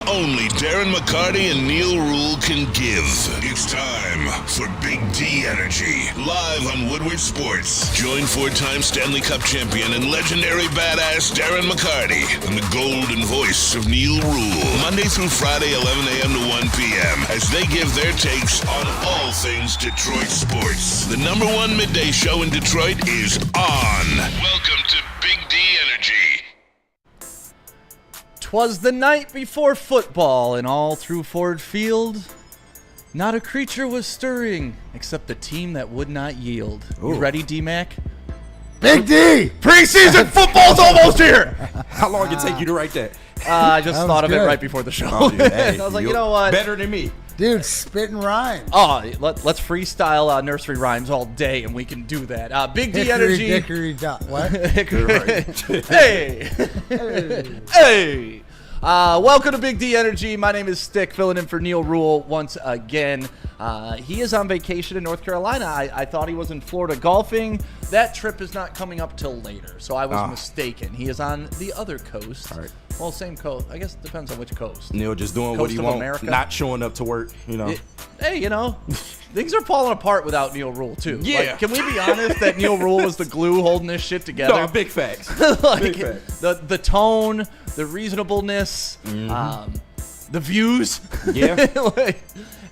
Only Darren McCarty and Neil Rule can give. It's time for Big D Energy, live on Woodward Sports. Join four-time Stanley Cup champion and legendary badass Darren McCarty and the golden voice of Neil Rule, Monday through Friday, 11 a.m. to 1 p.m., as they give their takes on all things Detroit sports. The number one midday show in Detroit is on. Welcome to Big D Energy. 'Twas the night before football, and all through Ford Field, not a creature was stirring except the team that would not yield. You ready, D-Mac? Big D! Preseason football's almost here! How long did it take you to write that? I just thought of it good. right before the show. Oh, hey, I was like, you know what? Better than me. Dude, spitting rhymes. Oh, let's freestyle nursery rhymes all day, and we can do that. Big D Hickory, Energy. dickory, what? Hey! Hey! Welcome to Big D Energy. My name is Stick, filling in for Neil Rule once again. He is on vacation in North Carolina. I thought he was in Florida golfing. That trip is not coming up till later, so I was mistaken. He is on the other coast. All right. Well, same coast. I guess it depends on which coast. Neil just doing Coast what he of wants, America. not showing up to work, you know. Hey, you know, things are falling apart without Neil Rule, too. Yeah. Like, can we be honest that Neil Rule was the glue holding this shit together? No, big facts. Like, Big facts. the tone, the reasonableness, the views. Yeah.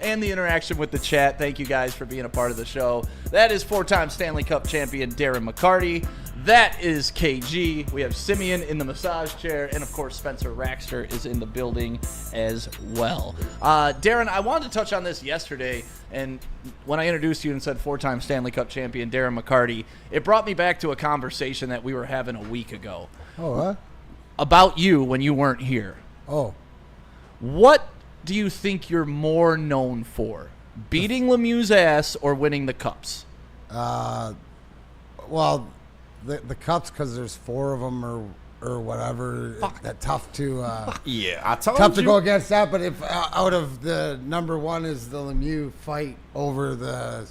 And the interaction with the chat. Thank you guys for being a part of the show. That is four-time Stanley Cup champion Darren McCarty. That is KG. We have Simeon in the massage chair. And, of course, Spencer Raxter is in the building as well. Darren, I wanted to touch on this yesterday. And when I introduced you and said four-time Stanley Cup champion Darren McCarty, it brought me back to a conversation that we were having a week ago. Oh, what? About you when you weren't here. Oh. What do you think you're more known for? Beating Lemieux's ass or winning the cups? Well, the cups, because there's four of them or whatever. That tough to Yeah, I told tough you. to go against that. But if out of the number one is the Lemieux fight over the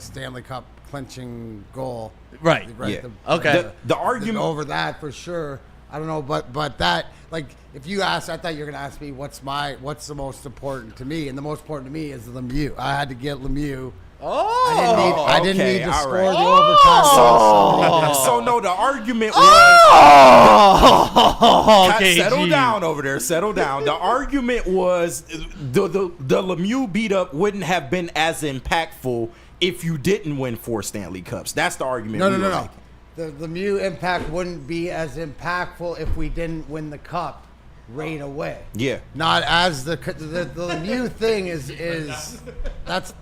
Stanley Cup clinching goal. Right. Yeah. Okay. The argument over that for sure. I don't know, but that, like, if you asked, I thought you were gonna ask me what's the most important to me, and the most important to me is Lemieux. I had to get Lemieux. Oh, I didn't okay, need to all score right. the overtime. So no, the argument was okay, settle down over there. Settle down. The argument was the Lemieux beat up wouldn't have been as impactful if you didn't win 4 Stanley Cups. That's the argument. No. The Lemieux impact wouldn't be as impactful if we didn't win the cup right away. Yeah. Not as the Lemieux thing is that's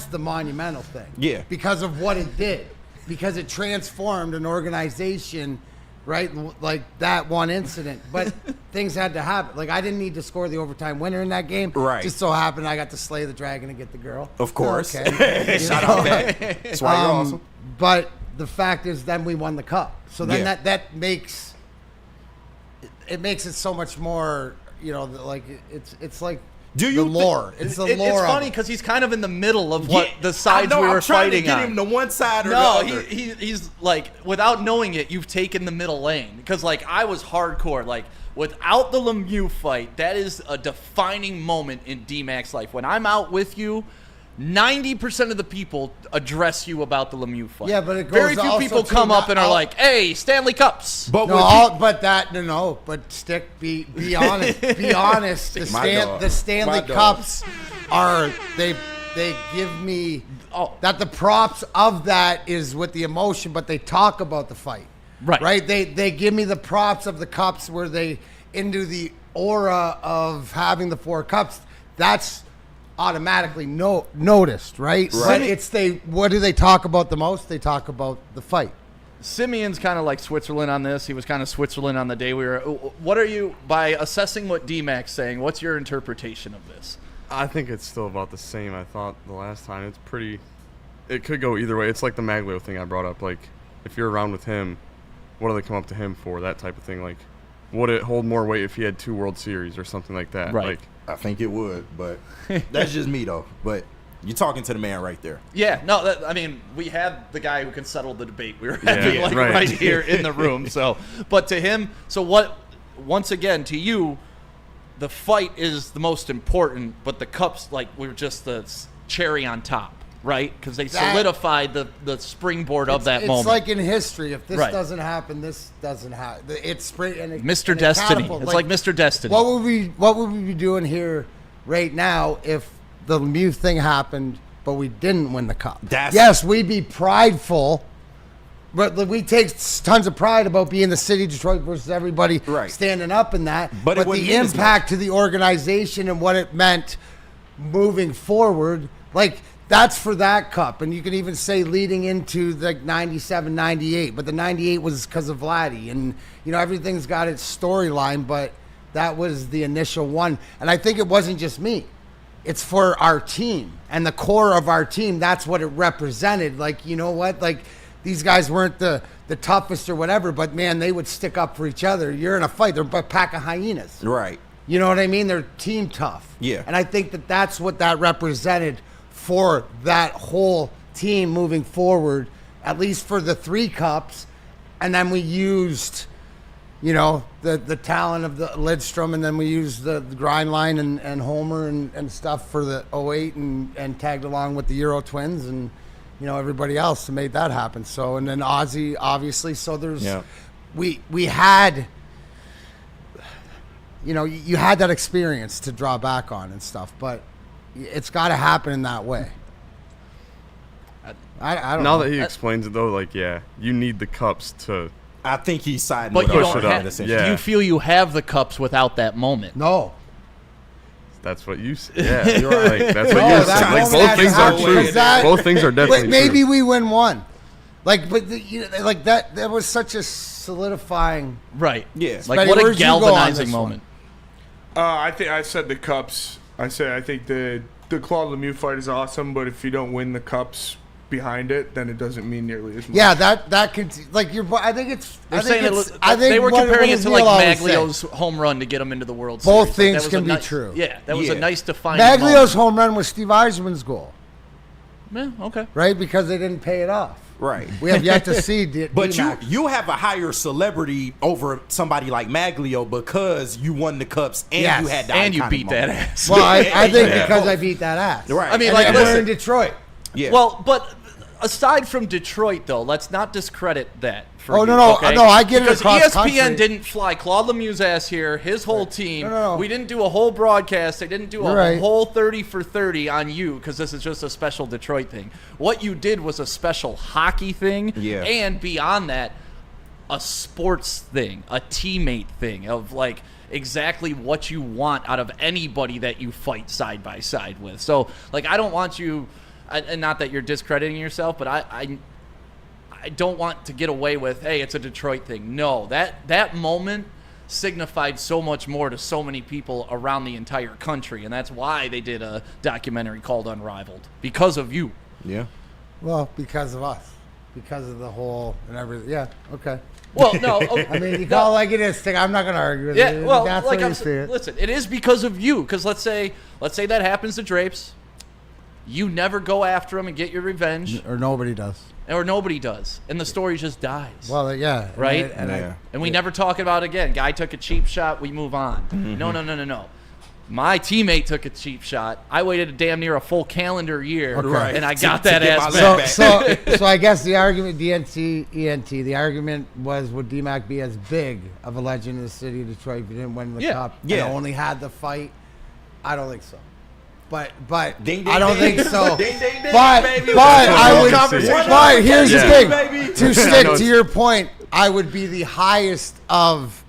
the monumental thing. Yeah. Because of what it did. Because it transformed an organization, right? Like that one incident. But things had to happen. Like, I didn't need to score the overtime winner in that game. Right. Just so happened I got to slay the dragon and get the girl. Of course. Okay. Shout out back. That's why you're awesome. But the fact is, then we won the cup. So then Yeah. that makes it so much more. You know, like it's like Do you the lore. It's the lore. It's of funny it. because he's kind of in the middle of what Yeah, the sides I know, we were I'm trying fighting to get on. him to one side or No, the other. he's like, without knowing it, you've taken the middle lane. Because, like, I was hardcore. Like, without the Lemieux fight, that is a defining moment in D-Mac's life. When I'm out with you, 90% of the people address you about the Lemieux fight. Yeah, but it goes very few also people to come up and are not- like, "Hey, Stanley Cups." But No, with but Stick, be honest. Be honest. My dog. The Stanley My dog. Cups are they give me that the props of that is with the emotion, but they talk about the fight. Right. They give me the props of the cups where they into the aura of having the 4 cups. That's automatically noticed, right? But what do they talk about the most? They talk about the fight. Simeon's kind of like Switzerland on this. He was kind of Switzerland on the day we were. What are you, by assessing what D-Mac's saying, what's your interpretation of this? I think it's still about the same. I thought the last time it could go either way. It's like the Maglio thing I brought up. Like, if you're around with him, what do they come up to him for? That type of thing. Like, would it hold more weight if he had 2 World Series or something like that? Right. Like, I think it would, but that's just me though. But you're talking to the man right there. Yeah, no, I mean, we have the guy who can settle the debate. We were having Yeah, like right. right here in the room. So, but to him, so what? Once again, to you, the fight is the most important, but the cups were just the cherry on top, right? Because they solidified the springboard of that moment. It's like in history. If this doesn't happen, this doesn't happen. It's Mr. Destiny. It's like Mr. Destiny. What would we be doing here right now if the Lemieux thing happened, but we didn't win the cup? Yes, we'd be prideful. But we take tons of pride about being the city of Detroit versus everybody standing up in that. But the impact to the organization and what it meant moving forward, that's for that cup. And you can even say leading into 97, 98. But the 98 was because of Vladdy. And, everything's got its storyline, but that was the initial one. And I think it wasn't just me. It's for our team. And the core of our team, that's what it represented. You know what? These guys weren't the toughest or whatever, but, man, they would stick up for each other. You're in a fight. They're a pack of hyenas. Right. You know what I mean? They're team tough. Yeah. And I think that's what that represented for that whole team moving forward, at least for the 3 cups. And then we used, the talent of the Lidstrom, and then we used the grind line and Homer and stuff for the 08 and tagged along with the Euro Twins and, everybody else to make that happen. So, and then Ozzy, obviously. So there's, we had, you had that experience to draw back on and stuff, but it's got to happen in that way. I don't know. Now that he explains it, though, you need the cups to. I think he's siding with us. But you don't have. Do you feel you have the cups without that moment? No. That's what you said. Yeah, you're right. That's what you said. Both things are true. Both things are definitely true. Maybe we win one. That was such a solidifying. Right. Yeah. What a galvanizing moment. I think I said the cups. I think the Claude Lemieux fight is awesome, but if you don't win the cups behind it, then it doesn't mean nearly as much. Yeah, that could I think it's. They were comparing it to Maglio's home run to get him into the World Series. Both things can be true. Yeah, that was a nice defining. Maglio's home run was Steve Eisman's goal. Yeah, okay. Right, because they didn't pay it off. Right. We have yet to see. But you have a higher celebrity over somebody like Maglio because you won the cups and you had the and you beat moment. that ass. Well, I think because I beat that ass. Right. I mean, we're in Detroit. Yeah. Well, but aside from Detroit, though, let's not discredit that. No, I get because it across ESPN country. Didn't fly Claude Lemieux's ass here, his whole team. No. We didn't do a whole broadcast. They didn't do a whole 30 for 30 on you because this is just a special Detroit thing. What you did was a special hockey thing, and beyond that, a sports thing, a teammate thing of exactly what you want out of anybody that you fight side by side with. So, I don't want you, and not that you're discrediting yourself, but I don't want to get away with, hey, it's a Detroit thing. No, that moment signified so much more to so many people around the entire country, and that's why they did a documentary called Unrivaled, because of you. Yeah. Well, because of us. Because of the whole and everything. Yeah, okay. Well, no. I mean, you call it like it is. I'm not going to argue with you. Yeah, well, that's listen, it is because of you, because let's say that happens to Drapes. You never go after him and get your revenge. Or nobody does. Or nobody does. And the story just dies. Well, yeah. Right? And we never talk about it again. Guy took a cheap shot, we move on. Mm-hmm. No. My teammate took a cheap shot. I waited a damn near a full calendar year, and I got that ass back. So I guess the argument, ENT, the argument was, would DMAC be as big of a legend in the city of Detroit if he didn't win the cup? Yeah. And only had the fight? I don't think so. But ding, I don't think so. Ding, but baby. I would. But here's the thing. Baby. To stick to your point, I would be the highest of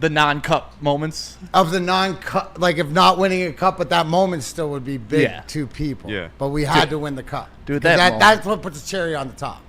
the non-cup moments. Of the non-cup, if not winning a cup, but that moment still would be big to people. Yeah. But we had to win the cup. Dude, that's what puts the cherry on the top.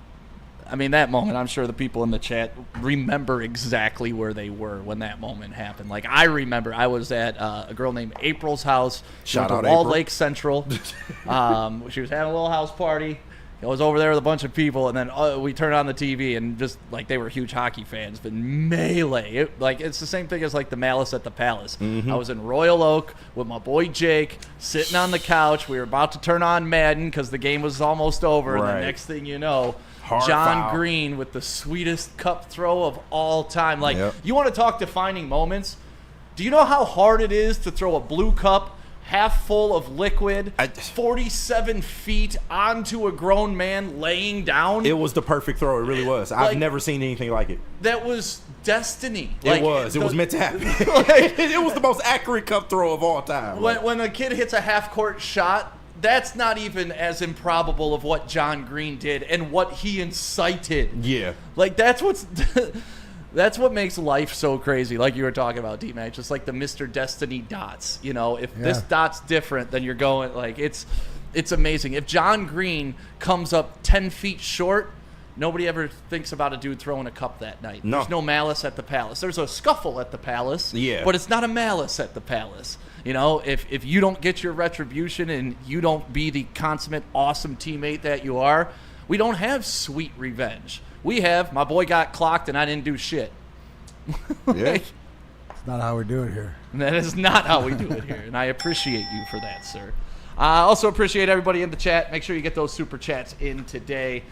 I mean, that moment, I'm sure the people in the chat remember exactly where they were when that moment happened. I remember I was at a girl named April's house. Shout out Walled April. Lake Central. She was having a little house party. I was over there with a bunch of people, and then we turned on the TV, and just they were huge hockey fans, but melee. It's the same thing as the Malice at the Palace. Mm-hmm. I was in Royal Oak with my boy Jake, sitting on the couch. We were about to turn on Madden because the game was almost over, and the next thing you know, John Green with the sweetest cup throw of all time. You want to talk defining moments? Do you know how hard it is to throw a blue cup half full of liquid 47 feet onto a grown man laying down? It was the perfect throw. It really was. I've never seen anything like it. That was destiny. It was. It was meant to happen. It was the most accurate cup throw of all time. When a kid hits a half-court shot, that's not even as improbable of what John Green did and what he incited. Yeah. Like, that's what makes life so crazy, like you were talking about, D-Mac, just like the Mr. Destiny dots. You know, if this dot's different, then you're going, like, it's amazing. If John Green comes up 10 feet short, nobody ever thinks about a dude throwing a cup that night. No. There's no malice at the Palace. There's a scuffle at the Palace, but it's not a malice at the Palace. You know, if you don't get your retribution and you don't be the consummate, awesome teammate that you are, we don't have sweet revenge. We have, my boy got clocked and I didn't do shit. Yeah. It's not how we do it here. That is not how we do it here, and I appreciate you for that, sir. I also appreciate everybody in the chat. Make sure you get those super chats in today.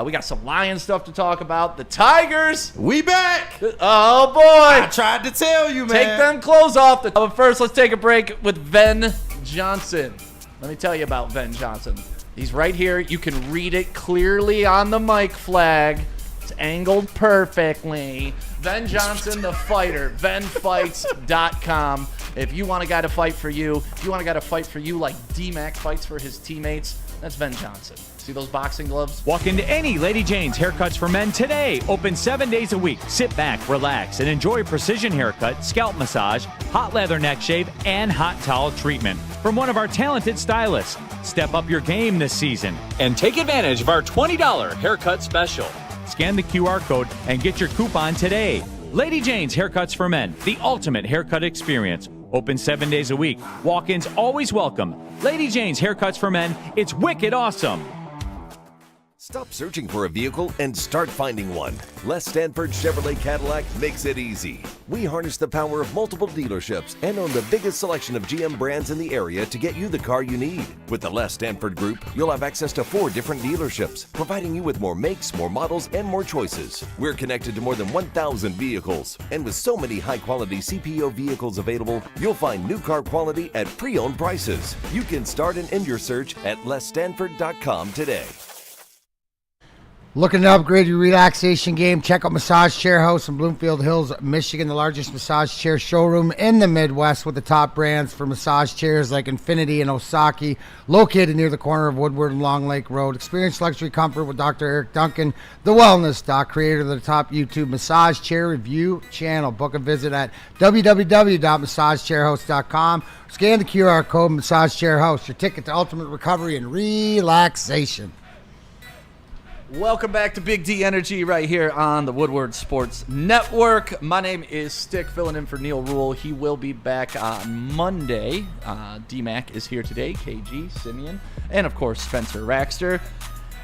We got some Lion stuff to talk about. The Tigers. We back. Oh, boy. I tried to tell you, man. Take them clothes off. But first, let's take a break with Ven Johnson. Let me tell you about Ven Johnson. He's right here. You can read it clearly on the mic flag. It's angled perfectly. Ven Johnson, the fighter. VenFights.com. If you want a guy to fight for you, if you want a guy to fight for you like D-Mac fights for his teammates, that's Ven Johnson. See those boxing gloves? Walk into any Lady Jane's Haircuts for Men today. Open 7 days a week. Sit back, relax, and enjoy a precision haircut, scalp massage, hot leather neck shave, and hot towel treatment from one of our talented stylists. Step up your game this season and take advantage of our $20 haircut special. Scan the QR code and get your coupon today. Lady Jane's Haircuts for Men, the ultimate haircut experience. Open 7 days a week. Walk-ins always welcome. Lady Jane's Haircuts for Men, it's wicked awesome. Stop searching for a vehicle and start finding one. Les Stanford Chevrolet Cadillac makes it easy. We harness the power of multiple dealerships and own the biggest selection of GM brands in the area to get you the car you need. With the Les Stanford Group, you'll have access to 4 different dealerships, providing you with more makes, more models, and more choices. We're connected to more than 1,000 vehicles. And with so many high-quality CPO vehicles available, you'll find new car quality at pre-owned prices. You can start and end your search at lesstanford.com today. Looking to upgrade your relaxation game? Check out Massage Chair House in Bloomfield Hills, Michigan, the largest massage chair showroom in the Midwest with the top brands for massage chairs like Infinity and Osaki, located near the corner of Woodward and Long Lake Road. Experience luxury comfort with Dr. Eric Duncan, the Wellness Doc, creator of the top YouTube massage chair review channel. Book a visit at www.massagechairhouse.com. Scan the QR code, Massage Chair House, your ticket to ultimate recovery and relaxation. Welcome back to Big D Energy right here on the Woodward Sports Network. My name is Stick, filling in for Neil Rule. He will be back on Monday. D-Mac is here today, KG, Simeon, and of course Spencer Raxter.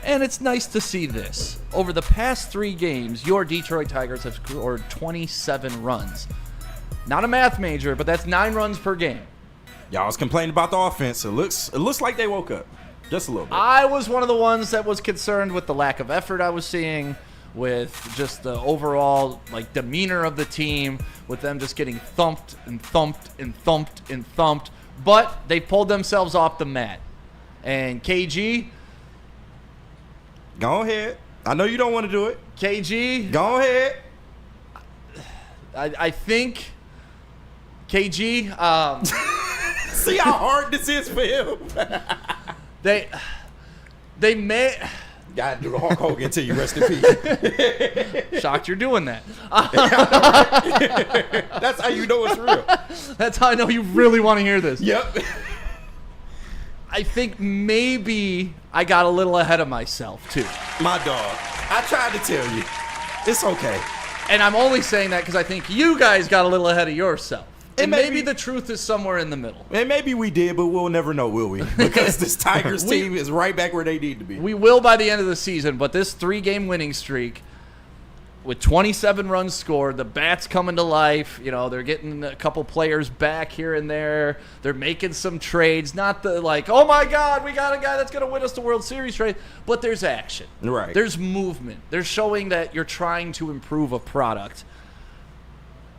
And it's nice to see this. Over the past 3 games, your Detroit Tigers have scored 27 runs. Not a math major, but that's 9 runs per game. Y'all was complaining about the offense. It looks like they woke up. Just a little bit. I was one of the ones that was concerned with the lack of effort I was seeing, with just the overall demeanor of the team, with them just getting thumped and thumped and thumped and thumped. But they pulled themselves off the mat. And KG, go ahead. I know you don't want to do it. KG, go ahead. I think KG. See how hard this is for him. They may. Gotta do the Hulk Hogan until you rest in peace. Shocked you're doing that. That's how you know it's real. That's how I know you really want to hear this. Yep. I think maybe I got a little ahead of myself, too. My dog. I tried to tell you. It's okay. And I'm only saying that because I think you guys got a little ahead of yourself. And maybe the truth is somewhere in the middle. And maybe we did, but we'll never know, will we? Because this Tigers team is right back where they need to be. We will by the end of the season, but this 3-game winning streak with 27 runs scored, the bats coming to life. You know, they're getting a couple players back here and there. They're making some trades. Not the oh my God, we got a guy that's going to win us the World Series trade. But there's action. Right. There's movement. They're showing that you're trying to improve a product.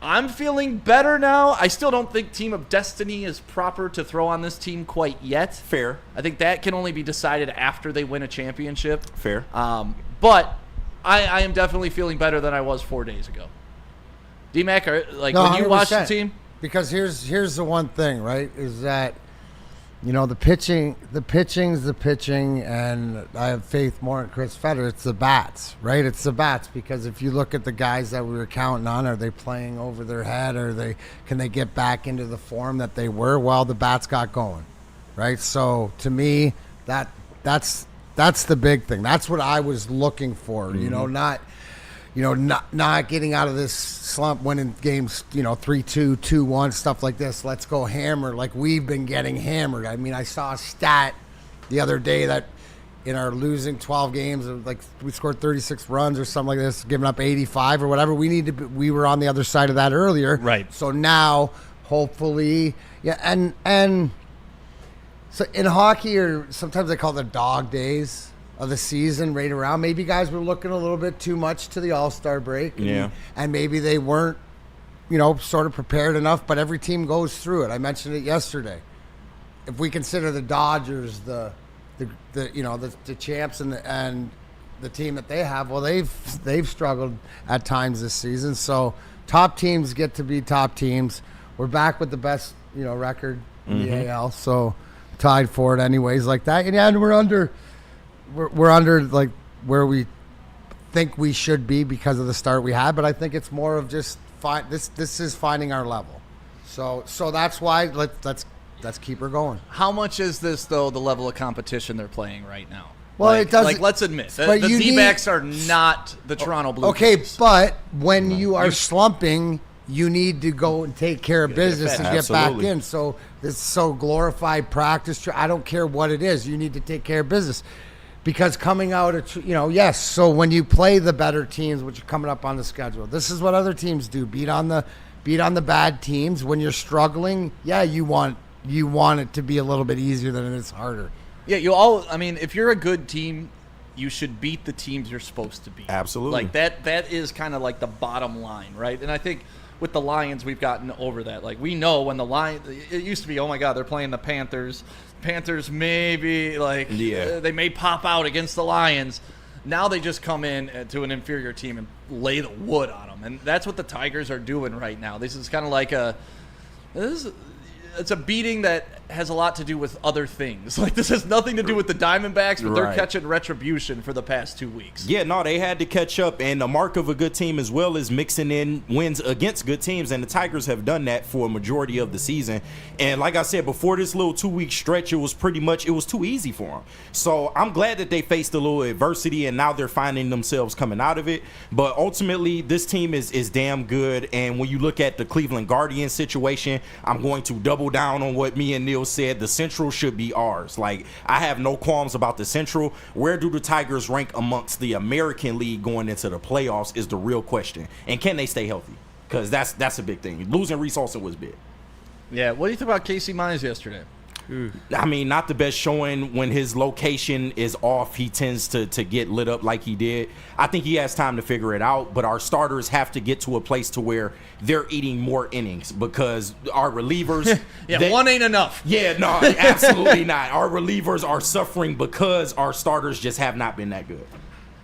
I'm feeling better now. I still don't think Team of Destiny is proper to throw on this team quite yet. Fair. I think that can only be decided after they win a championship. Fair. But I am definitely feeling better than I was 4 days ago. D-Mac, when you watch the team? Because here's the one thing, right, is that, the pitching's the pitching, and I have faith more in Chris Fetter. It's the bats, right? It's the bats, because if you look at the guys that we were counting on, are they playing over their head, or can they get back into the form that they were? Well, the bats got going, right? So to me, that's the big thing. That's what I was looking for, not getting out of this slump, winning games, 3-2, 2-1, stuff like this. Let's go hammer like we've been getting hammered. I mean, I saw a stat the other day that in our losing 12 games, like we scored 36 runs or something like this, giving up 85 or whatever. We were on the other side of that earlier. Right. So now, hopefully, and so in hockey, or sometimes they call it the dog days of the season right around. Maybe guys were looking a little bit too much to the All-Star break. And maybe they weren't, sort of prepared enough, but every team goes through it. I mentioned it yesterday. If we consider the Dodgers the champs and the team that they have, well, they've struggled at times this season. So top teams get to be top teams. We're back with the best, record in the AL, so tied for it anyways like that. And we're under like where we think we should be because of the start we had, but I think it's more of just this is finding our level. So that's why let's keep her going. How much is this though, the level of competition they're playing right now? Well, it doesn't. Let's admit the D-backs are not the Toronto Blue Jays. Okay, but when you are slumping, you need to go and take care of business and get back in. So it's so glorified practice. I don't care what it is. You need to take care of business. Because coming out, yes, so when you play the better teams, which are coming up on the schedule, this is what other teams do. Beat on the bad teams. When you're struggling, you want it to be a little bit easier than it is harder. Yeah, if you're a good team, you should beat the teams you're supposed to beat. Absolutely. Like that is kind of like the bottom line, right? And I think with the Lions, we've gotten over that. Like, we know when the Lions, it used to be, oh my God, they're playing the Panthers. Panthers maybe, they may pop out against the Lions. Now they just come in to an inferior team and lay the wood on them. And that's what the Tigers are doing right now. This is kind of like it's a beating that has a lot to do with other things. Like, this has nothing to do with the Diamondbacks, but they're catching retribution for the past 2 weeks. Yeah, no, they had to catch up, and the mark of a good team as well is mixing in wins against good teams, and the Tigers have done that for a majority of the season. And like I said, before this little 2-week stretch, it was too easy for them. So I'm glad that they faced a little adversity, and now they're finding themselves coming out of it. But ultimately, this team is damn good, and when you look at the Cleveland Guardians situation, I'm going to double down on what me and Neil said. The Central should be ours. Like, I have no qualms about the Central. Where do the Tigers rank amongst the American League going into the playoffs is the real question. And can they stay healthy? Because that's a big thing. Losing Reese Olson was big. Yeah, what do you think about Casey Mize yesterday? I mean, not the best showing. When his location is off, he tends to get lit up like he did. I think he has time to figure it out, but our starters have to get to a place to where they're eating more innings, because our relievers... one ain't enough. Yeah, no, absolutely not. Our relievers are suffering because our starters just have not been that good.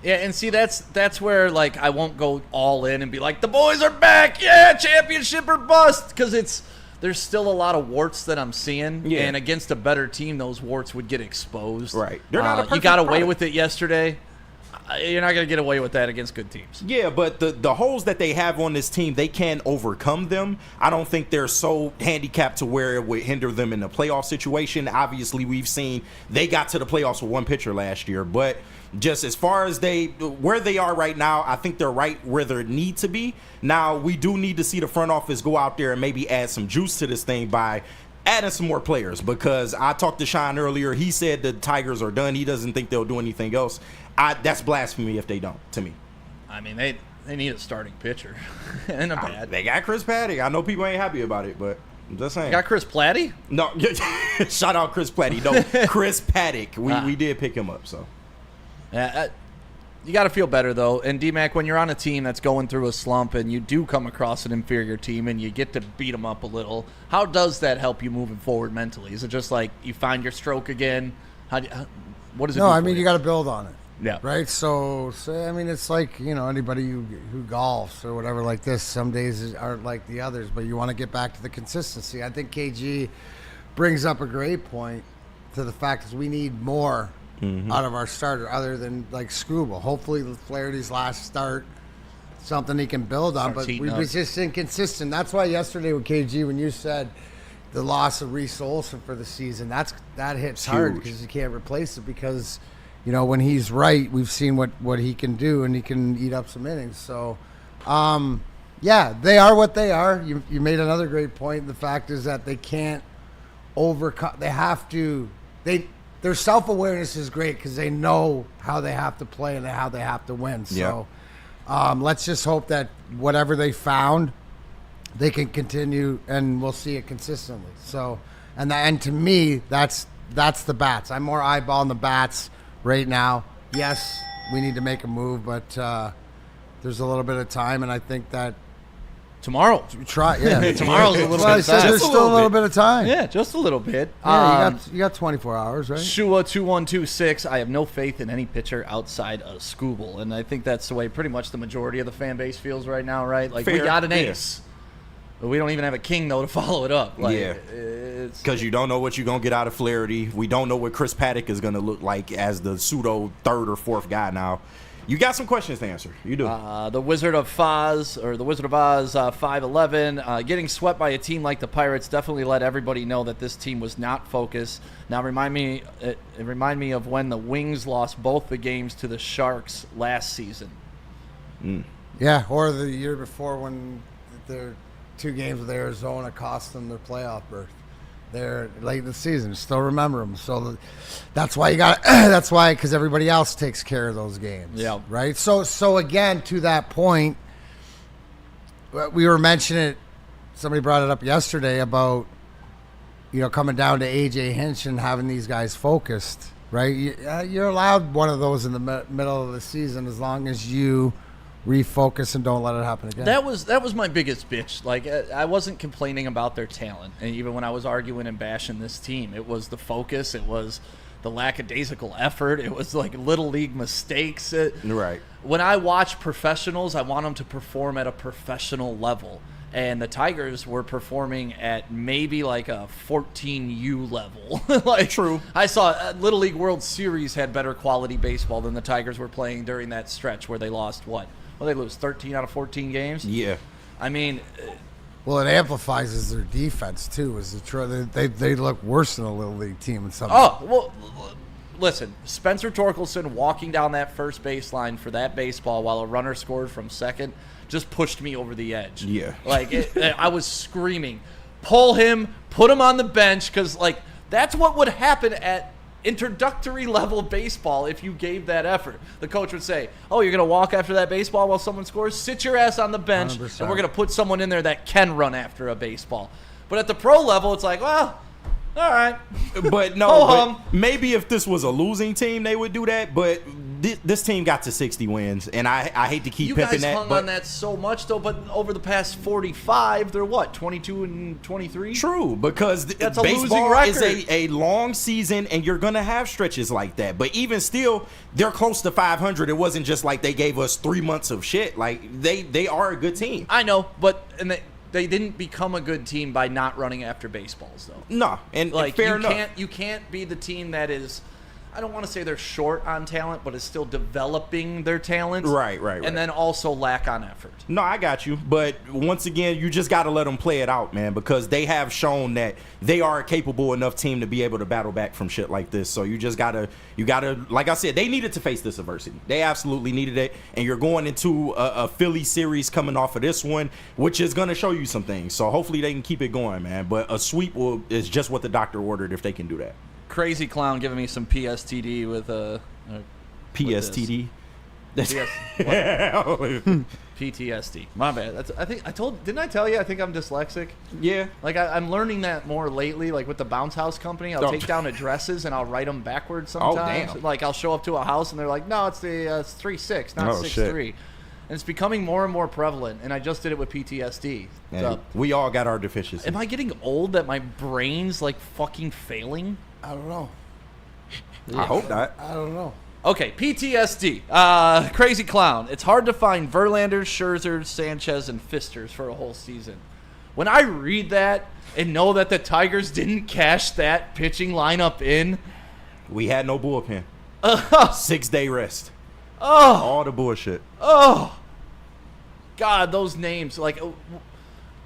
Yeah, and see, that's where, like, I won't go all in and be like, the boys are back, yeah, championship or bust, because there's still a lot of warts that I'm seeing, and against a better team, those warts would get exposed. Right. They're not a perfect you got away product. with it yesterday. You're not going to get away with that against good teams. Yeah, but the holes that they have on this team, they can overcome them. I don't think they're so handicapped to where it would hinder them in the playoff situation. Obviously, we've seen they got to the playoffs with one pitcher last year, but just as far as where they are right now, I think they're right where they need to be. Now, we do need to see the front office go out there and maybe add some juice to this thing by adding some more players, because I talked to Sean earlier. He said the Tigers are done. He doesn't think they'll do anything else. That's blasphemy if they don't, to me. I mean, they need a starting pitcher. And a bad. They got Chris Paddock. I know people ain't happy about it, but I'm just saying. You got Chris Platty? No, shout out Chris Platty. No, Chris Paddock. We did pick him up, so. Yeah, You got to feel better, though. And, D-Mac, when you're on a team that's going through a slump and you do come across an inferior team and you get to beat them up a little, how does that help you moving forward mentally? Is it just like you find your stroke again? What does it do? No, I mean, you got to build on it. Yeah. Right? So, I mean, it's like, anybody who golfs or whatever like this, some days aren't like the others, but you want to get back to the consistency. I think KG brings up a great point to the fact that we need more out of our starter other than like Scooble. Hopefully Flaherty's last start, something he can build on, but we was just inconsistent. That's why yesterday with KG, when you said the loss of Reese Olson for the season, that hits hard because you can't replace it because, when he's right, we've seen what he can do, and he can eat up some innings. So, yeah, they are what they are. You made another great point. The fact is that they can't overcome. They have to. Their self-awareness is great because they know how they have to play and how they have to win. So let's just hope that whatever they found, they can continue, and we'll see it consistently. So, and to me, that's the bats. I'm more eyeballing the bats right now. Yes, we need to make a move, but there's a little bit of time, and I think that tomorrow. Try, yeah. Tomorrow's a little bit. There's still a little bit of time. Yeah, just a little bit. Yeah, you got 24 hours, right? Shua 2126. I have no faith in any pitcher outside of Scooble, and I think that's the way pretty much the majority of the fan base feels right now, right? Like, we got an ace. But we don't even have a king, though, to follow it up. Like, because you don't know what you're going to get out of Flaherty. We don't know what Chris Paddock is going to look like as the pseudo third or fourth guy now. You got some questions to answer. You do. The Wizard of Oz, 5'11", getting swept by a team like the Pirates definitely let everybody know that this team was not focused. Now, remind me of when the Wings lost both the games to the Sharks last season. Yeah, or the year before when their 2 games with Arizona cost them their playoff berth. They're late in the season. Still remember them. So that's why you got. That's why, because everybody else takes care of those games. Yeah. Right. So again, to that point, we were mentioning it. Somebody brought it up yesterday about, coming down to AJ Hinch and having these guys focused. Right. You're allowed one of those in the middle of the season as long as you refocus and don't let it happen again. That was my biggest bitch. Like, I wasn't complaining about their talent, and even when I was arguing and bashing this team, it was the focus, it was the lackadaisical effort, it was like little league mistakes. Right. When I watch professionals, I want them to perform at a professional level, and the Tigers were performing at maybe like a 14U level. Like, true. I saw Little League World Series had better quality baseball than the Tigers were playing during that stretch where they lost what? Well, they lose 13 out of 14 games. Yeah. I mean, well, it amplifies their defense too. They look worse than a Little League team in some. Oh, well, listen, Spencer Torkelson walking down that first baseline for that baseball while a runner scored from second just pushed me over the edge. Yeah. Like, I was screaming, pull him, put him on the bench, because, like, that's what would happen at introductory level baseball if you gave that effort. The coach would say, oh, you're going to walk after that baseball while someone scores? Sit your ass on the bench, 100%. and we're going to put someone in there that can run after a baseball. But at the pro level, it's like, well, all right. But no, maybe if this was a losing team, they would do that. But this team got to 60 wins, and I hate to keep pimping that. You guys hung on that so much, though, but over the past 45, they're what, 22 and 23? True, because that's a baseball losing record. is a long season, and you're going to have stretches like that. But even still, they're close to 500. It wasn't just like they gave us 3 months of shit. Like, they are a good team. I know, but they didn't become a good team by not running after baseballs, though. No, and like, fair enough. You can't be the team that is, I don't want to say they're short on talent, but is still developing their talent. Right. And then also lack on effort. No, I got you. But once again, you just got to let them play it out, man, because they have shown that they are a capable enough team to be able to battle back from shit like this. So you got to, like I said, they needed to face this adversity. They absolutely needed it. And you're going into a Philly series coming off of this one, which is going to show you some things. So hopefully they can keep it going, man. But a sweep is just what the doctor ordered if they can do that. Crazy Clown giving me some PSTD with PSTD. PTSD. My bad. Didn't I tell you I think I'm dyslexic? Yeah. Like I'm learning that more lately. Like with the bounce house company, I'll take down addresses and I'll write them backwards sometimes. Damn. Like I'll show up to a house and they're like, no, it's 3-6, not 6-3. And it's becoming more and more prevalent. And I just did it with PTSD. We all got our deficiencies. Am I getting old that my brain's like fucking failing? I don't know. I hope not. I don't know. Okay, PTSD. Crazy clown. It's hard to find Verlanders, Scherzers, Sanchez, and Fisters for a whole season. When I read that and know that the Tigers didn't cash that pitching lineup in. We had no bullpen. 6-day rest. All the bullshit. God, those names. Like,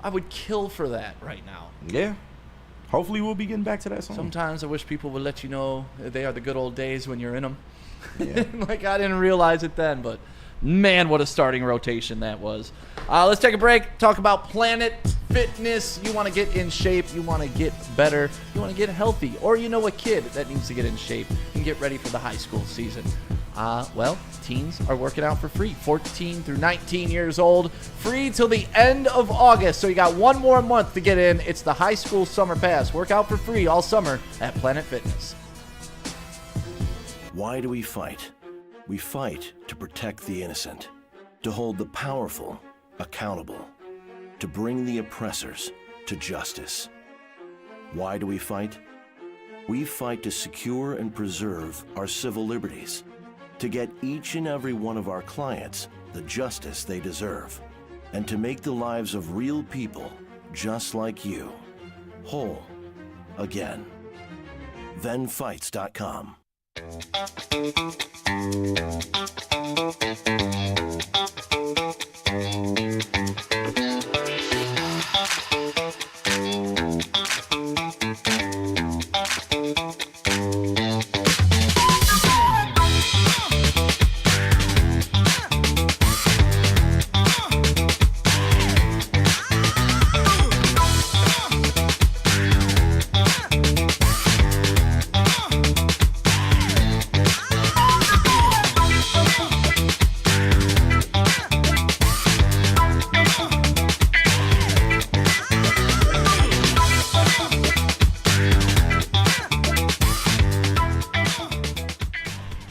I would kill for that right now. Yeah. Hopefully we'll be getting back to that soon. Sometimes I wish people would let you know they are the good old days when you're in them. Yeah. Like, I didn't realize it then, but man, what a starting rotation that was. Let's take a break, talk about Planet Fitness. You want to get in shape, you want to get better, you want to get healthy, or you know a kid that needs to get in shape and get ready for the high school season. Well, teens are working out for free, 14 through 19 years old, free till the end of August. So you got one more month to get in. It's the high school summer pass. Work out for free all summer at Planet Fitness. Why do we fight? We fight to protect the innocent, to hold the powerful accountable, to bring the oppressors to justice. Why do we fight? We fight to secure and preserve our civil liberties, to get each and every one of our clients the justice they deserve, and to make the lives of real people just like you whole again. ThenFights.com.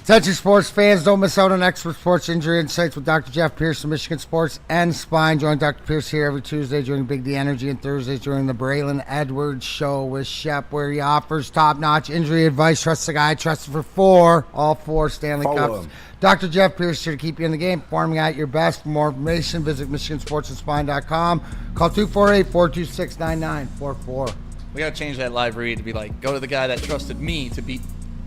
Attention sports fans, don't miss out on expert sports injury insights with Dr. Jeff Pierce of Michigan Sports and Spine. Join Dr. Pierce here every Tuesday during Big D Energy and Thursdays during the Braylon Edwards Show with Shep, where he offers top-notch injury advice. Trust the guy, trusted for all four Stanley Cups. Dr. Jeff Pierce here to keep you in the game, performing at your best. For more information, visit MichiganSportsAndSpine.com. Call 248-426-9944. We got to change that live read to be like, go to the guy that trusted me to beat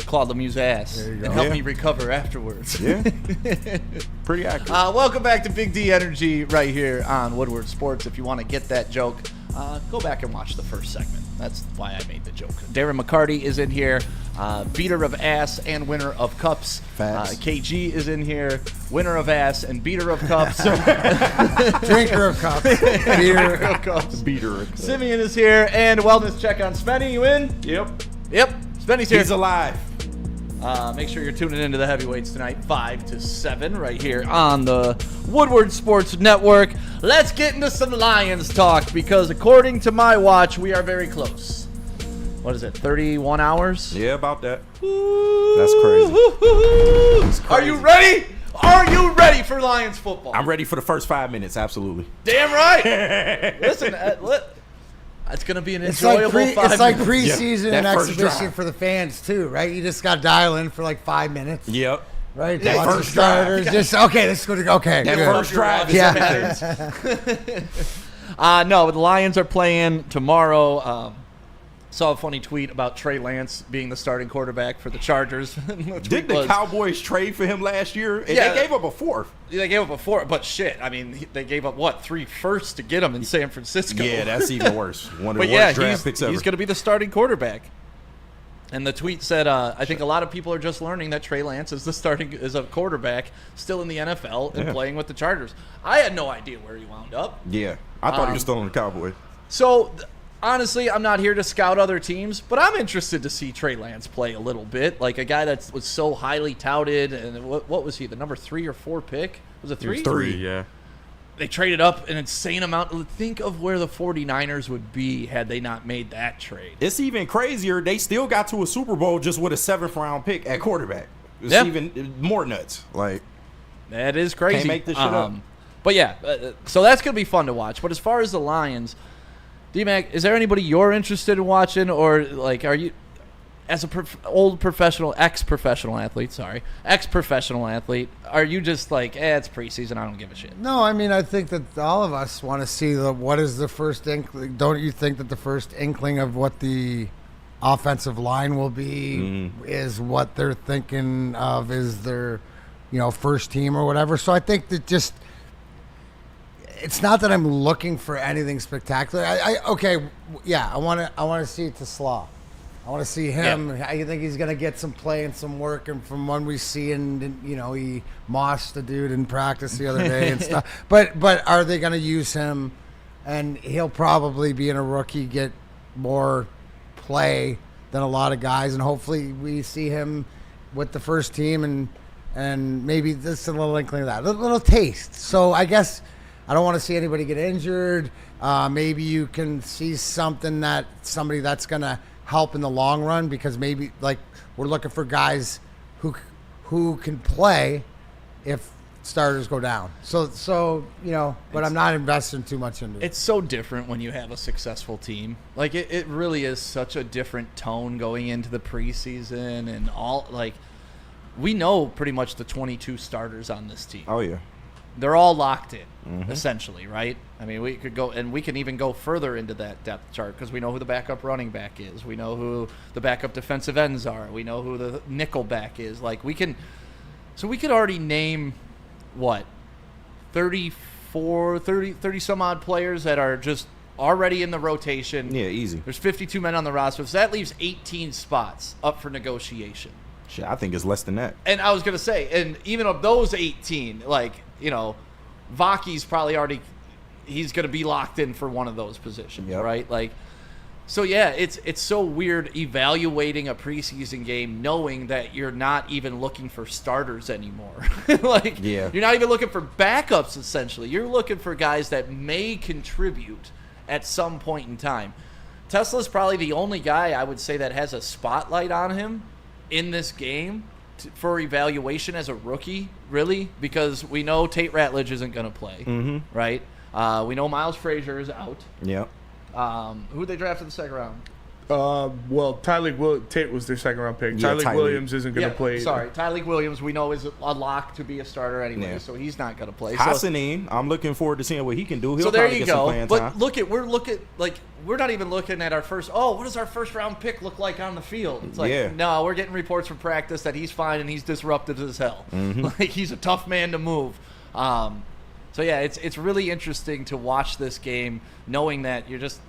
Claude Lemieux's ass and help me recover afterwards. Yeah. Pretty accurate. Welcome back to Big D Energy right here on Woodward Sports. If you want to get that joke, go back and watch the first segment. That's why I made the joke. Darren McCarty is in here, beater of ass and winner of cups. KG is in here, winner of ass and beater of cups. Drinker of cups. Beater of cups. Beater of cups. Simeon is here, and wellness check on Spenny. You in? Yep. Spenny's here. He's alive. Make sure you're tuning into the heavyweights tonight, 5 to 7, right here on the Woodward Sports Network. Let's get into some Lions talk, because according to my watch, we are very close. What is it, 31 hours? Yeah, about that. That's crazy. Are you ready? Are you ready for Lions football? I'm ready for the first 5 minutes, absolutely. Damn right. Listen, it's going to be an enjoyable 5 minutes. It's like preseason and exhibition drive for the fans, too, right? You just got to dial in for like 5 minutes. Yep. Right? That Watch first the starters. drive. Just, okay, this is going to go. Okay. That good. first drive is No, the Lions are playing tomorrow. Saw a funny tweet about Trey Lance being the starting quarterback for the Chargers. Did the Cowboys trade for him last year? And Yeah. they gave up a fourth. They gave up a fourth, but shit, I mean, they gave up, 3 firsts to get him in San Francisco? Yeah, that's even worse. One of But the yeah, worst draft picks ever. he's going to be the starting quarterback. And the tweet said, I think a lot of people are just learning that Trey Lance is a quarterback still in the NFL and playing with the Chargers. I had no idea where he wound up. Yeah, I thought he was still on the Cowboys. So honestly, I'm not here to scout other teams, but I'm interested to see Trey Lance play a little bit. Like a guy that was so highly touted. And what was he, the number 3 or 4 pick? Was it 3? He was 3, yeah. They traded up an insane amount. Think of where the 49ers would be had they not made that trade. It's even crazier. They still got to a Super Bowl just with a 7th-round pick at quarterback. It's even more nuts. Like, that is crazy. Can't make this shit up. But yeah, so that's going to be fun to watch. But as far as the Lions, D-Mac, is there anybody you're interested in watching? Or, like, are you, as a ex-professional athlete, are you just like, it's preseason, I don't give a shit? No, I mean, I think that all of us want to see what is the first inkling. Don't you think that the first inkling of what the offensive line will be is what they're thinking of is their, first team or whatever? So I think that just, it's not that I'm looking for anything spectacular. I want to see it to Slaw. I want to see him. Yeah. I think he's going to get some play and some work. And from when we see, and he mossed the dude in practice the other day and stuff. But are they going to use him? And he'll probably, being a rookie, get more play than a lot of guys. And hopefully we see him with the first team and maybe just a little inkling of that, a little taste. So I guess I don't want to see anybody get injured. Maybe you can see somebody that's going to help in the long run, because maybe like we're looking for guys who can play if starters go down. So but I'm not investing too much into it. It's so different when you have a successful team. Like it really is such a different tone going into the preseason and all. Like we know pretty much the 22 starters on this team. Oh yeah. They're all locked in, essentially, right? I mean, we could go, and we can even go further into that depth chart because we know who the backup running back is. We know who the backup defensive ends are. We know who the nickel back is. Like, we could already name, 30 some odd players that are just already in the rotation. Yeah, easy. There's 52 men on the roster, so that leaves 18 spots up for negotiation. Shit, I think it's less than that. And I was going to say, and even of those 18, Vaki's probably he's going to be locked in for one of those positions, right? Like, so yeah, it's so weird evaluating a preseason game knowing that you're not even looking for starters anymore. You're not even looking for backups, essentially. You're looking for guys that may contribute at some point in time. Tesla's probably the only guy I would say that has a spotlight on him in this game for evaluation as a rookie, really, because we know Tate Ratledge isn't going to play, right? We know Miles Frazier is out. Yeah. Who they drafted in the second round? Tate was their second round pick. Yeah, Tyleik Williams isn't going to play. Sorry, Tyleik Williams we know is a lock to be a starter anyway, so he's not going to play. Hassanin, I'm looking forward to seeing what he can do. He'll so there probably you get some go. playing But time. we're not even looking at our first. Oh, what does our first round pick look like on the field? It's like no, we're getting reports from practice that he's fine and he's disruptive as hell. Like he's a tough man to move. So yeah, it's really interesting to watch this game, knowing that you're just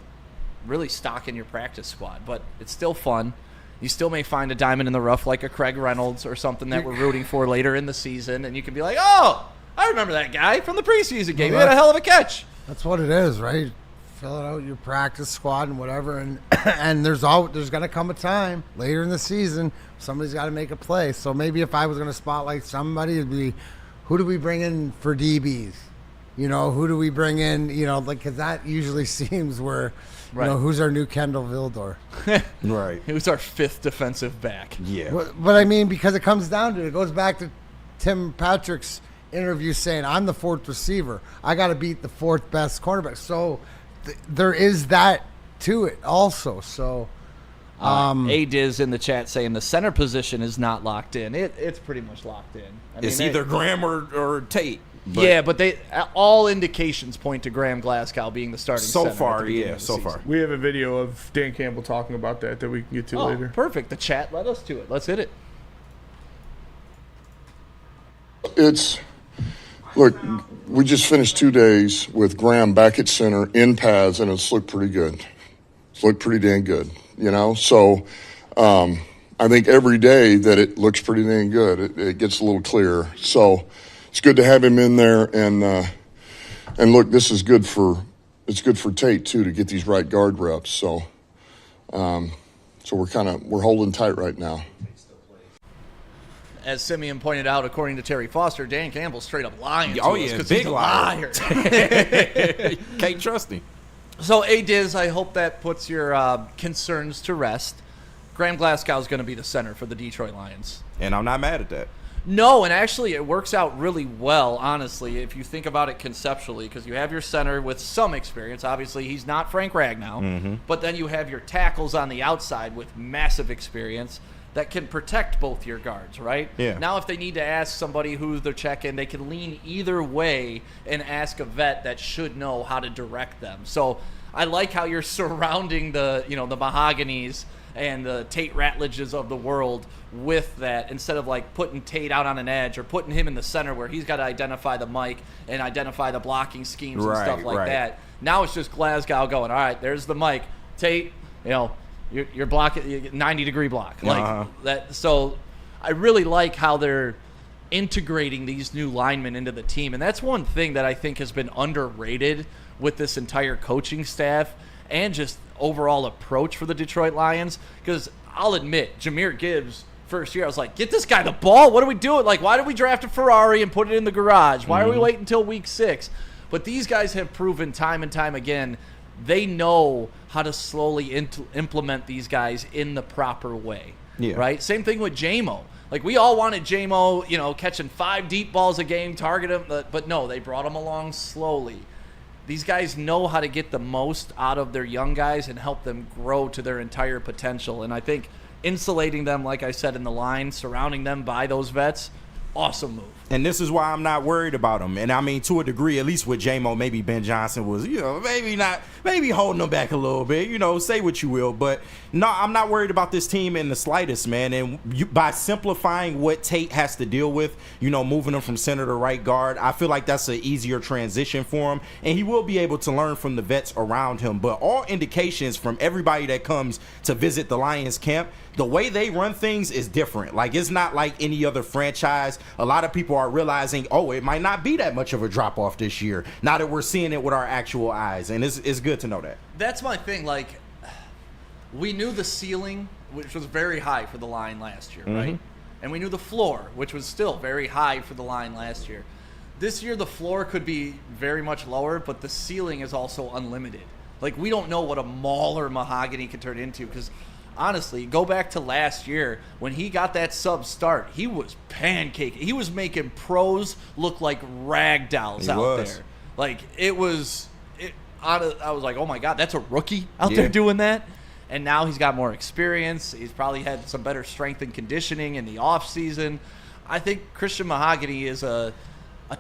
really stocking your practice squad, but it's still fun. You still may find a diamond in the rough like a Craig Reynolds or something that we're rooting for later in the season, and you can be like, oh, I remember that guy from the preseason game. He had a hell of a catch. That's what it is, right? Fill out your practice squad and whatever, and there's going to come a time later in the season somebody's got to make a play. So maybe if I was going to spotlight somebody, it'd be, who do we bring in for DBs? Who do we bring in? Because that usually seems where, who's our new Kendall Vildor? Right. Who's our fifth defensive back? Yeah. But I mean, because it comes down to it goes back to Tim Patrick's interview saying, I'm the fourth receiver. I got to beat the fourth best cornerback. So there is that to it also. So A-Diz in the chat saying the center position is not locked in. It's pretty much locked in. It's either Graham or Tate. But all indications point to Graham Glasgow being the starting center. So far. We have a video of Dan Campbell talking about that we can get to later. Perfect. The chat led us to it. Let's hit it. Look, we just finished 2 days with Graham back at center in pads, and it's looked pretty good. It's looked pretty dang good, So I think every day that it looks pretty dang good, it gets a little clearer. So it's good to have him in there, and look, this is good for it's good for Tate too to get these right guard reps. So we're holding tight right now. As Simeon pointed out, according to Terry Foster, Dan Campbell's straight up lying to us because big he's a liar. Can't trust him. So, Diz, I hope that puts your concerns to rest. Graham Glasgow is going to be the center for the Detroit Lions. And I'm not mad at that. No, and actually it works out really well, honestly, if you think about it conceptually, because you have your center with some experience. Obviously, he's not Frank Ragnow, but then you have your tackles on the outside with massive experience that can protect both your guards, right? Yeah. Now, if they need to ask somebody who's their check-in, they can lean either way and ask a vet that should know how to direct them. So I like how you're surrounding the Mahoganies and the Tate Ratledges of the world with that, instead of like putting Tate out on an edge or putting him in the center where he's got to identify the mic and identify the blocking schemes and stuff like that. Now it's just Glasgow going, all right, there's the mic. Tate, you're blocking 90-degree block. Like that. So I really like how they're integrating these new linemen into the team. And that's one thing that I think has been underrated with this entire coaching staff and just overall approach for the Detroit Lions. Because I'll admit, Jahmyr Gibbs, first year, I was like, get this guy the ball. What are we doing? Like, why did we draft a Ferrari and put it in the garage? Why are we waiting until week 6? But these guys have proven time and time again they know how to slowly implement these guys in the proper way. Yeah. Right? Same thing with J-Mo. Like, we all wanted J-Mo, catching 5 deep balls a game, target him. But no, they brought him along slowly. These guys know how to get the most out of their young guys and help them grow to their entire potential. And I think insulating them, like I said, in the line, surrounding them by those vets, awesome move. And this is why I'm not worried about him. And I mean, to a degree, at least with J-Mo, maybe Ben Johnson was, maybe holding him back a little bit, say what you will. But no, I'm not worried about this team in the slightest, man. And by simplifying what Tate has to deal with, moving him from center to right guard, I feel like that's an easier transition for him. And he will be able to learn from the vets around him. But all indications from everybody that comes to visit the Lions camp, the way they run things is different. Like, it's not like any other franchise. A lot of people are realizing, it might not be that much of a drop-off this year, now that we're seeing it with our actual eyes. And it's good to know that. That's my thing. Like, we knew the ceiling, which was very high for the line last year, right? And we knew the floor, which was still very high for the line last year. This year, the floor could be very much lower, but the ceiling is also unlimited. Like, we don't know what a Mauler Mahogany can turn into, because honestly, go back to last year when he got that sub start. He was pancaking. He was making pros look like rag dolls out there. Like, I was like, oh my God, that's a rookie out there doing that. And now he's got more experience. He's probably had some better strength and conditioning in the offseason. I think Christian Mahogany is a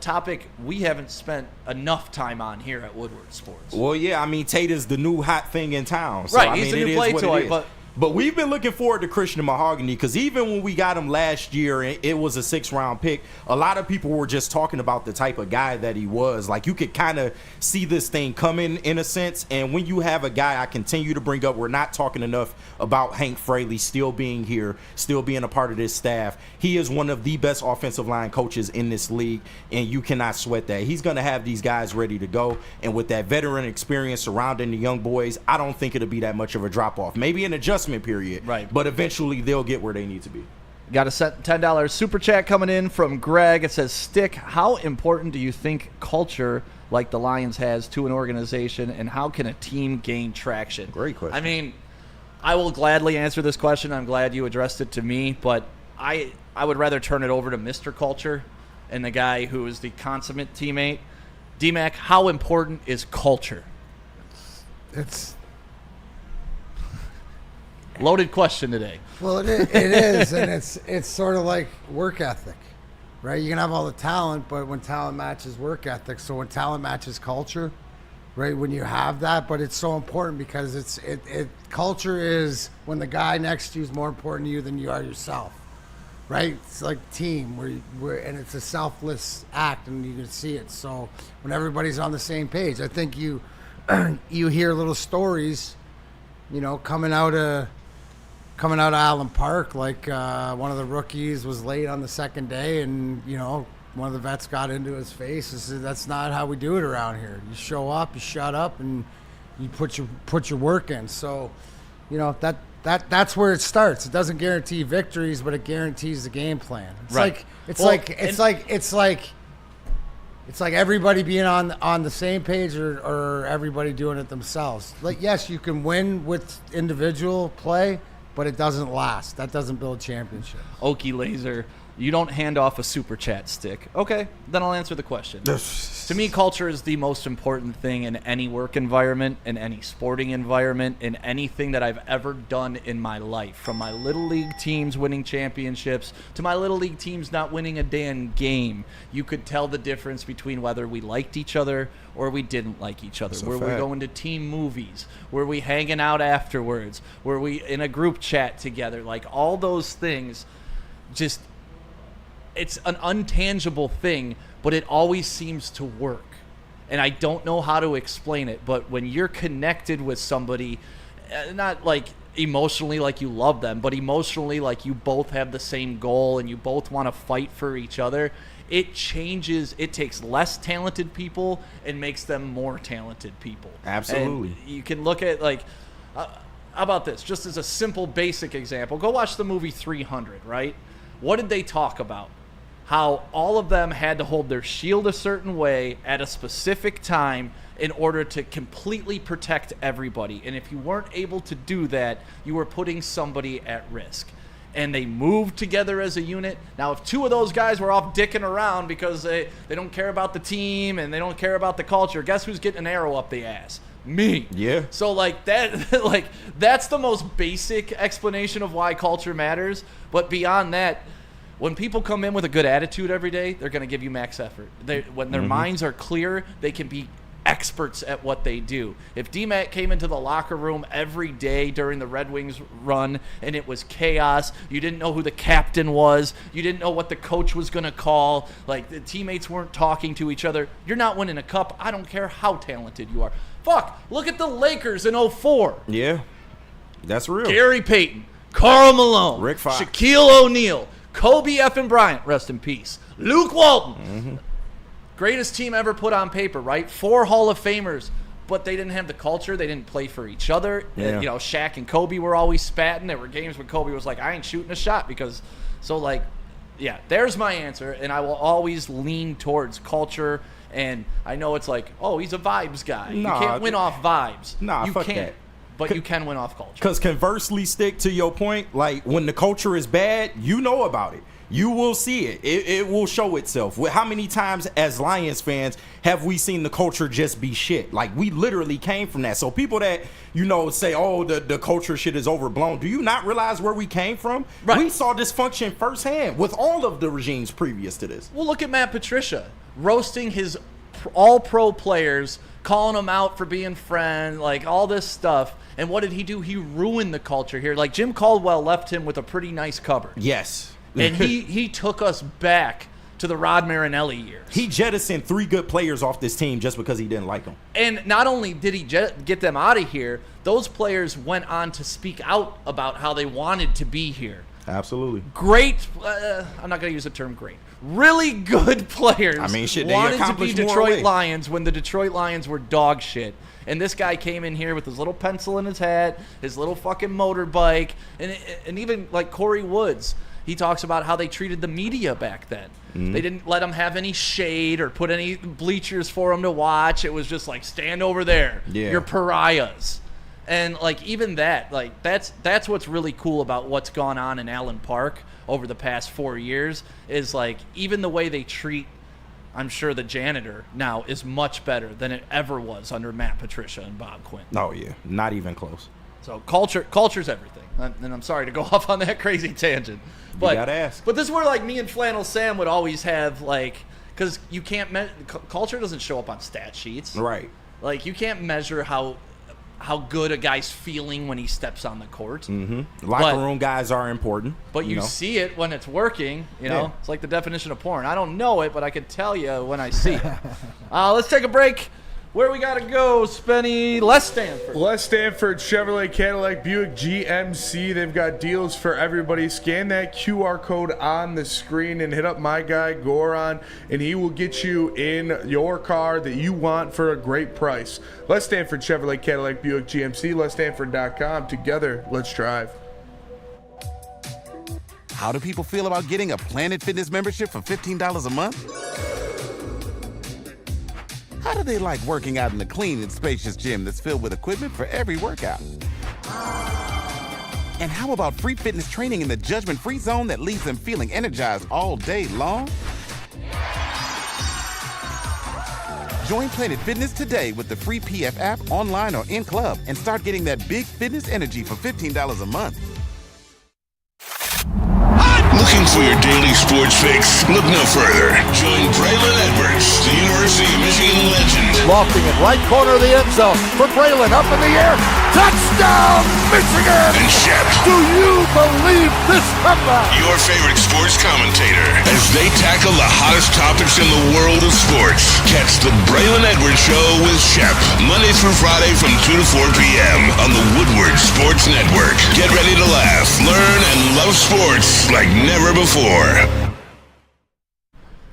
topic we haven't spent enough time on here at Woodward Sports. Well, yeah, I mean, Tate is the new hot thing in town. So, right, he's the new play toy, But we've been looking forward to Christian Mahogany because even when we got him last year, it was a 6th-round pick. A lot of people were just talking about the type of guy that he was. Like, you could kind of see this thing coming in a sense. And when you have a guy I continue to bring up, we're not talking enough about Hank Fraley still being here, still being a part of this staff. He is one of the best offensive line coaches in this league, and you cannot sweat that. He's going to have these guys ready to go. And with that veteran experience surrounding the young boys, I don't think it'll be that much of a drop-off. Maybe an adjustment period, right? But eventually they'll get where they need to be. Got a $10 super chat coming in from Greg. It says, Stick, how important do you think culture like the Lions has to an organization, and how can a team gain traction? Great question. I mean, I will gladly answer this question. I'm glad you addressed it to me, but I would rather turn it over to Mr. Culture and the guy who is the consummate teammate. D-Mac, how important is culture? It's loaded question today. Well, it is, and it's sort of like work ethic, right? You can have all the talent, but when talent matches work ethic, so when talent matches culture, right? When you have that, but it's so important because culture is when the guy next to you is more important to you than you are yourself, right? It's like team and it's a selfless act, and you can see it. So when everybody's on the same page, I think you hear little stories, coming out of Allen Park, like one of the rookies was late on the second day, and one of the vets got into his face and said, "That's not how we do it around here. You show up, you shut up, and you put your work in." So, that's where it starts. It doesn't guarantee victories, but it guarantees the game plan. It's like everybody being on the same page or everybody doing it themselves. Like, yes, you can win with individual play, but it doesn't last. That doesn't build championships. Okie Laser, you don't hand off a super chat stick. Okay, then I'll answer the question. To me, culture is the most important thing in any work environment, in any sporting environment, in anything that I've ever done in my life. From my little league teams winning championships to my little league teams not winning a damn game, you could tell the difference between whether we liked each other or we didn't like each other. Were we going to team movies? Were we hanging out afterwards? Were we in a group chat together? Like, all those things just... It's an untangible thing, but it always seems to work. And I don't know how to explain it, but when you're connected with somebody, not like emotionally like you love them, but emotionally like you both have the same goal and you both want to fight for each other, it changes. It takes less talented people and makes them more talented people. Absolutely. And you can look at, like, how about this? Just as a simple, basic example, go watch the movie 300, right? What did they talk about? How all of them had to hold their shield a certain way at a specific time in order to completely protect everybody. And if you weren't able to do that, you were putting somebody at risk. And they moved together as a unit. Now, if two of those guys were off dicking around because they don't care about the team and they don't care about the culture, guess who's getting an arrow up the ass? Me. Yeah. So, like, that's the most basic explanation of why culture matters. But beyond that, when people come in with a good attitude every day, they're going to give you max effort. When their minds are clear, they can be experts at what they do. If D-Mac came into the locker room every day during the Red Wings run and it was chaos, you didn't know who the captain was, you didn't know what the coach was going to call, like the teammates weren't talking to each other, you're not winning a cup. I don't care how talented you are. Fuck, look at the Lakers in 2004. Yeah, that's real. Gary Payton, Karl Malone, Rick Fox, Shaquille O'Neal, Kobe effing Bryant, rest in peace, Luke Walton. Mm-hmm. Greatest team ever put on paper, right? 4 Hall of Famers, but they didn't have the culture. They didn't play for each other. Yeah. Shaq and Kobe were always spatting. There were games when Kobe was like, I ain't shooting a shot because – so, like, yeah, there's my answer, and I will always lean towards culture. And I know it's like, oh, he's a vibes guy. You can't win off vibes. You fuck can't. That. But you can win off culture. Because conversely, Stick, to your point, like when the culture is bad, you know about it. You will see it. It will show itself. How many times as Lions fans have we seen the culture just be shit? Like, we literally came from that. So people that, say, oh, the culture shit is overblown. Do you not realize where we came from? Right. We saw dysfunction firsthand with all of the regimes previous to this. Well, look at Matt Patricia roasting his all-pro players, calling them out for being friends, like all this stuff. And what did he do? He ruined the culture here. Like, Jim Caldwell left him with a pretty nice cupboard. Yes. And he took us back to the Rod Marinelli years. He jettisoned 3 good players off this team just because he didn't like them. And not only did he get them out of here, those players went on to speak out about how they wanted to be here. Absolutely. Great. I'm not going to use the term great. Really good players. I mean, shit, wanted to be Detroit Lions when the Detroit Lions were dog shit. And this guy came in here with his little pencil in his hat, his little fucking motorbike, and even like Corey Woods. He talks about how they treated the media back then. Mm-hmm. They didn't let him have any shade or put any bleachers for him to watch. It was just like, stand over there. Yeah. You're pariahs. And like even that, like that's what's really cool about what's gone on in Allen Park over the past 4 years is like even the way they treat, I'm sure the janitor now is much better than it ever was under Matt Patricia and Bob Quinn. Oh yeah, not even close. So culture's everything. And I'm sorry to go off on that crazy tangent. But, you gotta ask. But this is where like me and Flannel Sam would always have like, because you can't culture doesn't show up on stat sheets. Right. Like you can't measure how good a guy's feeling when he steps on the court. Mm-hmm. Locker room guys are important. But you see it when it's working. Yeah. It's like the definition of porn. I don't know it, but I can tell you when I see it. Let's take a break. Where we got to go, Spenny? Les Stanford. Les Stanford, Chevrolet, Cadillac, Buick, GMC. They've got deals for everybody. Scan that QR code on the screen and hit up my guy, Goran, and he will get you in your car that you want for a great price. Les Stanford, Chevrolet, Cadillac, Buick, GMC, lesstanford.com. Together, let's drive. How do people feel about getting a Planet Fitness membership for $15 a month? How do they like working out in a clean and spacious gym that's filled with equipment for every workout? And how about free fitness training in the judgment-free zone that leaves them feeling energized all day long? Join Planet Fitness today with the free PF app, online or in club, and start getting that big fitness energy for $15 a month. Looking for your daily sports fix? Look no further. Join Braylon Edwards, the University of Michigan legend. Lofting it right corner of the end zone for Braylon, up in the air. Touchdown, Michigan! And Shep. Do you believe this comeback? Your favorite sports commentator as they tackle the hottest topics in the world of sports. Catch the Braylon Edwards Show with Shep, Monday through Friday from 2 to 4 p.m. on the Woodward Sports Network. Get ready to laugh, learn, and love sports like never before.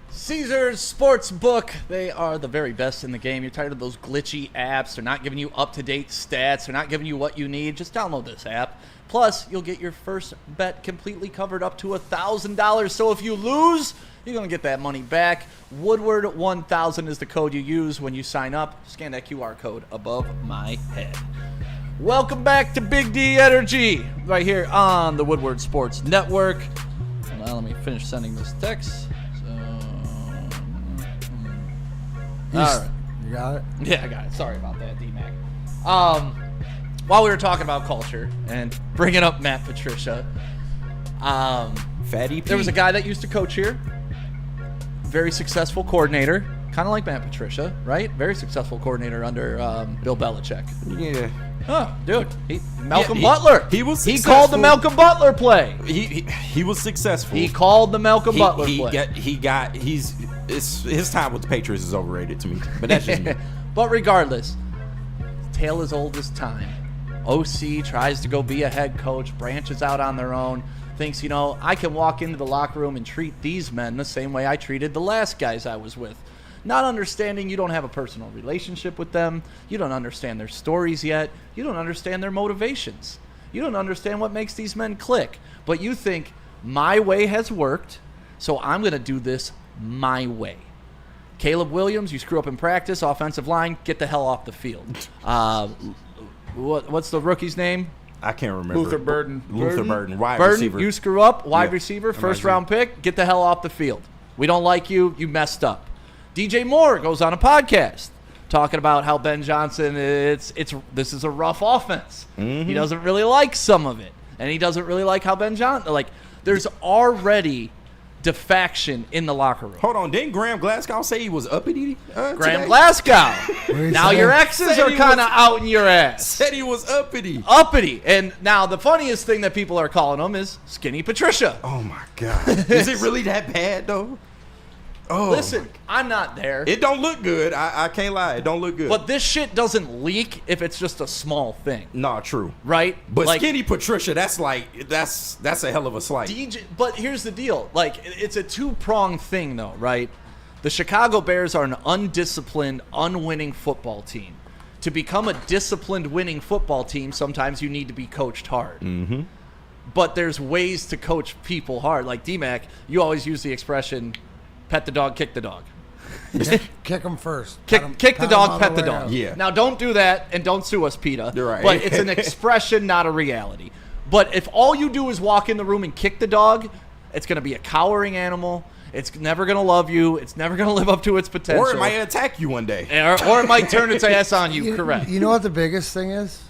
Caesars Sportsbook, they are the very best in the game. You're tired of those glitchy apps. They're not giving you up-to-date stats. They're not giving you what you need. Just download this app. Plus, you'll get your first bet completely covered up to $1,000. So if you lose, you're going to get that money back. Woodward 1000 is the code you use when you sign up. Scan that QR code above my head. Welcome back to Big D Energy right here on the Woodward Sports Network. Well, let me finish sending this text. All right. You got it? Yeah, I got it. Sorry about that, D-Mac. While we were talking about culture and bringing up Matt Patricia, Fatty P. there was a guy that used to coach here. Very successful coordinator. Kind of like Matt Patricia, right? Very successful coordinator under Bill Belichick. Yeah. Oh, dude. Malcolm Butler. He was He successful. called the Malcolm Butler play. He was successful. He called the Malcolm Butler play. His time with the Patriots is overrated to me, but that's just me. But regardless, tale as old as time. OC tries to go be a head coach, branches out on their own, thinks, I can walk into the locker room and treat these men the same way I treated the last guys I was with. Not understanding you don't have a personal relationship with them. You don't understand their stories yet. You don't understand their motivations. You don't understand what makes these men click. But you think, my way has worked, so I'm going to do this my way. Caleb Williams, you screw up in practice, offensive line, get the hell off the field. What's the rookie's name? I can't remember. Luther Burden, wide receiver. You screw up, wide receiver, first-round pick, get the hell off the field. We don't like you. You messed up. DJ Moore goes on a podcast talking about how Ben Johnson, this is a rough offense. Mm-hmm. He doesn't really like some of it, and he doesn't really like how Ben Johnson, there's already defection in the locker room. Hold on, didn't Graham Glasgow say he was uppity? Graham Glasgow. Now your exes are kind of out in your ass. Said he was uppity. Uppity. And now the funniest thing that people are calling him is Skinny Patricia. Oh, my God. Is it really that bad, though? Oh, listen, I'm not there. It don't look good. I can't lie. It don't look good. But this shit doesn't leak if it's just a small thing. Nah, true. Right? But Skinny Patricia, that's a hell of a slight. But here's the deal. It's a two-pronged thing, though, right? The Chicago Bears are an undisciplined, unwinning football team. To become a disciplined, winning football team, sometimes you need to be coached hard. Mm-hmm. But there's ways to coach people hard. Like D-Mac, you always use the expression, pet the dog, kick the dog. Kick them first. Kick the dog, pet the dog. Yeah. Now, don't do that, and don't sue us, PETA. You're right. But it's an expression, not a reality. But if all you do is walk in the room and kick the dog, it's going to be a cowering animal. It's never going to love you. It's never going to live up to its potential. Or it might attack you one day. Or it might turn its ass on you. Correct. You know what the biggest thing is?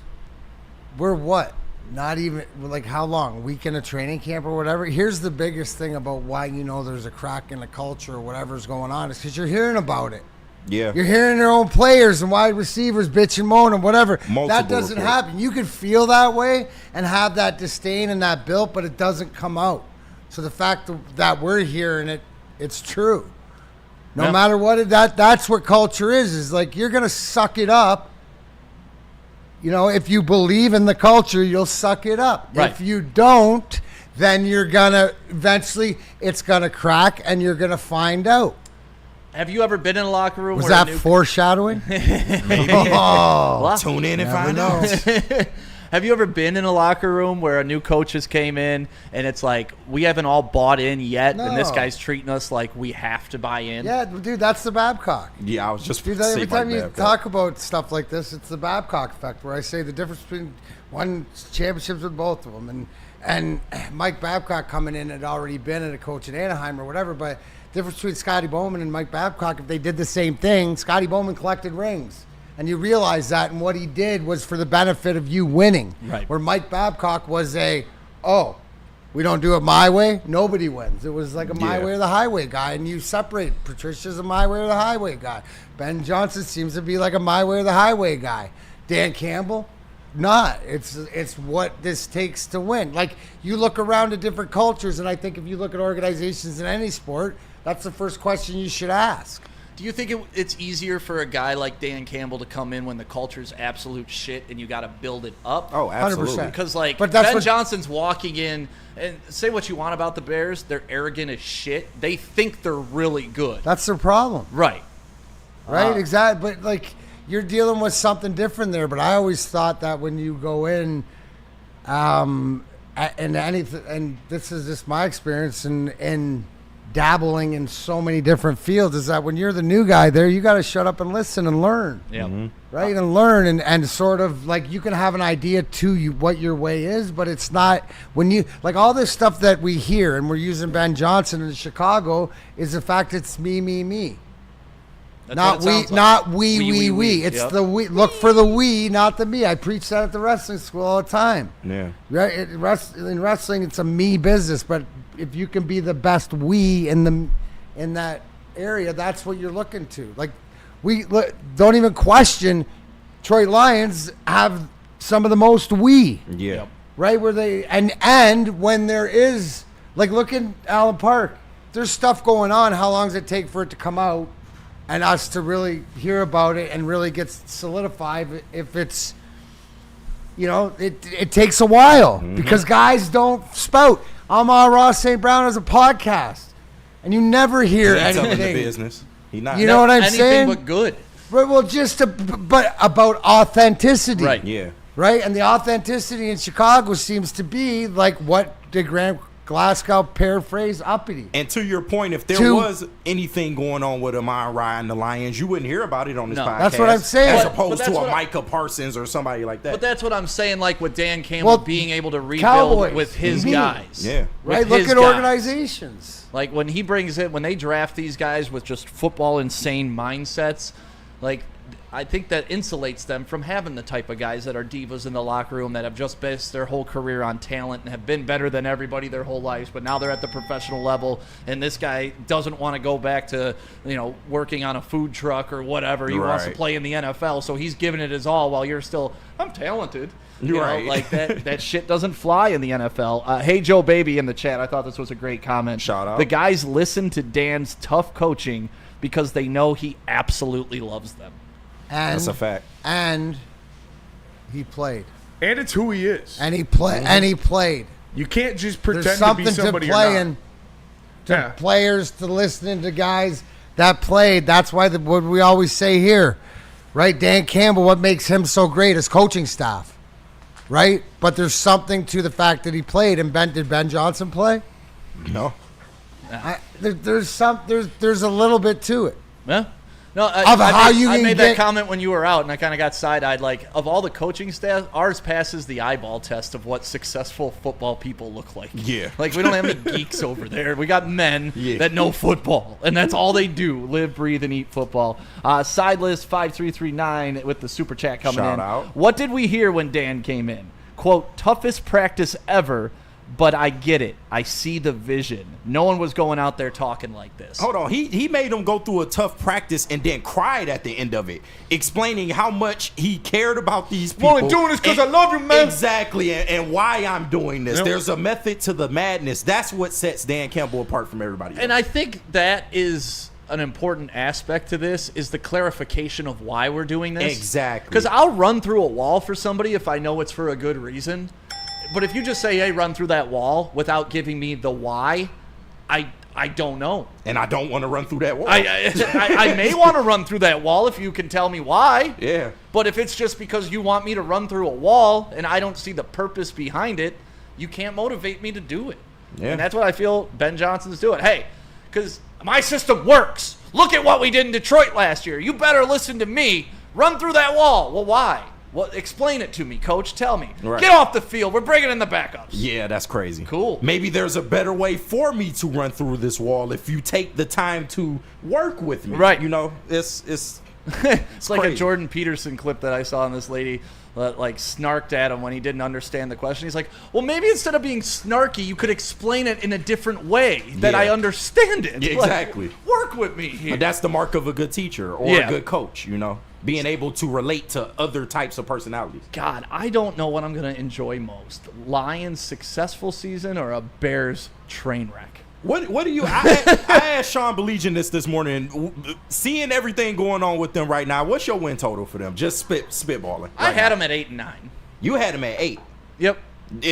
We're what? Not even, how long? A week in a training camp or whatever? Here's the biggest thing about why there's a crack in the culture or whatever's going on is because you're hearing about it. Yeah. You're hearing their own players and wide receivers bitch and moan and whatever. That doesn't happen. You can feel that way and have that disdain and that built, but it doesn't come out. So the fact that we're hearing it, it's true. No matter what that's what culture is like you're gonna suck it up. You know, if you believe in the culture, you'll suck it up. Right. If you don't, then you're gonna eventually it's gonna crack and you're gonna find out. Have you ever been in a locker room? Was where that foreshadowing? Maybe. Oh, Tune in and find out. Have you ever been in a locker room where a new coach just came in and it's like, we haven't all bought in yet, and this No. guy's treating us like we have to buy in? Yeah, dude, that's the Babcock. Yeah, I was just Dude, every time you talk about stuff like this, it's the Babcock effect, where I say the difference between one championships with both of them, and Mike Babcock coming in had already been a coach in Anaheim or whatever, but the difference between Scotty Bowman and Mike Babcock, if they did the same thing, Scotty Bowman collected rings. And you realize that, and what he did was for the benefit of you winning. Right. Where Mike Babcock was we don't do it my way, nobody wins. It was like a my way or the highway guy, and you separate. Patricia's a my way or the highway guy. Ben Johnson seems to be like a my way or the highway guy. Dan Campbell, not. It's what this takes to win. Like, you look around at different cultures, and I think if you look at organizations in any sport, that's the first question you should ask. Do you think it's easier for a guy like Dan Campbell to come in when the culture's absolute shit and you got to build it up? Oh, absolutely. 100%. Because, like, But that's Ben what- Johnson's walking in, and say what you want about the Bears, they're arrogant as shit. They think they're really good. That's their problem. Right. Right, exactly. But like you're dealing with something different there. But I always thought that when you go in, and anything, and this is just my experience in dabbling in so many different fields, is that when you're the new guy there, you got to shut up and listen and learn. Yeah. Right, and learn and sort of like you can have an idea to you what your way is, but it's not when you like all this stuff that we hear and we're using Ben Johnson in Chicago is the fact it's me. That's Not what it we, sounds like. not we. It's Yep. the we. Look for the we, not the me. I preach that at the wrestling school all the time. Yeah. Right? In wrestling, it's a me business. But if you can be the best we in that area, that's what you're looking to. Like don't even question. Detroit Lions have some of the most we. Yeah. Yep. Right where they and when there is like look at Allen Park. There's stuff going on. How long does it take for it to come out? And us to really hear about it and really get solidified if it's, it takes a while because guys don't spout. Amon-Ra St. Brown has a podcast and you never hear He's telling the anything. business. He not. You know what I'm Anything saying? but good. Right, well, but about authenticity. Right. Yeah. Right? And the authenticity in Chicago seems to be like what did Grant Glasgow paraphrase uppity. And to your point, if there was anything going on with Amon-Ra and the Lions, you wouldn't hear about it on this podcast. That's what I'm saying. As But opposed that's to what a Micah Parsons or somebody like that. But that's what I'm saying, like with Dan Campbell being able to rebuild Cowboys, with his guys. Yeah. Right? With Look his at guys. organizations. Like when he brings it, when they draft these guys with just football insane mindsets, like I think that insulates them from having the type of guys that are divas in the locker room that have just based their whole career on talent and have been better than everybody their whole lives, but now they're at the professional level, and this guy doesn't want to go back to, working on a food truck or whatever. He wants to play in the NFL, so he's giving it his all while you're still, I'm talented. You know, like that shit doesn't fly in the NFL. Hey, Joe Baby in the chat, I thought this was a great comment. Shout out. The guys listen to Dan's tough coaching because they know he absolutely loves them. And, that's a fact. And he played. And it's who he is. And he played. You can't just There's pretend to something be somebody to you're not. playing, to players, to listening to guys that played. That's why what we always say here, right? Dan Campbell, what makes him so great is coaching staff, right? But there's something to the fact that he played. And did Ben Johnson play? No. There's a little bit to it. Yeah. No, I made that comment when you were out, and I kind of got side-eyed. Like, of all the coaching staff, ours passes the eyeball test of what successful football people look like. Yeah. Like, we don't have any geeks over there. We got men that know football, and that's all they do, live, breathe, and eat football. Sidelist 5339 with the super chat coming in. Shout out. What did we hear when Dan came in? Quote, toughest practice ever. But I get it. I see the vision. No one was going out there talking like this. Hold on. He made them go through a tough practice and then cried at the end of it, explaining how much he cared about these people. I'm only doing this because I love you, man. Exactly, and why I'm doing this. Yep. There's a method to the madness. That's what sets Dan Campbell apart from everybody else. And I think that is an important aspect to this is the clarification of why we're doing this. Exactly. Because I'll run through a wall for somebody if I know it's for a good reason. But if you just say, hey, run through that wall without giving me the why, I don't know. And I don't want to run through that wall. I may want to run through that wall if you can tell me why. Yeah. But if it's just because you want me to run through a wall and I don't see the purpose behind it, you can't motivate me to do it. Yeah. And that's what I feel Ben Johnson's doing. Hey, because my system works. Look at what we did in Detroit last year. You better listen to me. Run through that wall. Well, why? Well, explain it to me, coach. Tell me. Right. Get off the field. We're bringing in the backups. Yeah, that's crazy. Cool. Maybe there's a better way for me to run through this wall if you take the time to work with me. Right. You know, it's It's like crazy. a Jordan Peterson clip that I saw on this lady like snarked at him when he didn't understand the question. He's like, well, maybe instead of being snarky, you could explain it in a different way that Yeah. I understand it. Yeah, exactly. Like, work with me here. But that's the mark of a good teacher or a good coach, you know, being able to relate to other types of personalities. God, I don't know what I'm going to enjoy most. Lions' successful season or a Bears train wreck? What do you? I asked Sean Belegian this morning. Seeing everything going on with them right now, what's your win total for them? Just spitballing. I had them at 8 and 9. You had them at 8. Yep.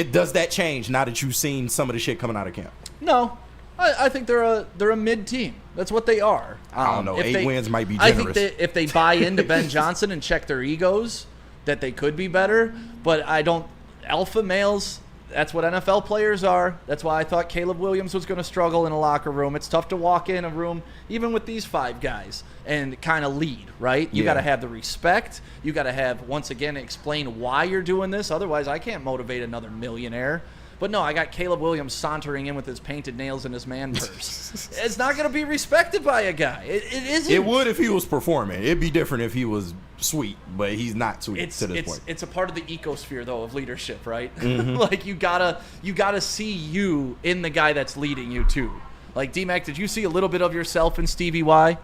Does that change now that you've seen some of the shit coming out of camp? No, I think they're a mid team. That's what they are. I don't know. 8 wins might be I generous. think that if they buy into Ben Johnson and check their egos, that they could be better. But I don't. Alpha males. That's what NFL players are. That's why I thought Caleb Williams was going to struggle in a locker room. It's tough to walk in a room, even with these 5 guys, and kind of lead, right? You got to have the respect. You got to have, once again, explain why you're doing this. Otherwise, I can't motivate another millionaire. But no, I got Caleb Williams sauntering in with his painted nails in his man purse. It's not going to be respected by a guy. It isn't. It would if he was performing. It'd be different if he was sweet, but he's not sweet to this point. It's a part of the ecosphere, though, of leadership, right? Mm-hmm. Like, you gotta see you in the guy that's leading you, too. Like, D-Mac, did you see a little bit of yourself in Stevie Y?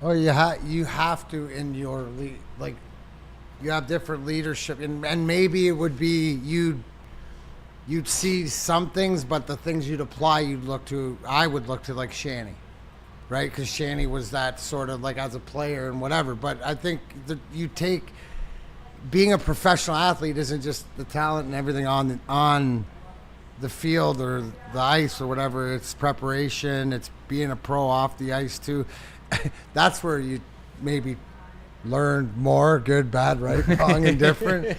Oh, you have to in your lead. Like, you have different leadership, and maybe it would be you'd see some things, but the things you'd apply, I would look to like Shanny, right? Because Shanny was that sort of like as a player and whatever. But I think that being a professional athlete isn't just the talent and everything on the field or the ice or whatever. It's preparation. It's being a pro off the ice too. That's where you maybe learn more, good, bad, right, wrong, and different.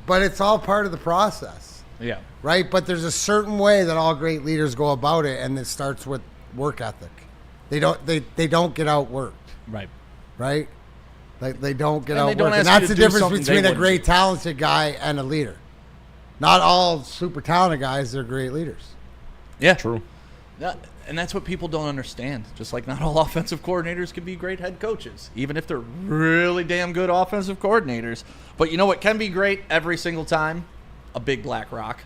But it's all part of the process. Yeah. Right? But there's a certain way that all great leaders go about it, and it starts with work ethic. They don't get outworked. Right. Right? Like they don't get And they don't outworked. And ask you that's to the do difference something they between a wouldn't great do. talented guy and a leader. Not all super talented guys are great leaders. Yeah. True. And that's what people don't understand. Just like not all offensive coordinators can be great head coaches, even if they're really damn good offensive coordinators. But you know what can be great every single time? A big black rock.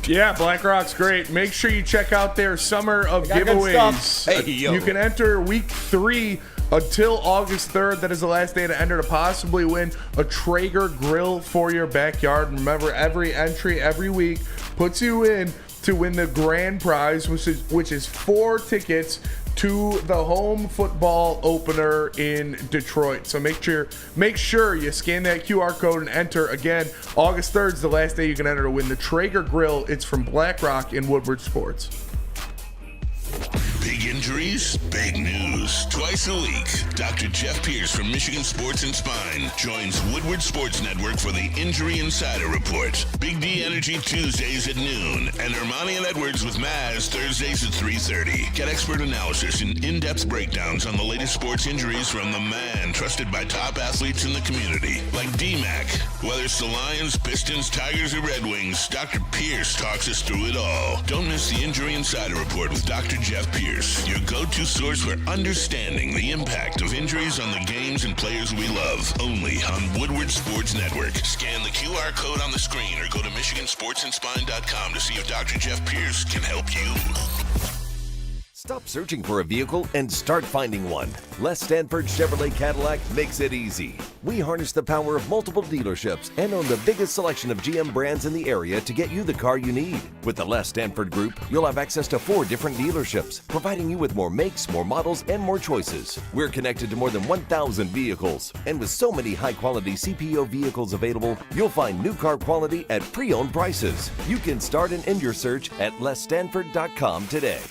Yeah, BlackRock's great. Make sure you check out their summer of got good giveaways. stuff. Hey, yo. You can enter week 3 until August 3rd. That is the last day to enter to possibly win a Traeger grill for your backyard. And remember, every entry every week puts you in to win the grand prize, which is 4 tickets to the home football opener in Detroit. So make sure you scan that QR code and enter. Again, August 3rd is the last day you can enter to win the Traeger grill. It's from BlackRock in Woodward Sports. Big injuries, big news. Twice a week, Dr. Jeff Pierce from Michigan Sports and Spine joins Woodward Sports Network for the Injury Insider Report. Big D Energy Tuesdays at noon, and Ermanni and Edwards with Maz Thursdays at 3:30. Get expert analysis and in-depth breakdowns on the latest sports injuries from the man trusted by top athletes in the community, like D-Mac. Whether it's the Lions, Pistons, Tigers, or Red Wings, Dr. Pierce talks us through it all. Don't miss the Injury Insider Report with Dr. Jeff Pierce, your go-to source for understanding the impact of injuries on the games and players we love. Only on Woodward Sports Network. Scan the QR code on the screen or go to MichiganSportsandSpine.com to see if Dr. Jeff Pierce can help you. Stop searching for a vehicle and start finding one. Les Stanford Chevrolet Cadillac makes it easy. We harness the power of multiple dealerships and own the biggest selection of GM brands in the area to get you the car you need. With the Les Stanford Group, you'll have access to 4 different dealerships, providing you with more makes, more models, and more choices. We're connected to more than 1,000 vehicles. And with so many high-quality CPO vehicles available, you'll find new car quality at pre-owned prices. You can start and end your search at lesstanford.com today.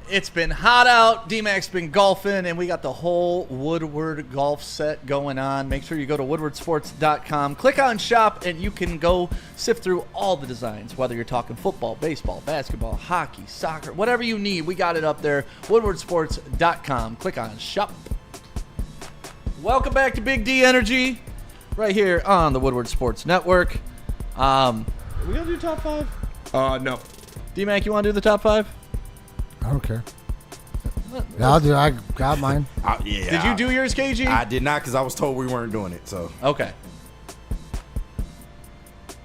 It's been hot out. D-Mac's been golfing, and we got the whole Woodward golf set going on. Make sure you go to woodwardsports.com. Click on shop, and you can go sift through all the designs, whether you're talking football, baseball, basketball, hockey, soccer, whatever you need. We got it up there. woodwardsports.com. Click on shop. Welcome back to Big D Energy right here on the Woodward Sports Network. We going to do top 5? No. D-Mac, you want to do the top 5? I don't care. Yeah, I'll do. I got mine. Yeah. Did you do yours, KG? I did not because I was told we weren't doing it. So okay.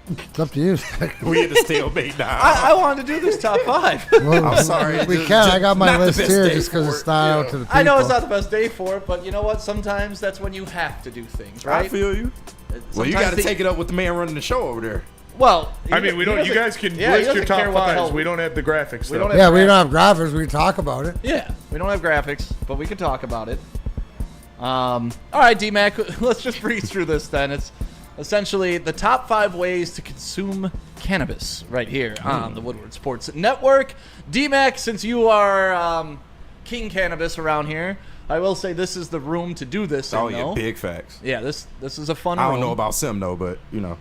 It's up to you. We had to stalemate now. I wanted to do this top 5. Well, I'm sorry. We can. I got my Not the list best here day just because for it's it, not you out know. to the people. I know it's not the best day for it, but you know what? Sometimes that's when you have to do things, right? I feel you. Well, you got to take it up with the man running the show over there. Well, I mean, we don't. You guys can list your top 5s. We don't have the graphics. We though. don't have We don't have graphics. We can talk about it. Yeah, we don't have graphics, but we can talk about it. All right, D-Mac, let's just breeze through this then. It's essentially the top 5 ways to consume cannabis right here on the Woodward Sports Network. D-Mac, since you are King Cannabis around here, I will say this is the room to do this. Oh, yeah, big facts. Yeah, this is a fun room. I don't know about Sim, though, but, you know.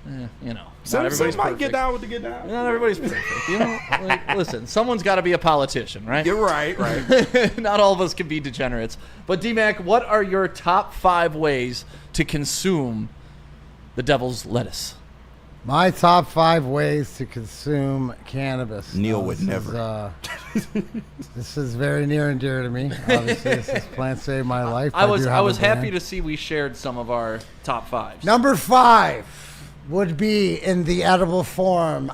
Sim might get down with the get down. Not everybody's perfect. You know, like, listen, someone's got to be a politician, right? You're right. Not all of us can be degenerates. But, D-Mac, what are your top 5 ways to consume the devil's lettuce? My top 5 ways to consume cannabis. Neil would never. This is very near and dear to me. Obviously, this is Plant Saved My Life. I was happy to see we shared some of our top 5s. Number 5 would be in the edible form,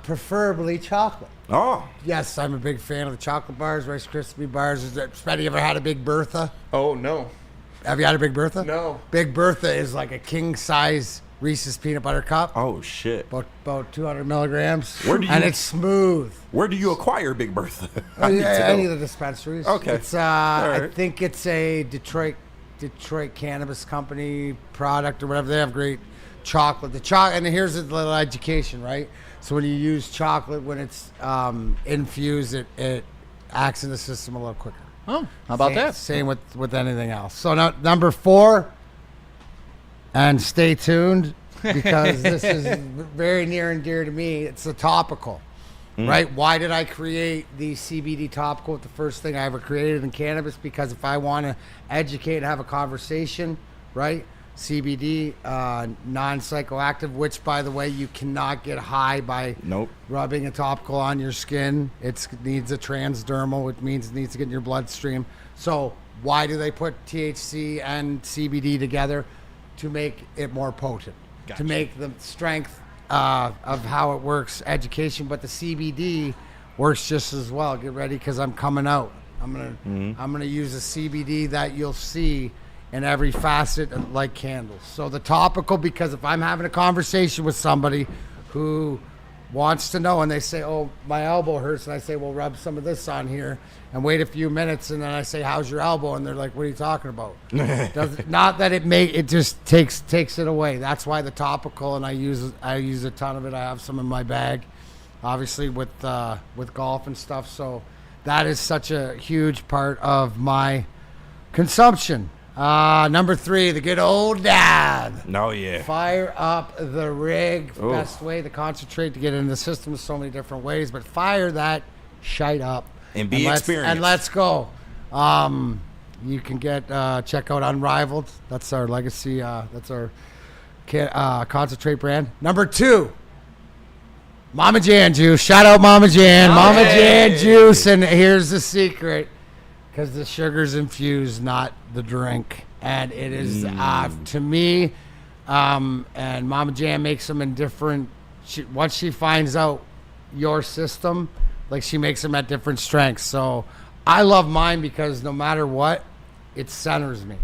preferably chocolate. Oh. Yes, I'm a big fan of the chocolate bars, Rice Krispie bars. Have you ever had a Big Bertha? Oh, no. Have you had a Big Bertha? No. Big Bertha is like a king-size Reese's peanut butter cup. Oh, shit. About 200 milligrams. And it's smooth. Where do you acquire Big Bertha? Any of the dispensaries. Okay. It's right. I think it's a Detroit Cannabis Company product or whatever. They have great chocolate. And here's a little education, right? So when you use chocolate, when it's infused, it acts in the system a little quicker. Oh, how about that? Same with anything else. So now, number 4, and stay tuned because this is very near and dear to me. It's the topical, right? Why did I create the CBD topical? The first thing I ever created in cannabis, because if I want to educate and have a conversation, right? CBD, non-psychoactive, which, by the way, you cannot get high by rubbing a topical on your skin. It needs a transdermal, which means it needs to get in your bloodstream. So why do they put THC and CBD together? To make it more potent, to make the strength of how it works, education. But the CBD works just as well. Get ready, because I'm coming out. I'm gonna use a CBD that you'll see in every facet like candles. So the topical, because if I'm having a conversation with somebody who wants to know and they say, oh, my elbow hurts, and I say, well, rub some of this on here and wait a few minutes, and then I say, how's your elbow? And they're like, what are you talking about? Not that it just takes it away. That's why the topical, and I use a ton of it. I have some in my bag, obviously with golf and stuff. So that is such a huge part of my consumption. Number 3, the good old dab. Oh, yeah. Fire up the rig. Ooh. Best way to concentrate to get into the system is so many different ways, but fire that shite up. And be experienced. And let's go. You can check out Unrivaled. That's our legacy. That's our concentrate brand. Number 2, Mama Jan juice. Shout out Mama Jan. Mama Jan juice. And here's the secret. Because the sugar's infused, not the drink. And it is, to me, and Mama Jan makes them in different, once she finds out your system, Like she makes them at different strengths. So I love mine because no matter what, it centers me.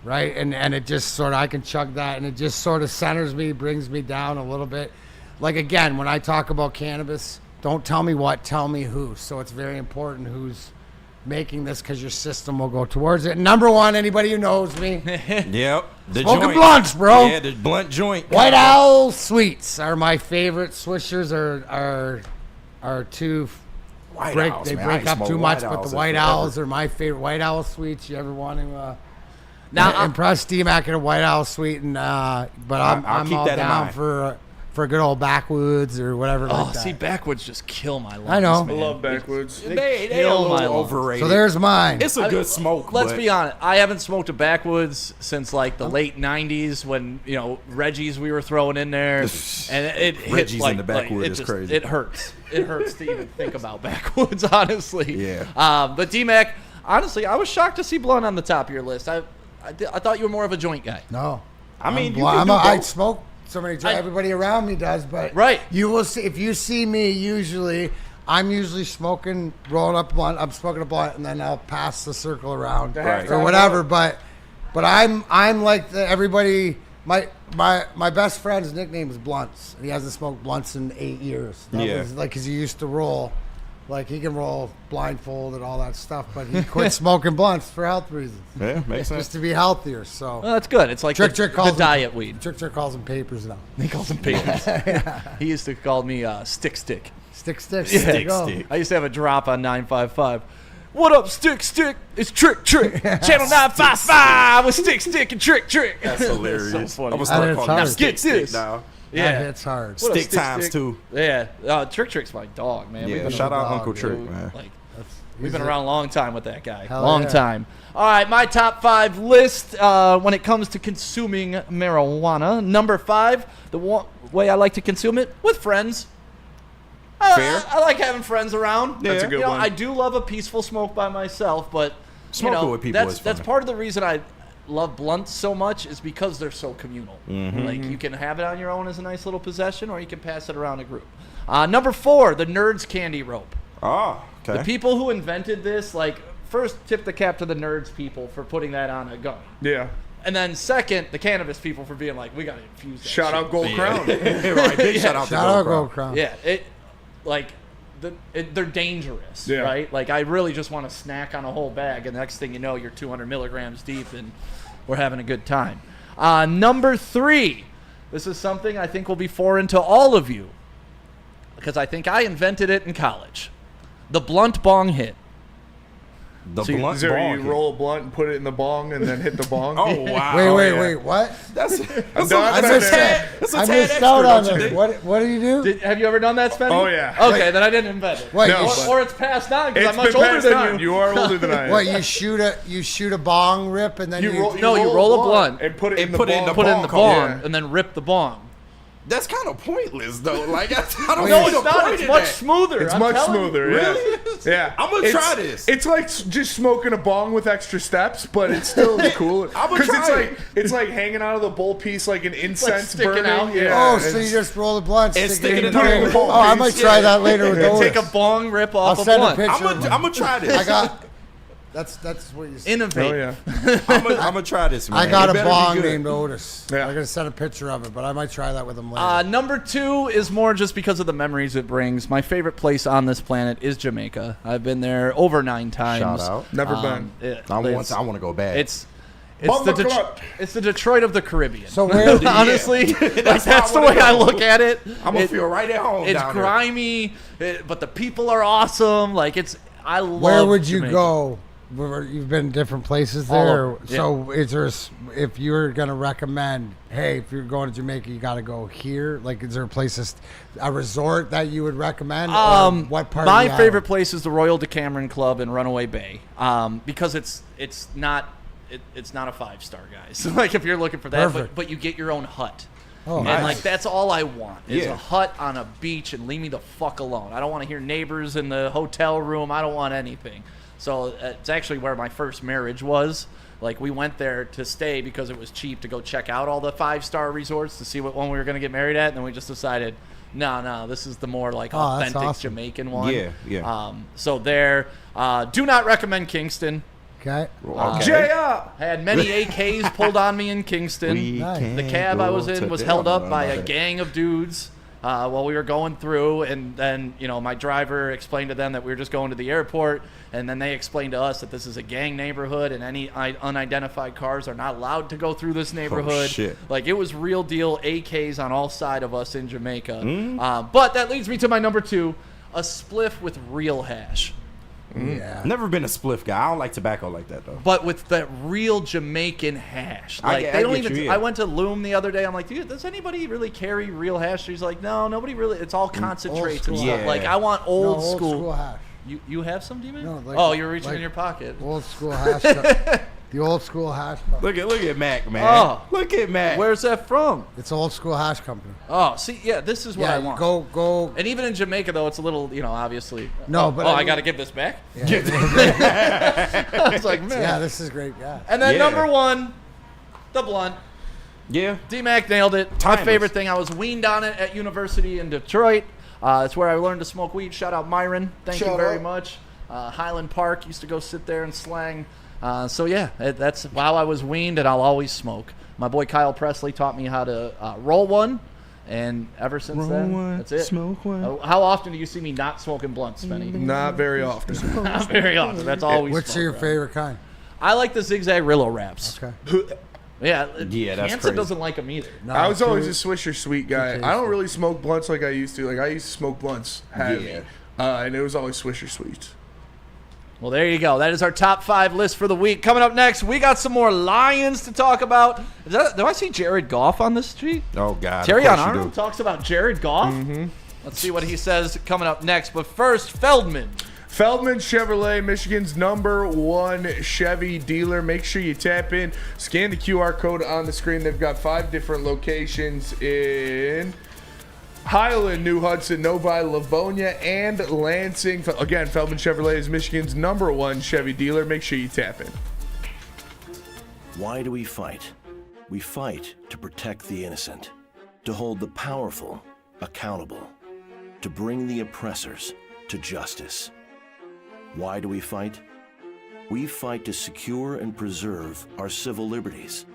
Right? And it just sort of, I can chug that and it just sort of centers me, brings me down a little bit. Like again, when I talk about cannabis, don't tell me what, tell me who. So it's very important who's making this because your system will go towards it. Number one, anybody who knows me. Yep. The Smoking joint. blunts, bro. Yeah, the blunt joint. White Owl Sweets are my favorite. Swishers are too White Owls, they man. break I up smoke too White much, but Owls the White forever. Owls are my favorite. White Owl Sweets. You ever want to Now, impress D-Mac at a White Owl Sweet? And but I'll I'm keep all that in down mind. for a good old backwoods or whatever. like that. See, backwoods just kill my lungs. I know. Man. I love backwoods. They kill are a my little lungs. overrated. So there's mine. It's a good smoke. Let's but be honest. I haven't smoked a backwoods since like the late '90s when Reggie's we were throwing in there, and it hit Reggie's like, in the backwood it is just, crazy. It hurts. It hurts to even think about backwoods, honestly. Yeah. But D-Mac, honestly, I was shocked to see blunt on the top of your list. I thought you were more of a joint guy. No, I mean, I smoke so many. Everybody around me does, but right. You will see if you see me. Usually, I'm usually smoking, rolling up a blunt. I'm smoking a blunt, and then I'll pass the circle around or whatever. But I'm like everybody. My best friend's nickname is Blunts. He hasn't smoked blunts in 8 years. That was like because he used to roll. Like, he can roll blindfold and all that stuff, but he quit smoking blunts for health reasons. Yeah, makes sense. Just to be healthier, so. Well, that's good. It's like Trick calls the diet weed. Trick calls them papers now. He calls them papers. He used to call me Stick. Stick. Yeah. Stick. I used to have a drop on 955. What up, Stick? It's Trick. Channel 955 with Stick and Trick. That's hilarious. That's so funny. I'm going to start calling Now him get this. now. Yeah, That hits hard. What up, Stick times two. Yeah, Trick's my dog, man. Yeah, We've been shout out dog, Uncle Trick, dude. man. Like, we've been around a long time with that guy. Hell Long yeah. time. All right, my top 5 list when it comes to consuming marijuana. Number 5, the way I like to consume it, with friends. Fair. I like having friends around. That's a good one. I do love a peaceful smoke by myself, but Smoking with people is that's fun. part of the reason I love blunts so much is because they're so communal. Mm-hmm. Like, you can have it on your own as a nice little possession, or you can pass it around a group. Number 4, the Nerds candy rope. Oh, okay. The people who invented this, like, first tip the cap to the Nerds people for putting that on a gun. Yeah. And then second, the cannabis people for being like, we got to infuse that Shout shit. out Gold Crown. Right, big shout out to Shout out Gold Gold Crown. Crown. Yeah, they're dangerous, Yeah. right? Like, I really just want to snack on a whole bag, and the next thing you know, you're 200 milligrams deep, and we're having a good time. Number 3, this is something I think will be foreign to all of you, because I think I invented it in college. The blunt bong hit. The So you- blunt Is there bong. you roll a blunt and put it in the bong and then hit the bong? Oh, wow. Wait, what? That's done I that. missed That's I missed out on this. What do you do? Have you ever done that, Spenny? Oh, yeah. Okay, then I didn't invent it. What, No, you, but- Or it's passed on because It's I'm much been older passed than on. you. You are older than I am. what you shoot a bong rip and then you, you roll a blunt and put it in the put it in bong. the Put it in the Yeah. bong and then rip the bong. That's kind of pointless, though. Like, I don't No, see it's the not. point It's in much that. smoother. It's I'm much telling you. smoother, Really? yeah. I'm gonna It's- try this. It's like just smoking a bong with extra steps, but it's still cool. I'm gonna Because try it's like hanging out of the bowl piece like an incense sticking burning. out, yeah. Yeah. Oh, so you just roll the blunt, And stick stick it it in in the the bowl. Oh, I might try Yeah. that later with Take a Otis. bong rip I'll off a send a blunt. picture. I'm gonna try this. I got. That's what you said. Innovate. Oh yeah. I'm gonna try this, man. I got It a better be bong good. named Otis. Yeah. I'm gonna send a picture of it, but I might try that with him later. Number 2 is more just because of the memories it brings. My favorite place on this planet is Jamaica. I've been there over 9 times. Shout out. Never been. I want to go back. It's Bomba the Clot. it's the Detroit of the Caribbean. So where? Honestly, that's the how I way wanna I go. look at it. I'm gonna feel right at home. It's down there. grimy, but the people are awesome. Like, I love. Where would you Jamaica. go? You've been different places All there. over, yeah. So is there? If you were gonna recommend, hey, if you're going to Jamaica, you got to go here. Like, is there a resort that you would recommend? Or what part? My of the favorite island? place is the Royal Decameron Club in Runaway Bay, because it's not a 5-star, guys. Like, if you're looking for that, Perfect. but you get your own hut. Oh, And nice. like, that's all I want is Yeah. a hut on a beach, and leave me the fuck alone. I don't want to hear neighbors in the hotel room. I don't want anything. So it's actually where my first marriage was. Like, we went there to stay because it was cheap to go check out all the 5-star resorts to see what one we were going to get married at, and then we just decided, No, this is the more like authentic awesome. Jamaican one. Yeah. So there, do not recommend Kingston. Okay. I had many AKs pulled on me in Kingston. The cab I was in was held up by a gang of dudes while we were going through, and then my driver explained to them that we were just going to the airport, and then they explained to us that this is a gang neighborhood and any unidentified cars are not allowed to go through this neighborhood. Oh, shit. Like, it was real deal AKs on all side of us in Jamaica. But that leads me to my number 2, a spliff with real hash. Yeah. Never been a spliff guy. I don't like tobacco like that though. But with that real Jamaican hash, like I they don't get even. you, yeah. I went to Loom the other day. I'm like, dude, does anybody really carry real hash? She's like, no, nobody really. It's all concentrates and stuff. Yeah. Like, I want old Old school. school hash. You have some, D-Man? No, like- oh, you're reaching like in your pocket. Old school hash. The old school hash company. Look at Mac, man. Oh. Look at Mac. Where's that from? It's old school hash company. Oh, see, yeah, this is what I want. Go. And even in Jamaica, though, it's a little, obviously. No, but I got to give this back. Yeah. I was like, man. Yeah, this is great. Yeah. And then Yeah. number 1, the blunt. Yeah. D-Mac nailed it. My Timeless. favorite thing. I was weaned on it at university in Detroit. It's where I learned to smoke weed. Shout out Myron. Thank you very much. Highland Park. Used to go sit there and slang. So yeah, that's how I was weaned, and I'll always smoke. My boy Kyle Presley taught me how to roll one, and ever since then, that's it. Smoke one. How often do you see me not smoking blunts, Spenny? Not very often. Not very often. That's all we What's smoke, your bro. favorite kind? I like the zigzag Rillo wraps. Okay. Yeah, that's Hanson crazy. doesn't like them either. No, I was always a too- Swisher Sweet guy. too I don't tasty. really smoke blunts like I used to. Like, I used to smoke blunts heavy. And it was always Swisher Sweet. Well, there you go. That is our top 5 list for the week. Coming up next, we got some more Lions to talk about. Do I see Jared Goff on this street? Oh God. Terry of course you Arnold do. talks about Jared Goff. Let's see what he says coming up next. But first, Feldman. Feldman Chevrolet, Michigan's #1 Chevy dealer. Make sure you tap in, scan the QR code on the screen. They've got 5 different locations in Highland, New Hudson, Novi, Livonia, and Lansing. Again, Feldman Chevrolet is Michigan's #1 Chevy dealer. Make sure you tap in. Why do we fight? We fight to protect the innocent, to hold the powerful accountable, to bring the oppressors to justice. Why do we fight? We fight to secure and preserve our civil liberties,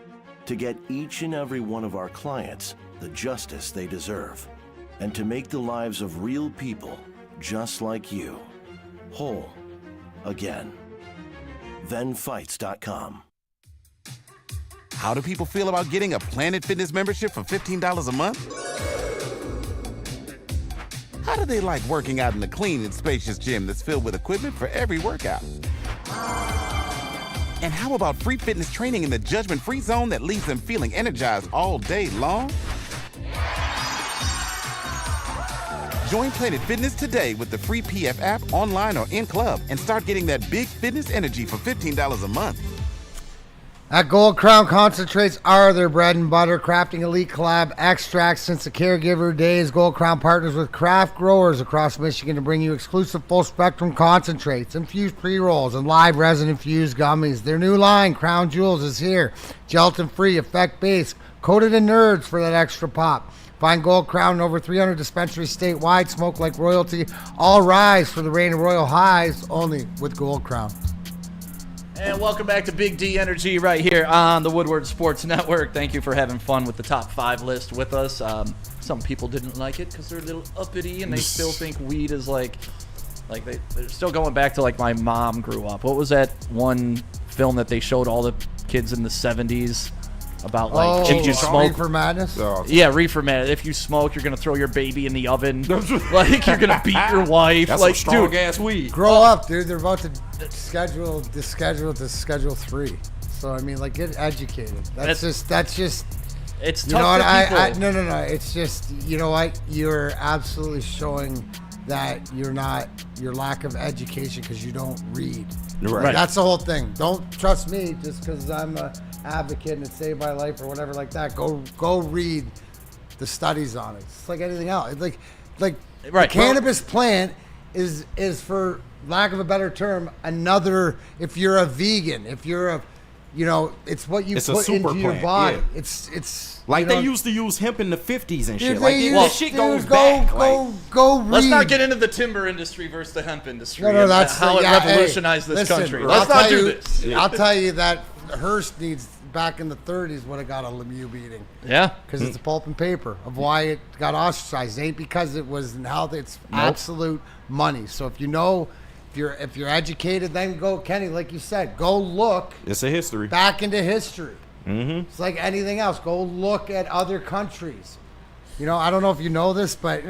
to get each and every one of our clients the justice they deserve, and to make the lives of real people just like you whole again. ThenFights.com. How do people feel about getting a Planet Fitness membership for $15 a month? How do they like working out in a clean and spacious gym that's filled with equipment for every workout? And how about free fitness training in the judgment-free zone that leaves them feeling energized all day long? Join Planet Fitness today with the free PF app, online or in club, and start getting that big fitness energy for $15 a month. At Gold Crown, concentrates are their bread and butter. Crafting elite collab extracts since the caregiver days. Gold Crown partners with craft growers across Michigan to bring you exclusive full spectrum concentrates, infused pre-rolls, and live resin infused gummies. Their new line, Crown Jewels, is here. Gelatin free, effect based, coated in nerds for that extra pop. Find Gold Crown in over 300 dispensaries statewide. Smoke like royalty. All rise for the reign of royal highs, only with Gold Crown. And welcome back to Big D Energy right here on the Woodward Sports Network. Thank you for having fun with the top 5 list with us. Some people didn't like it because they're a little uppity and they still think weed is like they're still going back to like my mom grew up. What was that one film that they showed all the kids in the 70s about like if you smoke? Reefer Madness? Yeah, Reefer Madness. If you smoke, you're gonna throw your baby in the oven. Like you're gonna beat your wife. That's like, some strong dude, ass weed. Grow up, dude. They're about to schedule to Schedule 3. So I mean, like, get educated. That's just. It's You know tough what? for people. No. It's just, you know what? You're absolutely showing that your lack of education because you don't read. Right. That's the whole thing. Don't trust me just because I'm a advocate and it saved my life or whatever like that. Go read the studies on it. It's like anything else. Like Right. the cannabis plant is for lack of a better term, another. If you're a vegan, if you're it's what you It's a put super into your plant, body. yeah. It's like they used to use hemp in the 50s and shit. Dude, Like this shit goes back. Go read. Let's not get into the timber industry versus the hemp industry. No, that's how it revolutionized this country. Let's not do this. I'll tell you that Hearst needs back in the 30s would have got a Lemieux beating. Yeah, because it's a pulp and paper of why it got ostracized. It ain't because it was in health. It's absolute money. So if if you're educated, then go, Kenny, like you said, go look. It's a history. Back into history. Mm-hmm. It's like anything else. Go look at other countries. I don't know if you know this, but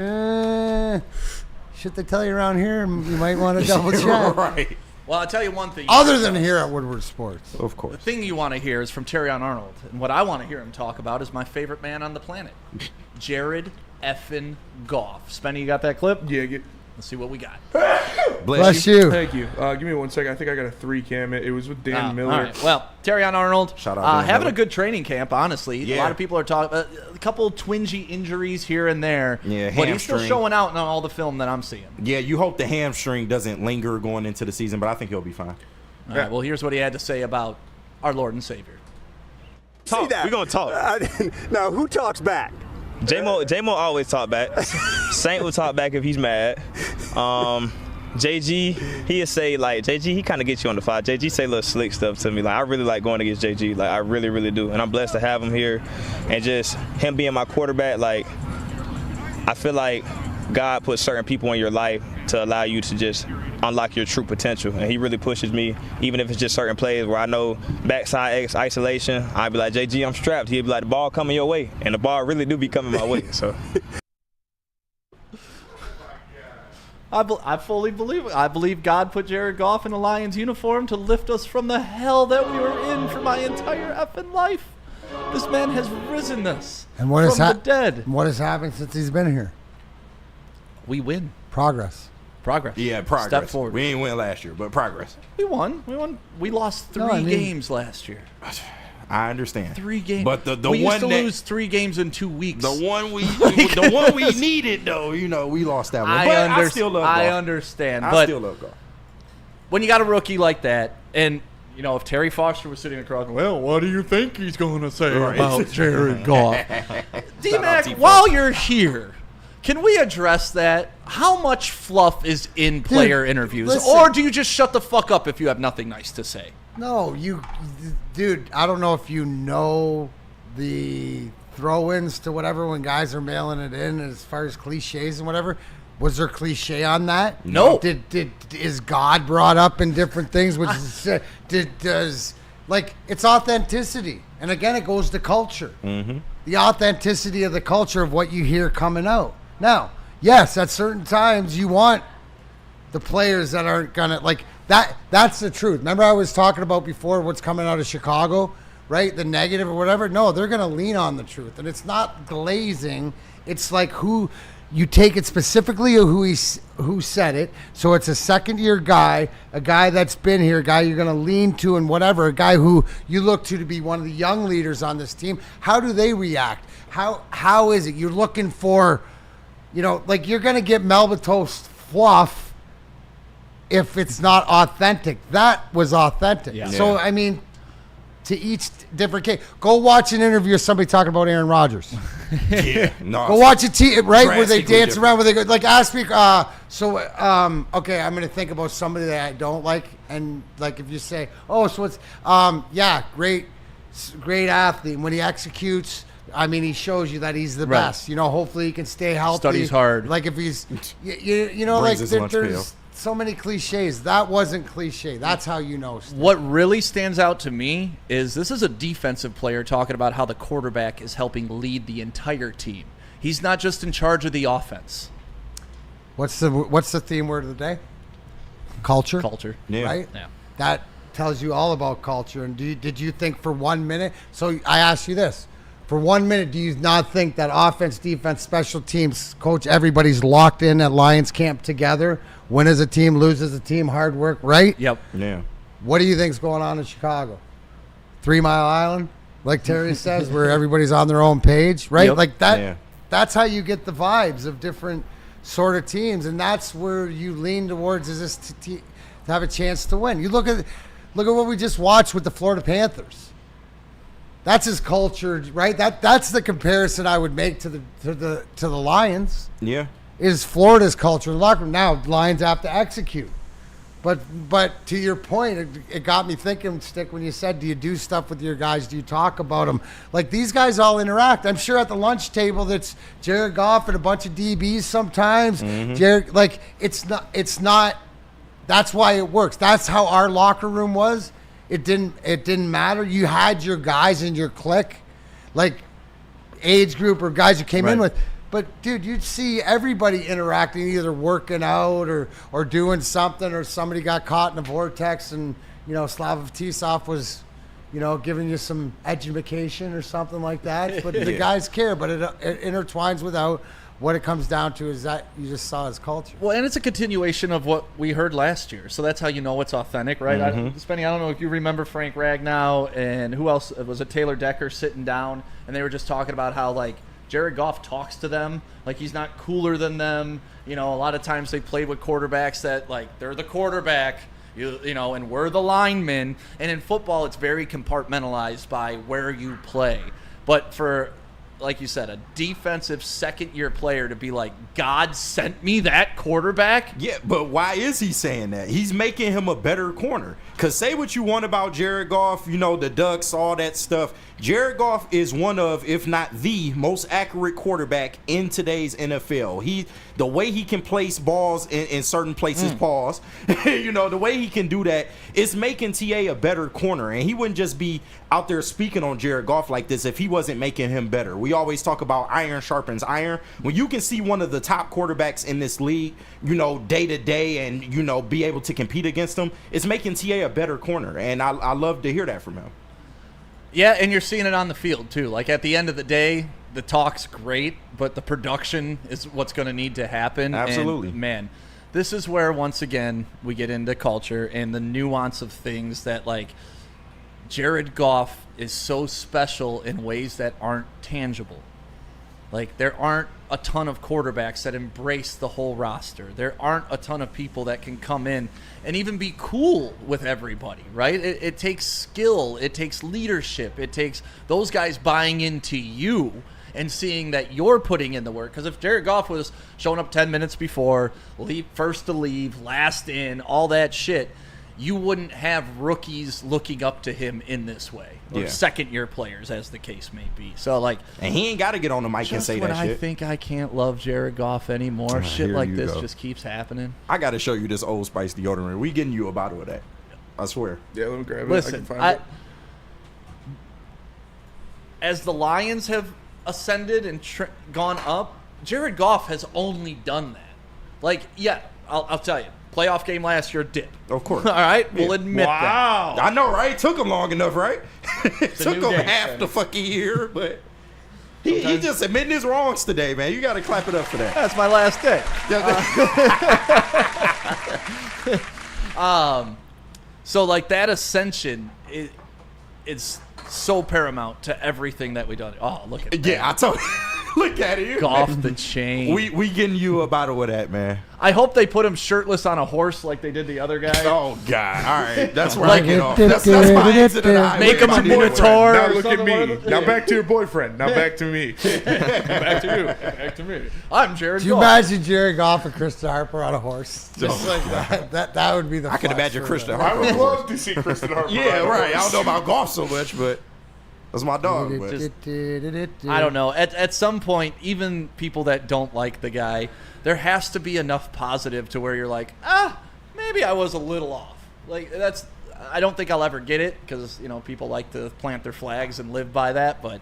shit they tell you around here, you might want to double check. Right. Well, I'll tell you one thing. Other than here at Woodward Sports. Of course. The thing you want to hear is from Terrion Arnold. And what I want to hear him talk about is my favorite man on the planet, Jared effing Goff. Spenny, you got that clip? Yeah. Let's see what we got. Bless you. Thank you. Give me 1 second. I think I got a 3-cam. It was with Dan Miller. All right. Well, Terrion Arnold, Shout out Dan having Miller. a good training camp, honestly. Yeah. A lot of people are talking a couple twingy injuries here and there. Yeah, but he's still hamstring. showing out in all the film that I'm seeing. Yeah, you hope the hamstring doesn't linger going into the season, but I think he'll be fine. All right, well, here's what he had to say about our Lord and Savior. Talk. We're going to talk. Now, who talks back? J-Mo always talk back. Saint will talk back if he's mad. JG, he'll say, like, JG, he kind of gets you on the fly. JG say little slick stuff to me. Like, I really like going against JG. Like, I really, really do. And I'm blessed to have him here. And just him being my quarterback, like, I feel like God puts certain people in your life to allow you to just unlock your true potential. And he really pushes me, even if it's just certain plays where I know backside X isolation, I'd be like, JG, I'm strapped. He'd be like, the ball coming your way. And the ball really do be coming my way. So I fully believe it. I believe God put Jared Goff in a Lions uniform to lift us from the hell that we were in for my entire effing life. This man has risen us And what from the dead. What has happened since he's been here? We win. Progress. Yeah, progress. Step forward. We ain't win last year, but progress. We won. We lost three games last year. I understand. 3 games. But the we one used to that, lose 3 games in 2 weeks. The one we needed though, we lost that one. I still love golf. I understand. I still love golf. When you got a rookie like that, and if Terry Foster was sitting across, well, what do you think he's going to say about Jared Goff? D-Mac, while you're here, can we address that? How much fluff is in player interviews? listen. Or do you just shut the fuck up if you have nothing nice to say? No, dude, I don't know if you know the throw-ins to whatever when guys are mailing it in as far as cliches and whatever. Was there cliche on that? No. Is God brought up in different things? Which it's authenticity. And again, it goes to culture. Mm-hmm. The authenticity of the culture of what you hear coming out. Now, yes, at certain times you want the players that aren't gonna like that. That's the truth. Remember I was talking about before what's coming out of Chicago, right? The negative or whatever. No, they're gonna lean on the truth, and it's not glazing. It's like who you take it specifically of who said it. So it's a second-year guy, a guy that's been here, a guy you're gonna lean to, and whatever, a guy who you look to be one of the young leaders on this team. How do they react? How is it? You're looking for, like you're gonna get Melba-Toast fluff if it's not authentic. That was authentic. Yeah. So, I mean, to each different case. Go watch an interview of somebody talking about Aaron Rodgers. Yeah. No, go watch a right, where they dance different. around, where they go, like, ask me, okay, I'm going to think about somebody that I don't like. And, like, if you say, so it's, great athlete. And when he executes, I mean, he shows you that he's the best. Hopefully he can stay healthy. Studies hard. Like, if he's, like, there's so many cliches. That wasn't cliche. That's how you know stuff. What really stands out to me is this is a defensive player talking about how the quarterback is helping lead the entire team. He's not just in charge of the offense. What's the theme word of the day? Culture. Culture. Yeah. Right? Yeah. That tells you all about culture. And did you think for 1 minute? So I asked you this. For 1 minute, do you not think that offense, defense, special teams, coach, everybody's locked in at Lions camp together? Win as a team, lose as a team, hard work, right? Yep. Yeah. What do you think's going on in Chicago? 3 Mile Island, like Terry says, where everybody's on their own page, right? Yep. Like that. Yeah. That's how you get the vibes of different sort of teams, and that's where you lean towards is this to have a chance to win. You look at Look at what we just watched with the Florida Panthers. That's his culture, right? That's the comparison I would make to the Lions. Yeah. Is Florida's culture in the locker room. Now, Lions have to execute. But to your point, it got me thinking, Stick, when you said, do you do stuff with your guys? Do you talk about them? Like, these guys all interact. I'm sure at the lunch table that's Jared Goff and a bunch of DBs sometimes. Jared, like, it's not, that's why it works. That's how our locker room was. It didn't matter. You had your guys in your clique, like age group or guys you came in with. But, dude, you'd see everybody interacting, either working out or doing something, or somebody got caught in a vortex and, Slavov Tisov was, giving you some education or something like that. But the guys care, but it intertwines without. What it comes down to is that you just saw his culture. Well, and it's a continuation of what we heard last year. So that's how you know it's authentic, right? Spenny, I don't know if you remember Frank Ragnow and who else. Was it Taylor Decker sitting down, and they were just talking about how, like, Jared Goff talks to them like he's not cooler than them. A lot of times they played with quarterbacks that, like, they're the quarterback, and we're the linemen. And in football, it's very compartmentalized by where you play. But for, like you said, a defensive second-year player to be like, God sent me that quarterback? Yeah, but why is he saying that? He's making him a better corner. Because say what you want about Jared Goff, the ducks, all that stuff. Jared Goff is one of, if not the most accurate quarterback in today's NFL. The way he can place balls in certain places, pause. The way he can do that is making TA a better corner. And he wouldn't just be out there speaking on Jared Goff like this if he wasn't making him better. We always talk about iron sharpens iron. When you can see one of the top quarterbacks in this league, day to day and, be able to compete against them, it's making TA a better corner. And I love to hear that from him. Yeah, and you're seeing it on the field, too. Like, at the end of the day, the talk's great, but the production is what's going to need to happen. Absolutely. And, man, this is where, once again, we get into culture and the nuance of things that, like, Jared Goff is so special in ways that aren't tangible. Like, there aren't a ton of quarterbacks that embrace the whole roster. There aren't a ton of people that can come in and even be cool with everybody, right? It takes skill. It takes leadership. It takes those guys buying into you and seeing that you're putting in the work. Because if Jared Goff was showing up 10 minutes before, first to leave, last in, all that shit, you wouldn't have rookies looking up to him in this way, or second-year players, as the case may be. So, like, and he ain't got to get on the mic and say that shit. I think I can't love Jared Goff anymore. Shit like this just keeps happening. I got to show you this Old Spice deodorant. We getting you a bottle of that. I swear. Yeah, let me grab it. Listen, I can find it. As the Lions have ascended and gone up, Jared Goff has only done that. Like, yeah, I'll tell you. Playoff game last year, dip. Of course. All right? We'll admit that. I know, right? It took him long enough, right? It took him half the fucking year, but he just admitting his wrongs today, man. You got to clap it up for that. That's my last day. So, like, that ascension is so paramount to everything that we done. Oh, look at that. Yeah, I told you. Look at it. Golf the chain. We getting you a bottle of that, man. I hope they put him shirtless on a horse like they did the other guy. Oh, God. All right. That's where I get off. That's my exit of the highway. Make him a minotaur. Now look at me. Now back to your boyfriend. Now back to me. Back to you. Back to me. I'm Jared Goff. Do you imagine Jared Goff and Krista Harper on a horse? Just like that would be the I can imagine Krista Harper. I would love to see Krista Harper. Yeah, right. I don't know about golf so much, but that's my dog. I don't know. At some point, even people that don't like the guy, there has to be enough positive to where you're like, maybe I was a little off. Like, that's. I don't think I'll ever get it because, people like to plant their flags and live by that. But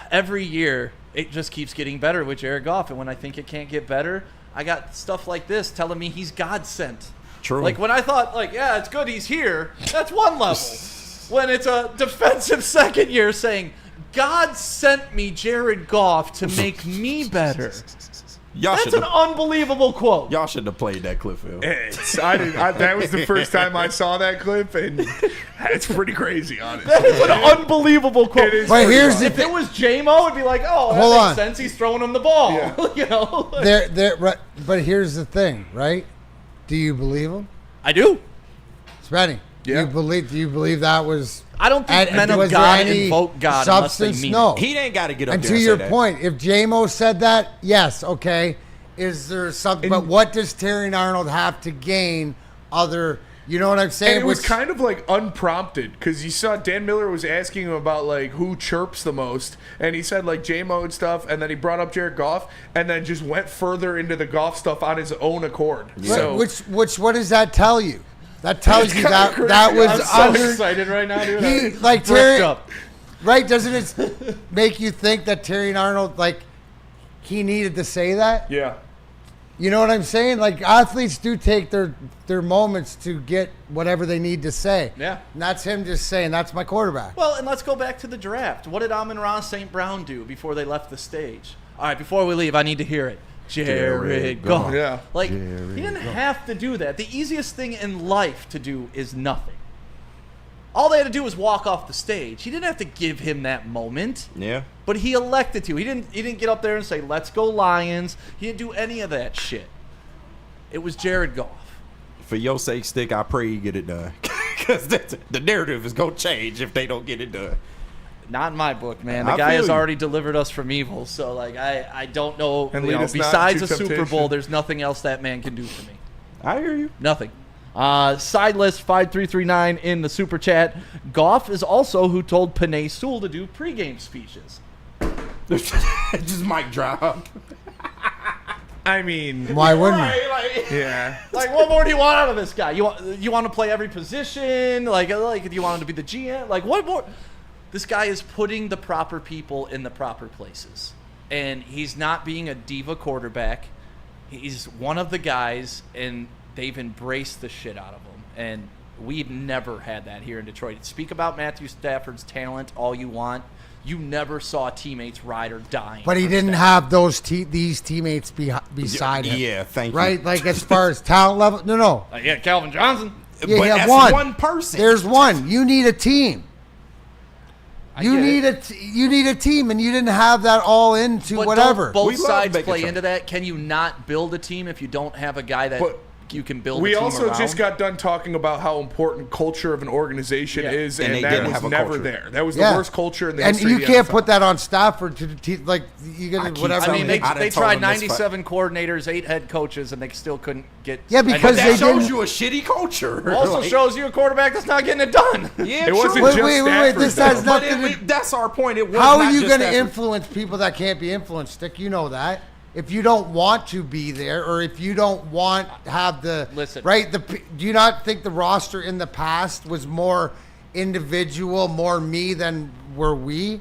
every year, it just keeps getting better with Jared Goff. And when I think it can't get better, I got stuff like this telling me he's God sent. True. Like, when I thought, it's good he's here, that's one level. When it's a defensive second year saying, God sent me Jared Goff to make me better. That's an unbelievable quote. Y'all should have played that clip, Phil. That was the first time I saw that clip, and it's pretty crazy, honestly. That is an unbelievable quote. If it was J-Mo, it'd be like, that makes sense. He's throwing him the ball. Yeah. But here's the thing, right? Do you believe him? I do. Spenny, Yeah. do you believe that was? I don't think men of was God there any invoke God unless they substance? mean No. it. He ain't got to get up And there to and your say that. point, if J-Mo said that, yes, okay. Is there something? But what does Terry Arnold have to gain other? You know what I'm saying? And it was kind of like unprompted because you saw Dan Miller was asking him about like who chirps the most, and he said like J-Mo and stuff, and then he brought up Jared Goff, and then just went further into the Goff stuff on his own accord. Yeah. So What does that tell you? That tells you that was I'm so excited right now, dude. He, like Terry, right? Doesn't it make you think that Terry Arnold like he needed to say that? Yeah. You know what I'm saying? Like athletes do take their moments to get whatever they need to say. Yeah. And that's him just saying, that's my quarterback. Well, and let's go back to the draft. What did Amon-Ra St. Brown do before they left the stage? All right, before we leave, I need to hear it. Jared Goff. Yeah. Like, he didn't have to do that. The easiest thing in life to do is nothing. All they had to do was walk off the stage. He didn't have to give him that moment. Yeah. But he elected to. He didn't get up there and say, "Let's go Lions." He didn't do any of that shit. It was Jared Goff. For your sake, Stick, I pray you get it done. Because the narrative is going to change if they don't get it done. Not in my book, man. The I guy feel has you. already delivered us from evil. So, like, I don't know. And You lead know, us not besides into a Super temptation. Bowl, there's nothing else that man can do for me. I hear you. Nothing. Side list 5339 in the super chat. Goff is also who told Panay Sewell to do pregame speeches. Just mic drop. I mean, Why wouldn't you? yeah. Like, what more do you want out of this guy? You want to play every position? Like, do you want him to be the GM? Like, what more? This guy is putting the proper people in the proper places, and he's not being a diva quarterback. He's one of the guys, and they've embraced the shit out of him. And we've never had that here in Detroit. Speak about Matthew Stafford's talent all you want. You never saw teammates ride or die. But he didn't have these teammates beside him. Yeah, thank you. Right? Like as far as talent level, no. Yeah, Calvin Johnson. Yeah, But you have that's one person. There's one. You need a team. You get need a team, and you didn't have that all into But whatever. don't We both love sides making play fun. into that? Can you not build a team if you don't have a guy that But you can build We a team also around? just got done talking about how important culture of an organization Yeah. is, And and they that didn't was have a never culture. there. That was the Yeah. worst culture in the and history you of the can't NFL. put that on Stafford like you got keep whatever. I mean, they I done told tried him this 97 coordinators, 8 head coaches, and they still couldn't get. Yeah, But because that they shows didn't. you a shitty culture. Also Like, shows you a quarterback that's not getting it done. yeah, It wasn't Wait, just wait, Stafford, this though. has But nothing to. that's our point. It was How not are you just going to Stafford. influence people that can't be influenced, Stick? You know that. If you don't want to be there, or if you don't want to have the Listen. right, do you not think the roster in the past was more individual, more me than were we?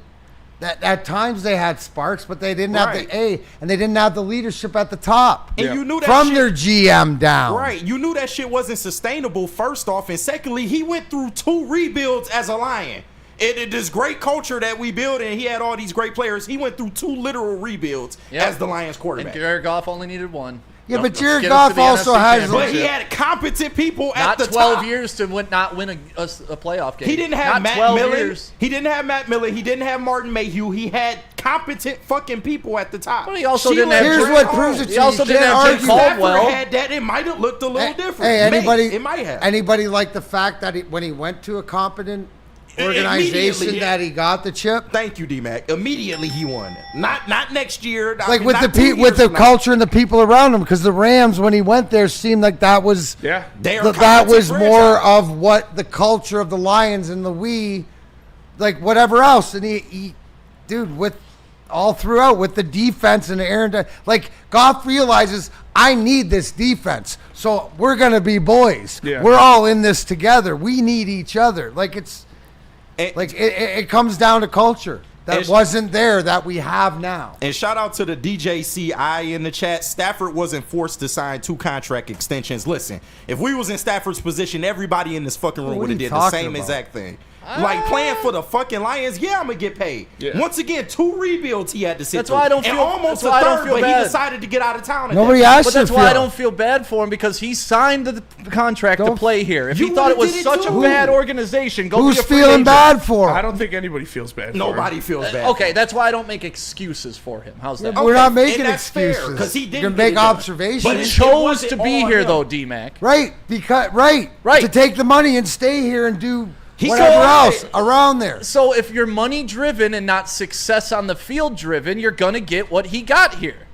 That at times they had sparks, but they didn't have Right. the A, and they didn't have the leadership at the top. And you knew that From shit, their GM down. right. You knew that shit wasn't sustainable, first off. And secondly, he went through 2 rebuilds as a Lion. It this great culture that we built, and he had all these great players. He went through 2 literal rebuilds as the Lions And quarterback. Jared Goff only needed one. Yeah, but Jared Get us to Goff the also NFC has. Championship. But he had competent people at Not the 12 top. years to not win a playoff game. He didn't have Not Matt 12 Millen. years. He didn't have Matt Millen. He didn't have Martin Mayhew. He had competent fucking people at the top. But he also didn't have Here's Jim what Caldwell. proves it to He you. also You didn't can't have Jim argue. Caldwell. Stafford had that. It might have looked a little different. Hey, anybody? It might have. Anybody like the fact that when he went to a competent organization Immediately, that he got the chip? Thank you, D-Mac. Immediately he won. Not next year. Like with the culture and the people around him, because the Rams when he went there seemed like that was Yeah. They are that competent was more franchise. of what the culture of the Lions and the like whatever else. And he dude, with all throughout with the defense and Aaron, like Goff realizes I need this defense, so we're gonna be boys. Yeah. We're all in this together. We need each other. Like it comes down to culture that wasn't there that we have now. And shout out to the DJCI in the chat. Stafford wasn't forced to sign 2 contract extensions. Listen, if we was in Stafford's position, everybody in this fucking room What would are have you did the talking same about? exact thing. Like playing for the fucking Lions, I'm gonna get paid. Yeah. Once again, 2 rebuilds he had to sit that's through. Why I don't and feel almost that's a why third, I don't feel but bad. he decided to get out of town. Nobody asked But you. that's why I don't feel bad for him, because he signed the contract to play here. If he thought it was such a bad organization, go be a free feeling agent. bad for him? I don't think anybody feels bad. Nobody feels bad. Okay, that's why I don't make excuses for him. How's that? We're not making excuses because he didn't you can make observations. But he chose to be here, though, D-Mac. Right, because to take the money and stay here and do whatever else around there. So if you're money driven and not success on the field driven, you're gonna get what he got here.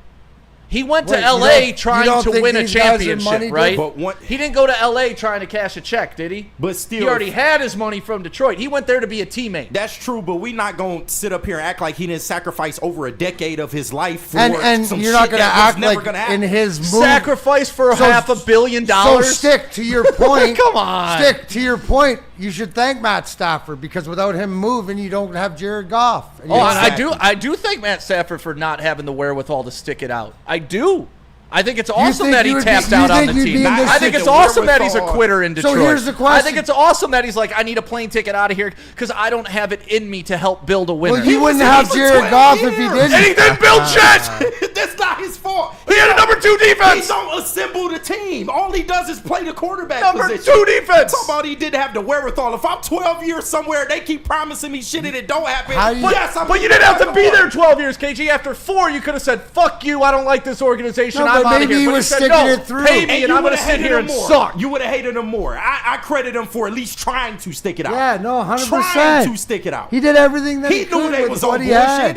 He went to LA trying to win a championship, right? He didn't go to LA trying to cash a check, did he? But still, he already had his money from Detroit. He went there to be a teammate. That's true, but we not gonna sit up here and act like he didn't sacrifice over a decade of his life for and some you're not shit gonna that was act never like gonna happen. in his move. Sacrifice for $500 million. So stick to your point. Come on. Stick to your point. You should thank Matt Stafford, because without him moving, you don't have Jared Goff. And I do thank Matt Stafford for not having the wherewithal to stick it out. I do. I think it's awesome that he tapped out on the team. I think it's awesome that he's a quitter in Detroit. So here's the question. I think it's awesome that he's like, I need a plane ticket out of here because I don't have it in me to help build a winner. Well, you wouldn't have Jared Goff if he didn't. And he didn't build shit. That's not his fault. He had a number 2 defense. He don't assemble the team. All he does is play the quarterback number position. 2 defense. Talk about he didn't have the wherewithal. If I'm 12 years somewhere, they keep promising me shit and it don't happen. But you didn't have to be there 12 years, KG. After 4, you could have said, fuck you, I don't like this organization, I'm out of here. But he said, no, pay me and I'm going to sit here and suck. You would have hated him more. I credit him for at least trying to stick it out. Yeah, no, 100%. Trying to stick it out. He did everything that he knew could they with was what on he bullshit. had.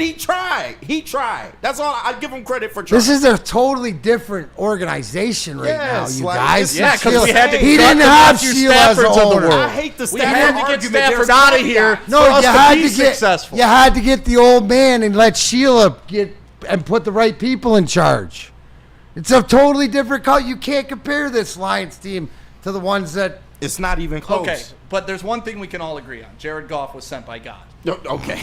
He tried. That's all. I give him credit for trying. This is a totally different organization right now, you guys. Yeah, because we had to he didn't have Sheila as an owner. I hate the Stafford. We had to get Stafford out of here. No, for us to be successful. You had to get the old man and let Sheila get and put the right people in charge. It's a totally different call. You can't compare this Lions team to the ones that. It's not even close. Okay, but there's one thing we can all agree on. Jared Goff was sent by God. Okay,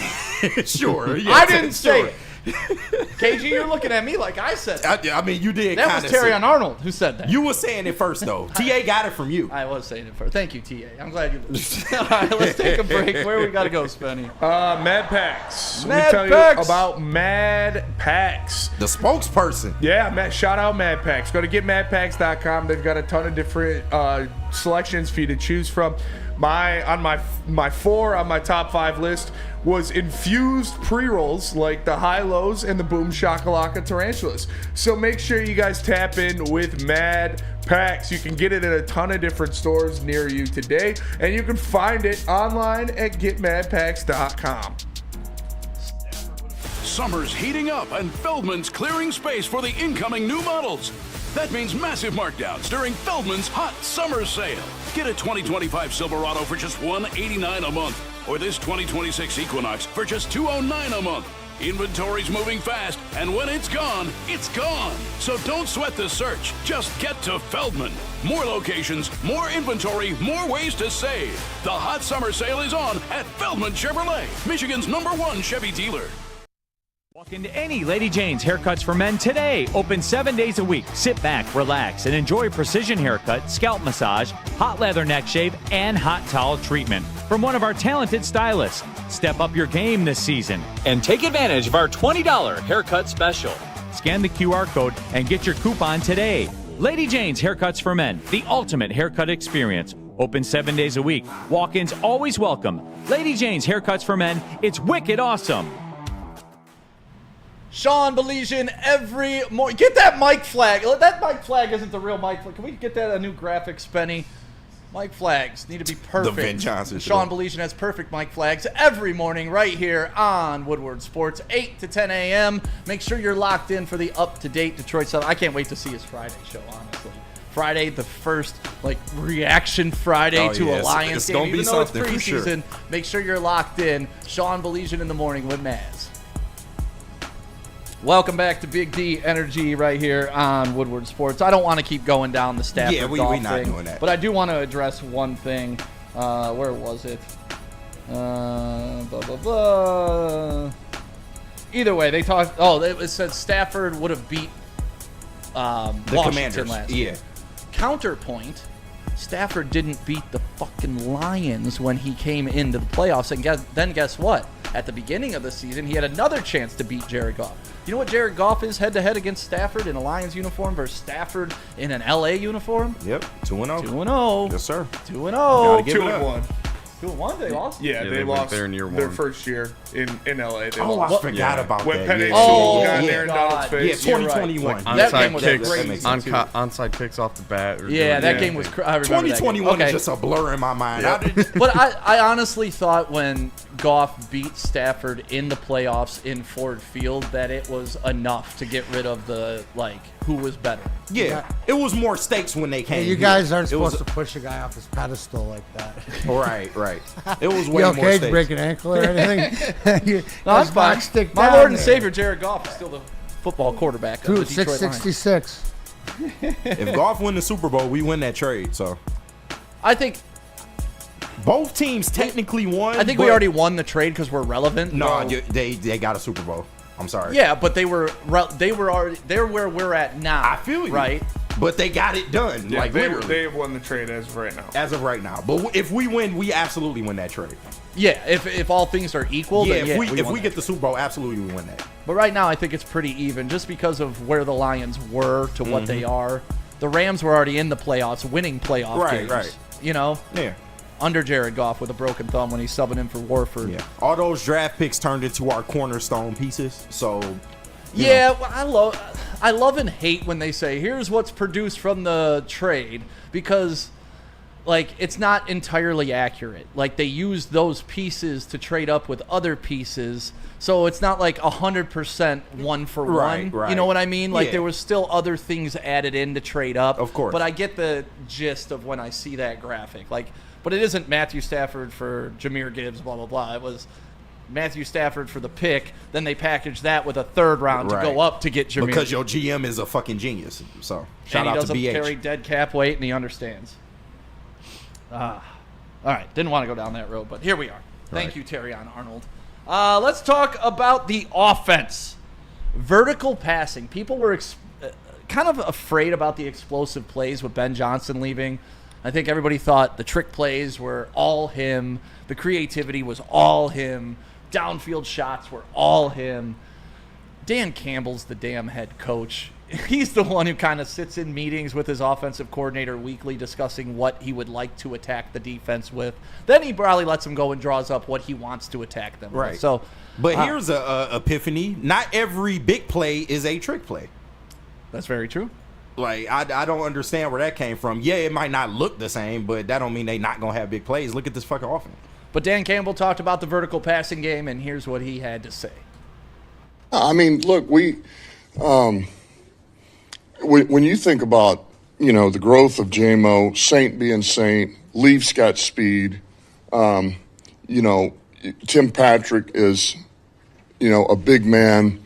sure. Yes, I didn't say it. KG, you're looking at me like I said it. I mean, you did. That was Terry Arnold who said that. You were saying it first, though. TA got it from you. I was saying it first. Thank you, TA. I'm glad you listened. All right, let's take a break. Where we got to go, Spenny? Mad Packs. Mad Let me tell you about Mad Packs. The spokesperson. Yeah, shout out Mad Packs. Go to getmadpacks.com. They've got a ton of different selections for you to choose from. My 4 on my top 5 list was infused pre-rolls like the high-lows and the boom shakalaka tarantulas. So make sure you guys tap in with Mad Packs. You can get it at a ton of different stores near you today, and you can find it online at getmadpacks.com. Summer's heating up and Feldman's clearing space for the incoming new models. That means massive markdowns during Feldman's Hot Summer Sale. Get a 2025 Silverado for just $189 a month, or this 2026 Equinox for just $209 a month. Inventory's moving fast, and when it's gone, it's gone. So don't sweat the search. Just get to Feldman. More locations, more inventory, more ways to save. The Hot Summer Sale is on at Feldman Chevrolet, Michigan's #1 Chevy dealer. Walk into any Lady Jane's Haircuts for Men today. Open 7 days a week. Sit back, relax, and enjoy precision haircut, scalp massage, hot leather neck shave, and hot towel treatment from one of our talented stylists. Step up your game this season and take advantage of our $20 haircut special. Scan the QR code and get your coupon today. Lady Jane's Haircuts for Men, the ultimate haircut experience. Open 7 days a week. Walk-ins always welcome. Lady Jane's Haircuts for Men, it's wicked awesome. Sean Belizean every morning. Get that mic flag. That mic flag isn't the real mic flag. Can we get that a new graphic, Spenny? Mic flags need to be perfect. The Vin Johnson Sean Belizean has perfect mic flags every morning right here on Woodward Sports, 8 to 10 a.m. Make sure you're locked in for the up-to-date Detroit stuff. I can't wait to see his Friday show, honestly. Friday, the first reaction Friday to a Lions game. Even though it's preseason, make sure you're locked in. Sean Belizean in the morning with Maz. Welcome back to Big D Energy right here on Woodward Sports. I don't want to keep going down the Stafford golf we're not thing, doing that. but I do want to address one thing. Where was it? Blah, blah, blah. Either way, they talked. Oh, it said Stafford would have beat the Washington Commanders last year. Counterpoint, Stafford didn't beat the fucking Lions when he came into the playoffs. And then guess what? At the beginning of the season, he had another chance to beat Jared Goff. You know what Jared Goff is head-to-head against Stafford in a Lions uniform versus Stafford in an LA uniform? Yep, 2-0. 2-0. Yes, sir. 2-0. 2-1. 2-1, they lost? Yeah, they lost there in year their one. first year in LA. They I lost. forgot about When that. Penny Yeah. Sewell got yeah. there in Donald's face. Yeah, 2021. That game was kicks, crazy, too. onside kicks off the bat. Yeah, that game was I remember 2021 that game. is just a blur in my mind. But I honestly thought when Goff beat Stafford in the playoffs in Ford Field that it was enough to get rid of the, who was better. Yeah, it was more stakes when they came. Hey, you guys aren't supposed to push a guy off his pedestal like that. Right. It was way You more okay? stakes. Break an ankle or anything? No, I'm fine. Stick My down Lord and there. Savior Jared Goff is still the football quarterback of the Dude, Detroit Lions. 666. If Goff win the Super Bowl, we win that trade. So I think both teams technically won. we already won the trade because we're relevant. No, they got a Super Bowl. I'm sorry. Yeah, but they're where we're at now. I feel you. Right. But they got it done. Yeah, they literally. have won the trade as of right now. As of right now. But if we win, we absolutely win that trade. Yeah, if all things are equal, Yeah, then if we won get that. the Super Bowl, absolutely we win that. But right now, I think it's pretty even, just because of where the Lions were to what they are. The Rams were already in the playoffs, winning playoff games. Right. You know. Yeah. Under Jared Goff with a broken thumb when he's subbing in for Warford. Yeah. All those draft picks turned into our cornerstone pieces. So. Yeah, well, I love and hate when they say, here's what's produced from the trade, because it's not entirely accurate. They use those pieces to trade up with other pieces, so it's not 100% one for one. Right. You know what I mean? Yeah. There was still other things added in to trade up. Of course. But I get the gist of when I see that graphic. But it isn't Matthew Stafford for Jahmyr Gibbs, blah, blah, blah. It was Matthew Stafford for the pick, then they packaged that with a third round to go up to get Jahmyr. Because your GM is a fucking genius. So shout out to BH. And he doesn't carry dead cap weight, and he understands. All right, didn't want to go down that road, but here we are. Thank you, Terrion Arnold. Let's talk about the offense. Vertical passing. People were kind of afraid about the explosive plays with Ben Johnson leaving. I think everybody thought the trick plays were all him. The creativity was all him. Downfield shots were all him. Dan Campbell's the damn head coach. He's the one who kind of sits in meetings with his offensive coordinator weekly discussing what he would like to attack the defense with. Then he probably lets them go and draws up what he wants to attack them with. So, but here's a epiphany. Not every big play is a trick play. That's very true. I don't understand where that came from. Yeah, it might not look the same, but that don't mean they not going to have big plays. Look at this fucking offense. But Dan Campbell talked about the vertical passing game, and here's what he had to say. I mean, look, when you think about, the growth of JMO, Saint being Saint, Leaf's got speed, Tim Patrick is, a big man.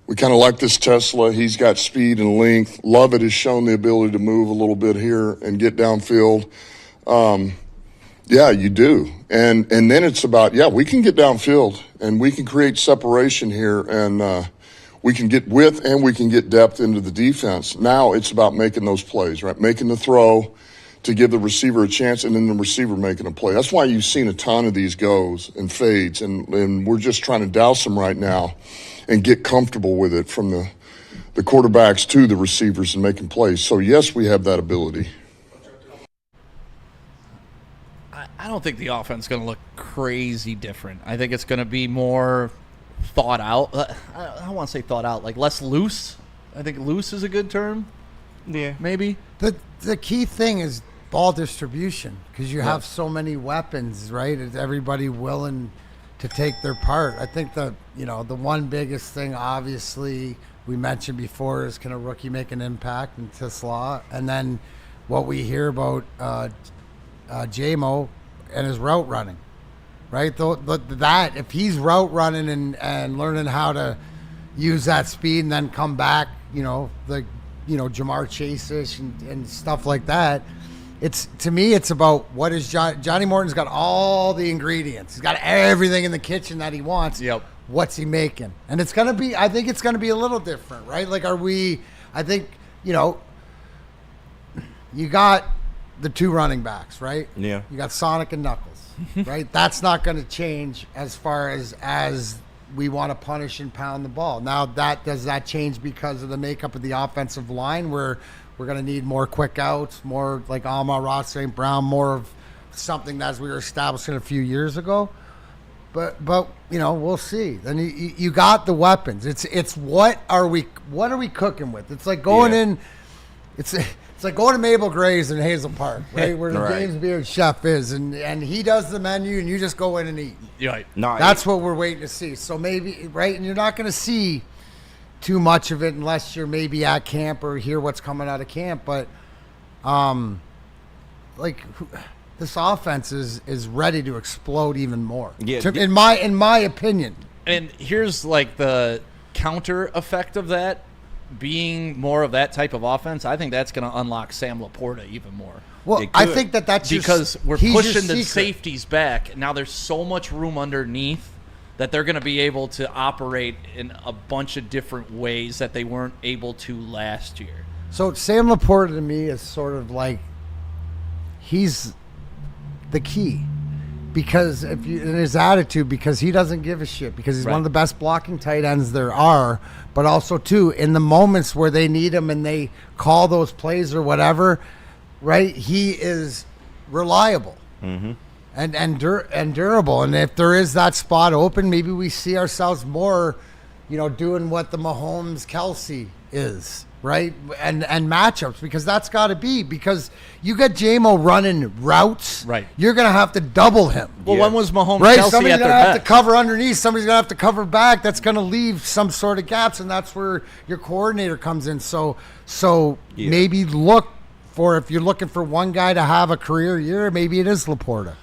We kind of like this Tesla. He's got speed and length. Lovett has shown the ability to move a little bit here and get downfield. Yeah, you do. And then it's about, we can get downfield and we can create separation here and we can get width and we can get depth into the defense. Now it's about making those plays, right? Making the throw to give the receiver a chance and then the receiver making a play. That's why you've seen a ton of these goes and fades and we're just trying to douse them right now and get comfortable with it from the quarterbacks to the receivers and making plays. So, yes, we have that ability. I don't think the offense is going to look crazy different. I think it's going to be more thought out. I don't want to say thought out, less loose. I think loose is a good term. Yeah. Maybe. The key thing is ball distribution because you have so many weapons, right? Is everybody willing to take their part? I think the one biggest thing, obviously, we mentioned before is can a rookie make an impact in Tesla? And then what we hear about JMO and his route running, right? That if he's route running and learning how to use that speed and then come back, Jamar Chase-ish and stuff like that. To me, it's about what is Johnny Morton's got all the ingredients. He's got everything in the kitchen that he wants. Yep. What's he making? And I think it's going to be a little different, right? You got the two running backs, right? Yeah. You got Sonic and Knuckles, right? That's not going to change as far as we want to punish and pound the ball. Now, does that change because of the makeup of the offensive line, where we're going to need more quick outs, more like Amon-Ra, St. Brown, more of something as we were establishing a few years ago? But we'll see. Then you got the weapons. It's what are we cooking with? It's like going in. It's like going to Mabel Gray's in Hazel Park, right, where the James Beard chef is, and he does the menu, and you just go in and eat. Right. That's what we're waiting to see. So maybe, right, and you're not going to see too much of it unless you're maybe at camp or hear what's coming out of camp. But, this offense is ready to explode even more. Yeah. In my opinion. And here's like the counter effect of that. Being more of that type of offense, I think that's going to unlock Sam Laporta even more. Well, I think that's because we're pushing the safeties back. Now there's so much room underneath that they're going to be able to operate in a bunch of different ways that they weren't able to last year. So Sam Laporta to me is sort of like he's the key. Because in his attitude, because he doesn't give a shit, because he's one of the best blocking tight ends there are, but also too in the moments where they need him and they call those plays or whatever, right? He is reliable and durable. And if there is that spot open, maybe we see ourselves more, doing what the Mahomes Kelsey is. Right, and matchups, because that's got to be, because you got J-Mo running routes. Right, you're gonna have to double him. Well, when was Mahomes right? Kelsey Somebody's at their gonna have best? to cover underneath. Somebody's gonna have to cover back. That's gonna leave some sort of gaps, and that's where your coordinator comes in. So maybe look for, if you're looking for one guy to have a career year, maybe it is Laporta.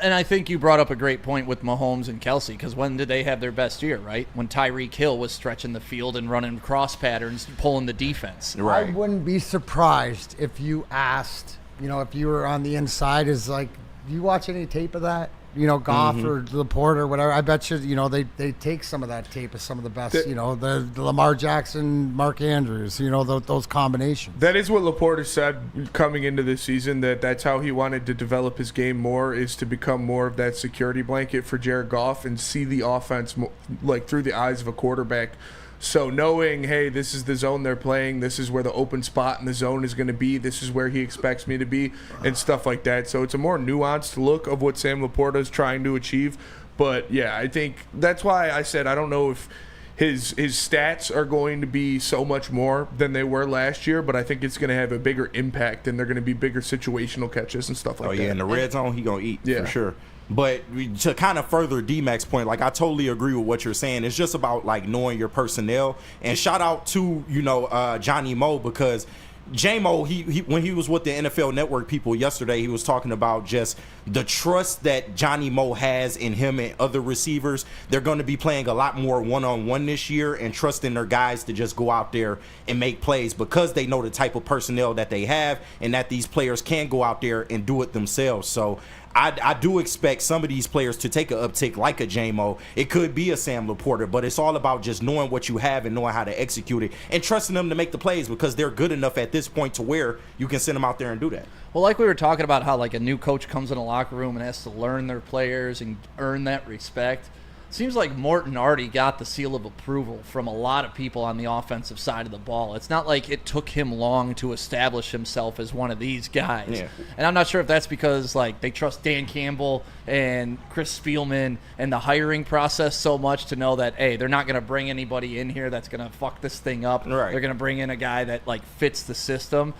And I think you brought up a great point with Mahomes and Kelsey, because when did they have their best year, right? When Tyreek Hill was stretching the field and running cross patterns, pulling the defense. Right. I wouldn't be surprised if you asked, if you were on the inside, is like, do you watch any tape of that? Goff or Laporta or whatever. I bet you, they take some of that tape of some of the best, the Lamar Jackson, Mark Andrews, those combinations. That is what Laporta said coming into this season, that's how he wanted to develop his game more, is to become more of that security blanket for Jared Goff and see the offense like through the eyes of a quarterback. So knowing, hey, this is the zone they're playing, this is where the open spot in the zone is going to be, this is where he expects me to be, and stuff like that. So it's a more nuanced look of what Sam Laporta is trying to achieve. But, yeah, I think that's why I said I don't know if his stats are going to be so much more than they were last year, but I think it's going to have a bigger impact, and they're going to be bigger situational catches and stuff like that. Oh, yeah, in the red zone, he going to eat for sure. But to kind of further D-Mac's point, like, I totally agree with what you're saying. It's just about, like, knowing your personnel. And shout out to, Johnny Moe, because J-Mo, he when he was with the NFL Network people yesterday, he was talking about just the trust that Johnny Moe has in him and other receivers. They're going to be playing a lot more one-on-one this year and trusting their guys to just go out there and make plays, because they know the type of personnel that they have and that these players can go out there and do it themselves. So I do expect some of these players to take an uptick, like a J-Mo. It could be a Sam Laporta, but it's all about just knowing what you have and knowing how to execute it and trusting them to make the plays, because they're good enough at this point to where you can send them out there and do that. Well, like we were talking about how like a new coach comes in a locker room and has to learn their players and earn that respect. Seems like Morton already got the seal of approval from a lot of people on the offensive side of the ball. It's not like it took him long to establish himself as one of these guys. Yeah. And I'm not sure if that's because like they trust Dan Campbell and Chris Spielman and the hiring process so much to know that, hey, they're not going to bring anybody in here that's going to fuck this thing up. Right. They're going to bring in a guy that like fits the system.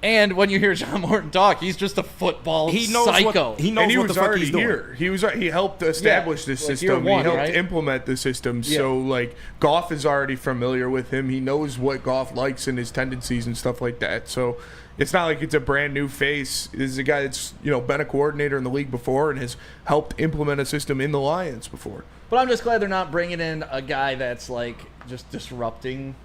And when you hear John Morton talk, he's just a football psycho. He knows what the fuck he's doing. He helped establish this system. He helped implement the system. Yeah. So, like, Goff is already familiar with him. He knows what Goff likes and his tendencies and stuff like that. So, it's not like it's a brand new face. This is a guy that's, been a coordinator in the league before and has helped implement a system in the Lions before. But I'm just glad they're not bringing in a guy that's, like, just disrupting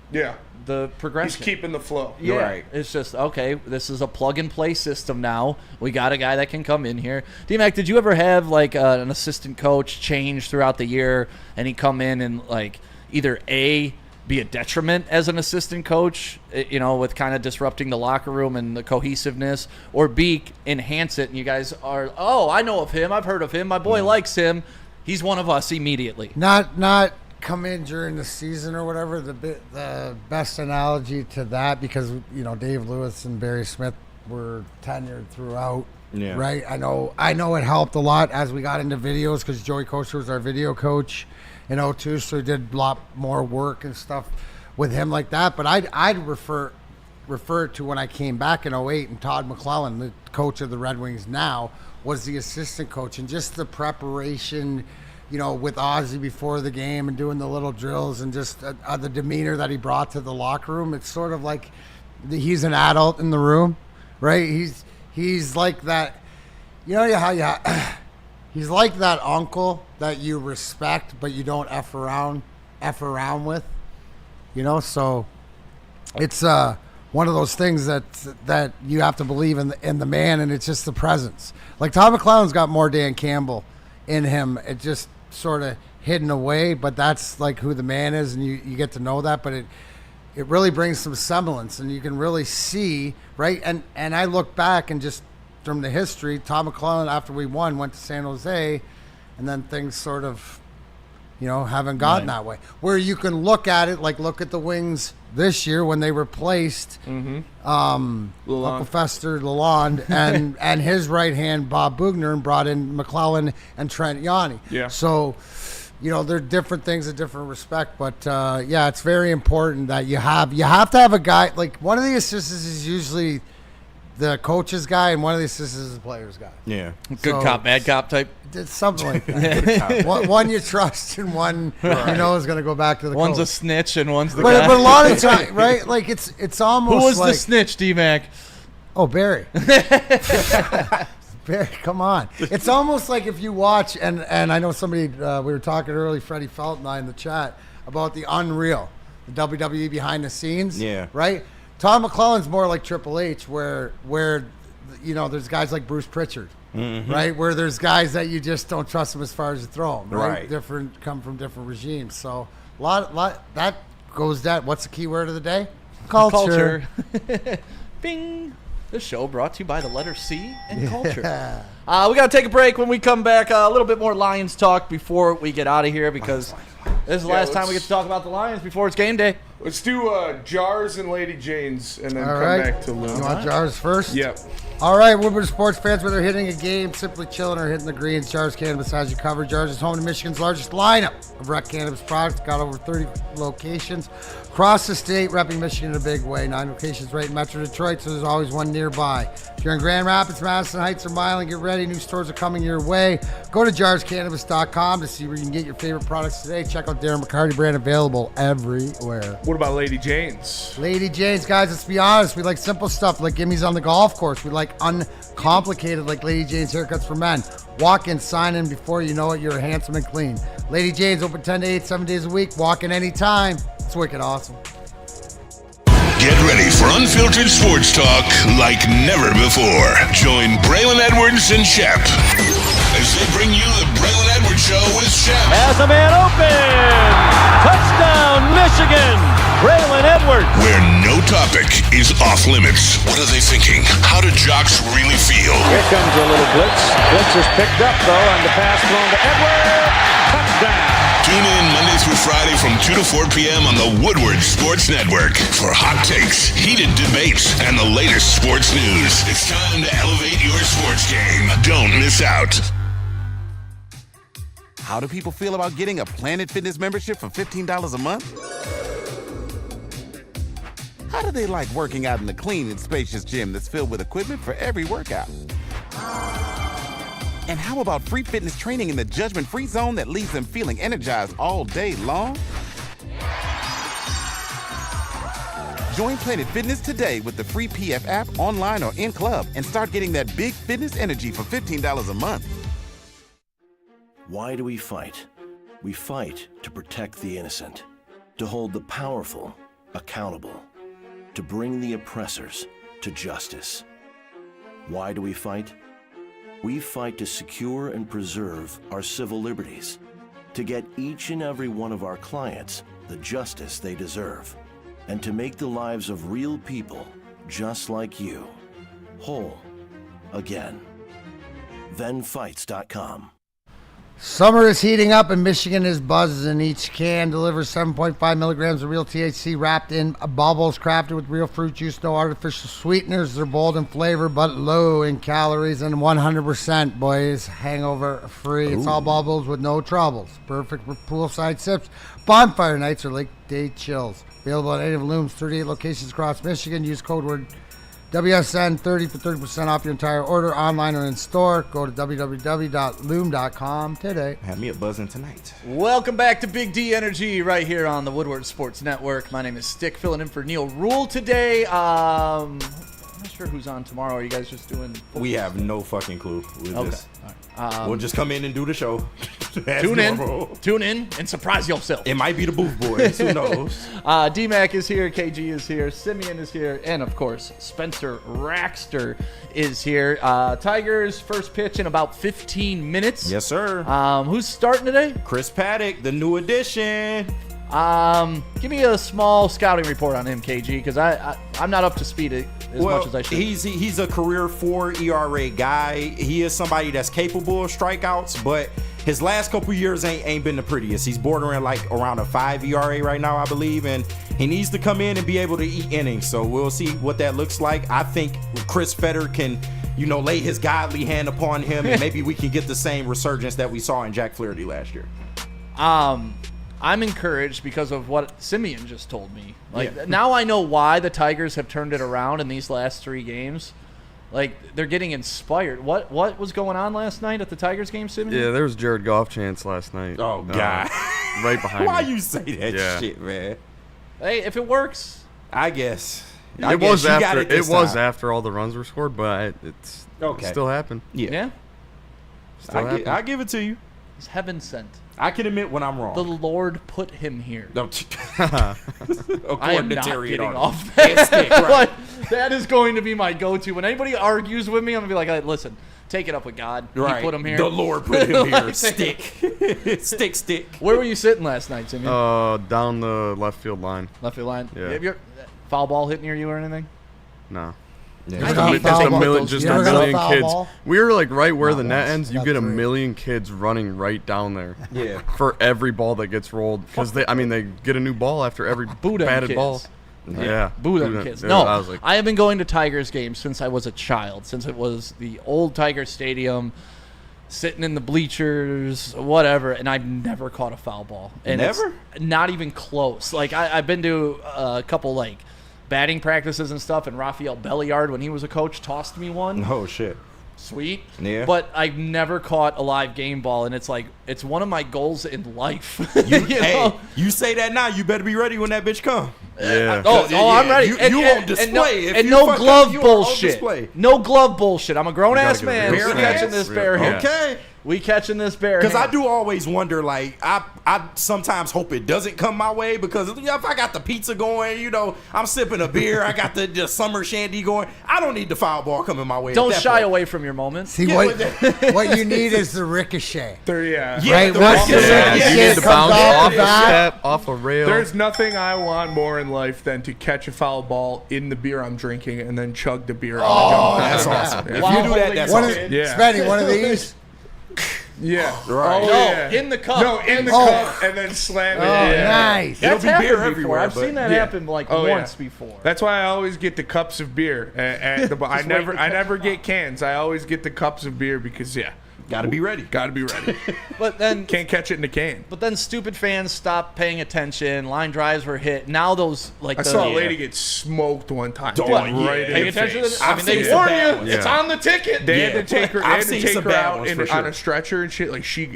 the progression. He's keeping the flow. Yeah, right. It's just, okay, this is a plug-and-play system now. We got a guy that can come in here. D-Mac, did you ever have, like, an assistant coach change throughout the year and he come in and, like, either A, be a detriment as an assistant coach, with kind of disrupting the locker room and the cohesiveness, or B, enhance it and you guys are, I know of him, I've heard of him, my boy likes him, he's one of us immediately. Not come in during the season or whatever. The best analogy to that, because Dave Lewis and Barry Smith were tenured throughout. Yeah. Right. I know it helped a lot as we got into videos, because Joey Kosher was our video coach in 2002, so he did a lot more work and stuff with him like that. But I'd refer to when I came back in 2008, and Todd McClellan, the coach of the Red Wings now, was the assistant coach, and just the preparation, with Ozzy before the game and doing the little drills, and just the demeanor that he brought to the locker room. It's sort of like he's an adult in the room, right? He's like that, he's like that uncle that you respect, but you don't F around with, so it's one of those things that you have to believe in the man, and it's just the presence. Like Todd McClellan's got more Dan Campbell in him. It just sort of hidden away, but that's like who the man is, and you get to know that, but it really brings some semblance, and you can really see, right? And I look back, and just from the history, Todd McClellan, after we won, went to San Jose, and then things sort of, haven't gotten that way. Where you can look at it, like look at the Wings this year when they replaced Uncle Fester Lalonde and his right hand Bob Bugner, and brought in McClellan and Trent Yanni. Yeah. So, they're different things in different respect, but it's very important that you have to have a guy, like one of the assistants is usually the coach's guy, and one of the assistants is the player's guy. Yeah. Good cop, bad cop type. It's something like that. one you trust, and one is going to go back to the One's coach. A snitch, and one's the guy. But a lot of times, right? Like it's almost. Who was like, the snitch, D-Mac? Oh, Barry. Barry, come on. It's almost like if you watch, and I know somebody, we were talking early, Freddie Felt and I in the chat, about the Unreal, the WWE behind the scenes. Yeah. Right? Todd McClellan's more like Triple H, where there's guys like Bruce Pritchard, right? Where there's guys that you just don't trust them as far as you throw them, right? Different, come from different regimes. So a lot that goes that. What's the key word of the day? Culture. Bing. This show brought to you by the letter C and culture. We got to take a break. When we come back, a little bit more Lions talk before we get out of here, because this is the last time we get to talk about the Lions before it's game day. Let's do Jars and Lady Janes, and then come back to Lou. You want Jars first? Yep. All right, Woodward sports fans, whether hitting a game, simply chilling, or hitting the greens, Jars Cannabis has you covered. Jars is home to Michigan's largest lineup of rec cannabis products. Got over 30 locations across the state, repping Michigan in a big way. 9 locations right in Metro Detroit, so there's always one nearby. If you're in Grand Rapids, Madison Heights, or Milan, get ready. New stores are coming your way. Go to jarscannabis.com to see where you can get your favorite products today. Check out Darren McCarty brand, available everywhere. What about Lady Janes? Lady Janes, guys, let's be honest. We like simple stuff like gimmies on the golf course. We like uncomplicated like Lady Janes haircuts for men. Walk in, sign in, before you know it, you're handsome and clean. Lady Janes, open 10 to 8, 7 days a week. Walk in anytime. It's wicked awesome. Get ready for unfiltered sports talk like never before. Join Braylon Edwards and Shep as they bring you the Braylon Edwards Show with Shep. Has a man open. Touchdown, Michigan. Braylon Edwards. Where no topic is off limits. What are they thinking? How do jocks really feel? Here comes a little blitz. Blitz is picked up, though, and the pass thrown to Edwards. Touchdown. Tune in Monday through Friday from 2 to 4 p.m. on the Woodward Sports Network for hot takes, heated debates, and the latest sports news. It's time to elevate your sports game. Don't miss out. How do people feel about getting a Planet Fitness membership for $15 a month? How do they like working out in the clean and spacious gym that's filled with equipment for every workout? And how about free fitness training in the judgment-free zone that leaves them feeling energized all day long? Join Planet Fitness today with the free PF app, online or in club, and start getting that big fitness energy for $15 a month. Why do we fight? We fight to protect the innocent, to hold the powerful accountable, to bring the oppressors to justice. Why do we fight? We fight to secure and preserve our civil liberties, to get each and every one of our clients the justice they deserve, and to make the lives of real people just like you whole again. ThenFights.com. Summer is heating up and Michigan is buzzing. Each can delivers 7.5 milligrams of real THC wrapped in bubbles crafted with real fruit juice, no artificial sweeteners. They're bold in flavor but low in calories and 100%, boys, hangover free. It's all bubbles with no troubles. Perfect for poolside sips, bonfire nights, or lake day chills. Available at 8 of Loom's 38 locations across Michigan. Use code word WSN30 for 30% off your entire order, online or in store. Go to www.loom.com today. Have me a buzzing tonight. Welcome back to Big D Energy right here on the Woodward Sports Network. My name is Stick, filling in for Neil Rule today. I'm not sure who's on tomorrow. Are you guys just doing football? We have no fucking clue. Okay. All right. We'll just come in and do the show. Tune in, and surprise yourself. It might be the Booth Boys. Who knows? D-Mac is here. KG is here. Simeon is here. And, of course, Spencer Raxter is here. Tigers first pitch in about 15 minutes. Yes, sir. Who's starting today? Chris Paddock, the new addition. Give me a small scouting report on him, KG, because I'm not up to speed as much as I should. He's a career 4 ERA guy. He is somebody that's capable of strikeouts, but his last couple years ain't been the prettiest. He's bordering like around a 5 ERA right now, I believe, and he needs to come in and be able to eat innings. So we'll see what that looks like. I think Chris Fetter can, lay his godly hand upon him, and maybe we can get the same resurgence that we saw in Jack Flaherty last year. I'm encouraged because of what Simeon just told me. Now I know why the Tigers have turned it around in these last 3 games. They're getting inspired. What was going on last night at the Tigers game, Simeon? Yeah, there was Jared Goff chance last night. Oh, God. Right behind Why me. you say that shit, man? Hey, if it works. I guess. It was after all the runs were scored, but it still happened. Yeah. I give it to you. It's heaven sent. I can admit when I'm wrong. The Lord put him here. No. I am not getting off that. That is going to be my go-to. When anybody argues with me, I'm going to be like, hey, listen, take it up with God. Right. He put him here. The Lord put him here. Stick. Stick. Where were you sitting last night, Simeon? Down the left field line. Left field line? Yeah. Have your foul ball hit near you or anything? No. Yeah. Just a million kids. We were right where the net ends. You get a million kids running right down there. Yeah. For every ball that gets rolled, because they get a new ball after every batted ball. Yeah. Boo them kids. No, I have been going to Tigers games since I was a child. Since it was the old Tiger Stadium, sitting in the bleachers, whatever, and I've never caught a foul ball. And never? Not even close. I've been to a couple batting practices and stuff, and Rafael Belliard, when he was a coach, tossed me one. Oh, shit. Sweet. Yeah. But I've never caught a live game ball, and it's one of my goals in life. You say that now, you better be ready when that bitch come. Yeah. I'm ready. You on display. And no glove bullshit. No glove bullshit. I'm a grown-ass man. We're catching this bear here. Okay. We catching this bear because I do always wonder, I sometimes hope it doesn't come my way, because if I got the pizza going, I'm sipping a beer, I got the summer shandy going, I don't need the foul ball coming my way. Don't shy away from your moments. See, what you need is the ricochet. Yeah, right. You need to bounce off a rail. There's nothing I want more in life than to catch a foul ball in the beer I'm drinking and then chug the beer. That's awesome. If you do that, that's awesome. Spenny, one of these. Yeah. Right. In the cup. No, in the cup, and then slam it. Nice. That's happened before. I've seen that happen once before. That's why I always get the cups of beer. I never get cans. I always get the cups of beer because gotta be ready. But then can't catch it in a can. But then stupid fans stopped paying attention. Line drives were hit. Now those I saw a lady get smoked one time. Right in the face. They warn you. It's on the ticket. They had to take her. They had to take her out on a stretcher and shit.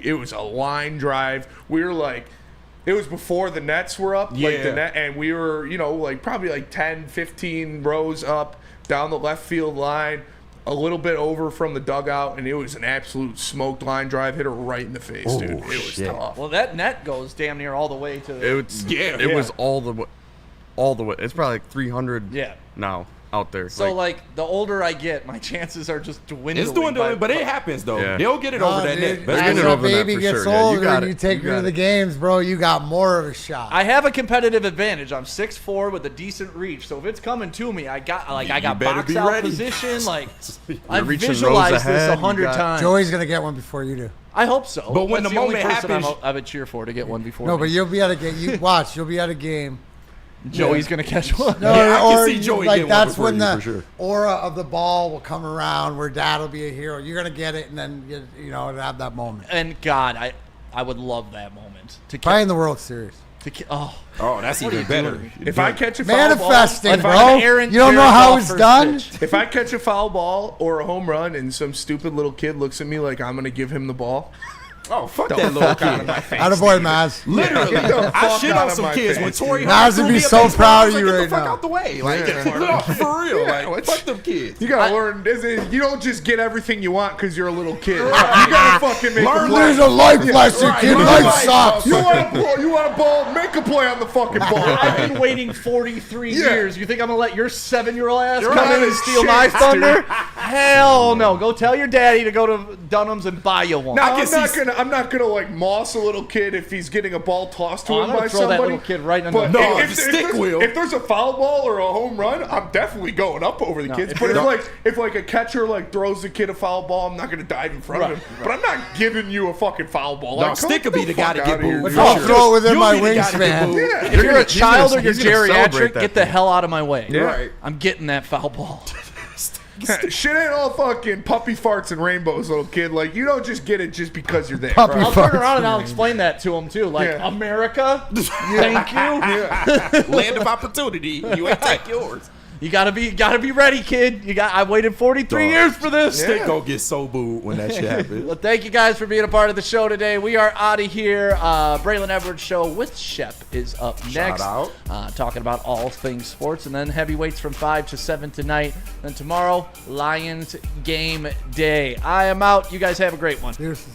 It was a line drive. We were it was before the nets were up. Yeah. The net, and we were probably 10, 15 rows up down the left field line. A little bit over from the dugout, and it was an absolute smoked line drive. Hit her right in the face, dude. It was tough. Well, that net goes damn near all the way to. It was all the way. It's probably 300 now. out there. So, like, the older I get, my chances are just dwindling. It's dwindling, but it happens, though. Yeah. They'll get it over that net. As a baby gets older and you take her to the games, bro, you got more of a shot. I have a competitive advantage. I'm 6'4" with a decent reach, so if it's coming to me, I got box out ready. Position. Like, I've visualized this 100 times. Joey's gonna get one before you do. I hope so. But when That's the only moment person happens, I would cheer for to get one before. No, me. but you'll be at a game. You watch. You'll be at a game. Joey's gonna catch one. No, yeah, I can or see Joey like get that's one when before the you, for sure. aura of the ball will come around, where Dad will be a hero. You're gonna get it, and then you know have that moment. And God, I would love that moment to Probably in the World Series. Oh, that's even better. If I catch a manifesting, foul ball, bro, you don't know how it's done. If I catch a foul ball or a home run and some stupid little kid looks at me like I'm gonna give him the ball. Oh, fuck that little kid. Attaboy, Maz. Literally. I shit on some kids when Torrey Maz would be so proud of you right now. Get the fuck out the way. Like, for real. Like, fuck them kids. You gotta learn. You don't just get everything you want because you're a little kid. You gotta fucking make a play. There's a life lesson, kid. Life sucks. You want a ball? Make a play on the fucking ball. I've been waiting 43 years. You think I'm gonna let your 7-year-old ass come in and steal my thunder? Hell no. Go tell your daddy to go to Dunham's and buy you one. No, I'm not gonna like moss a little kid if he's getting a ball tossed to him by throw somebody. that little kid right in the if there's a foul ball or a home run, I'm definitely going up over the kids. But if a catcher like throws the kid a foul ball, I'm not gonna dive in front of him. But I'm not giving you a fucking foul ball. No, Stick will be the guy to get booed. I'll throw it within my wingspan. If you're a child or you're geriatric, get the hell out of my way. Yeah. Right. I'm getting that foul ball. Shit ain't all fucking puppy farts and rainbows, little kid. Like, you don't just get it just because you're there. I'll turn around and I'll explain that to him too. Like, America, thank you. Land of opportunity. You ain't take yours. You gotta be ready, kid. I waited 43 years for this. Stick go get so booed when that shit happens. Well, thank you guys for being a part of the show today. We are out of here. Braylon Edwards show with Shep is up next. Shout out. Talking about all things sports, and then heavyweights from 5 to 7 tonight. Then tomorrow, Lions game day. I am out. You guys have a great one. Cheers.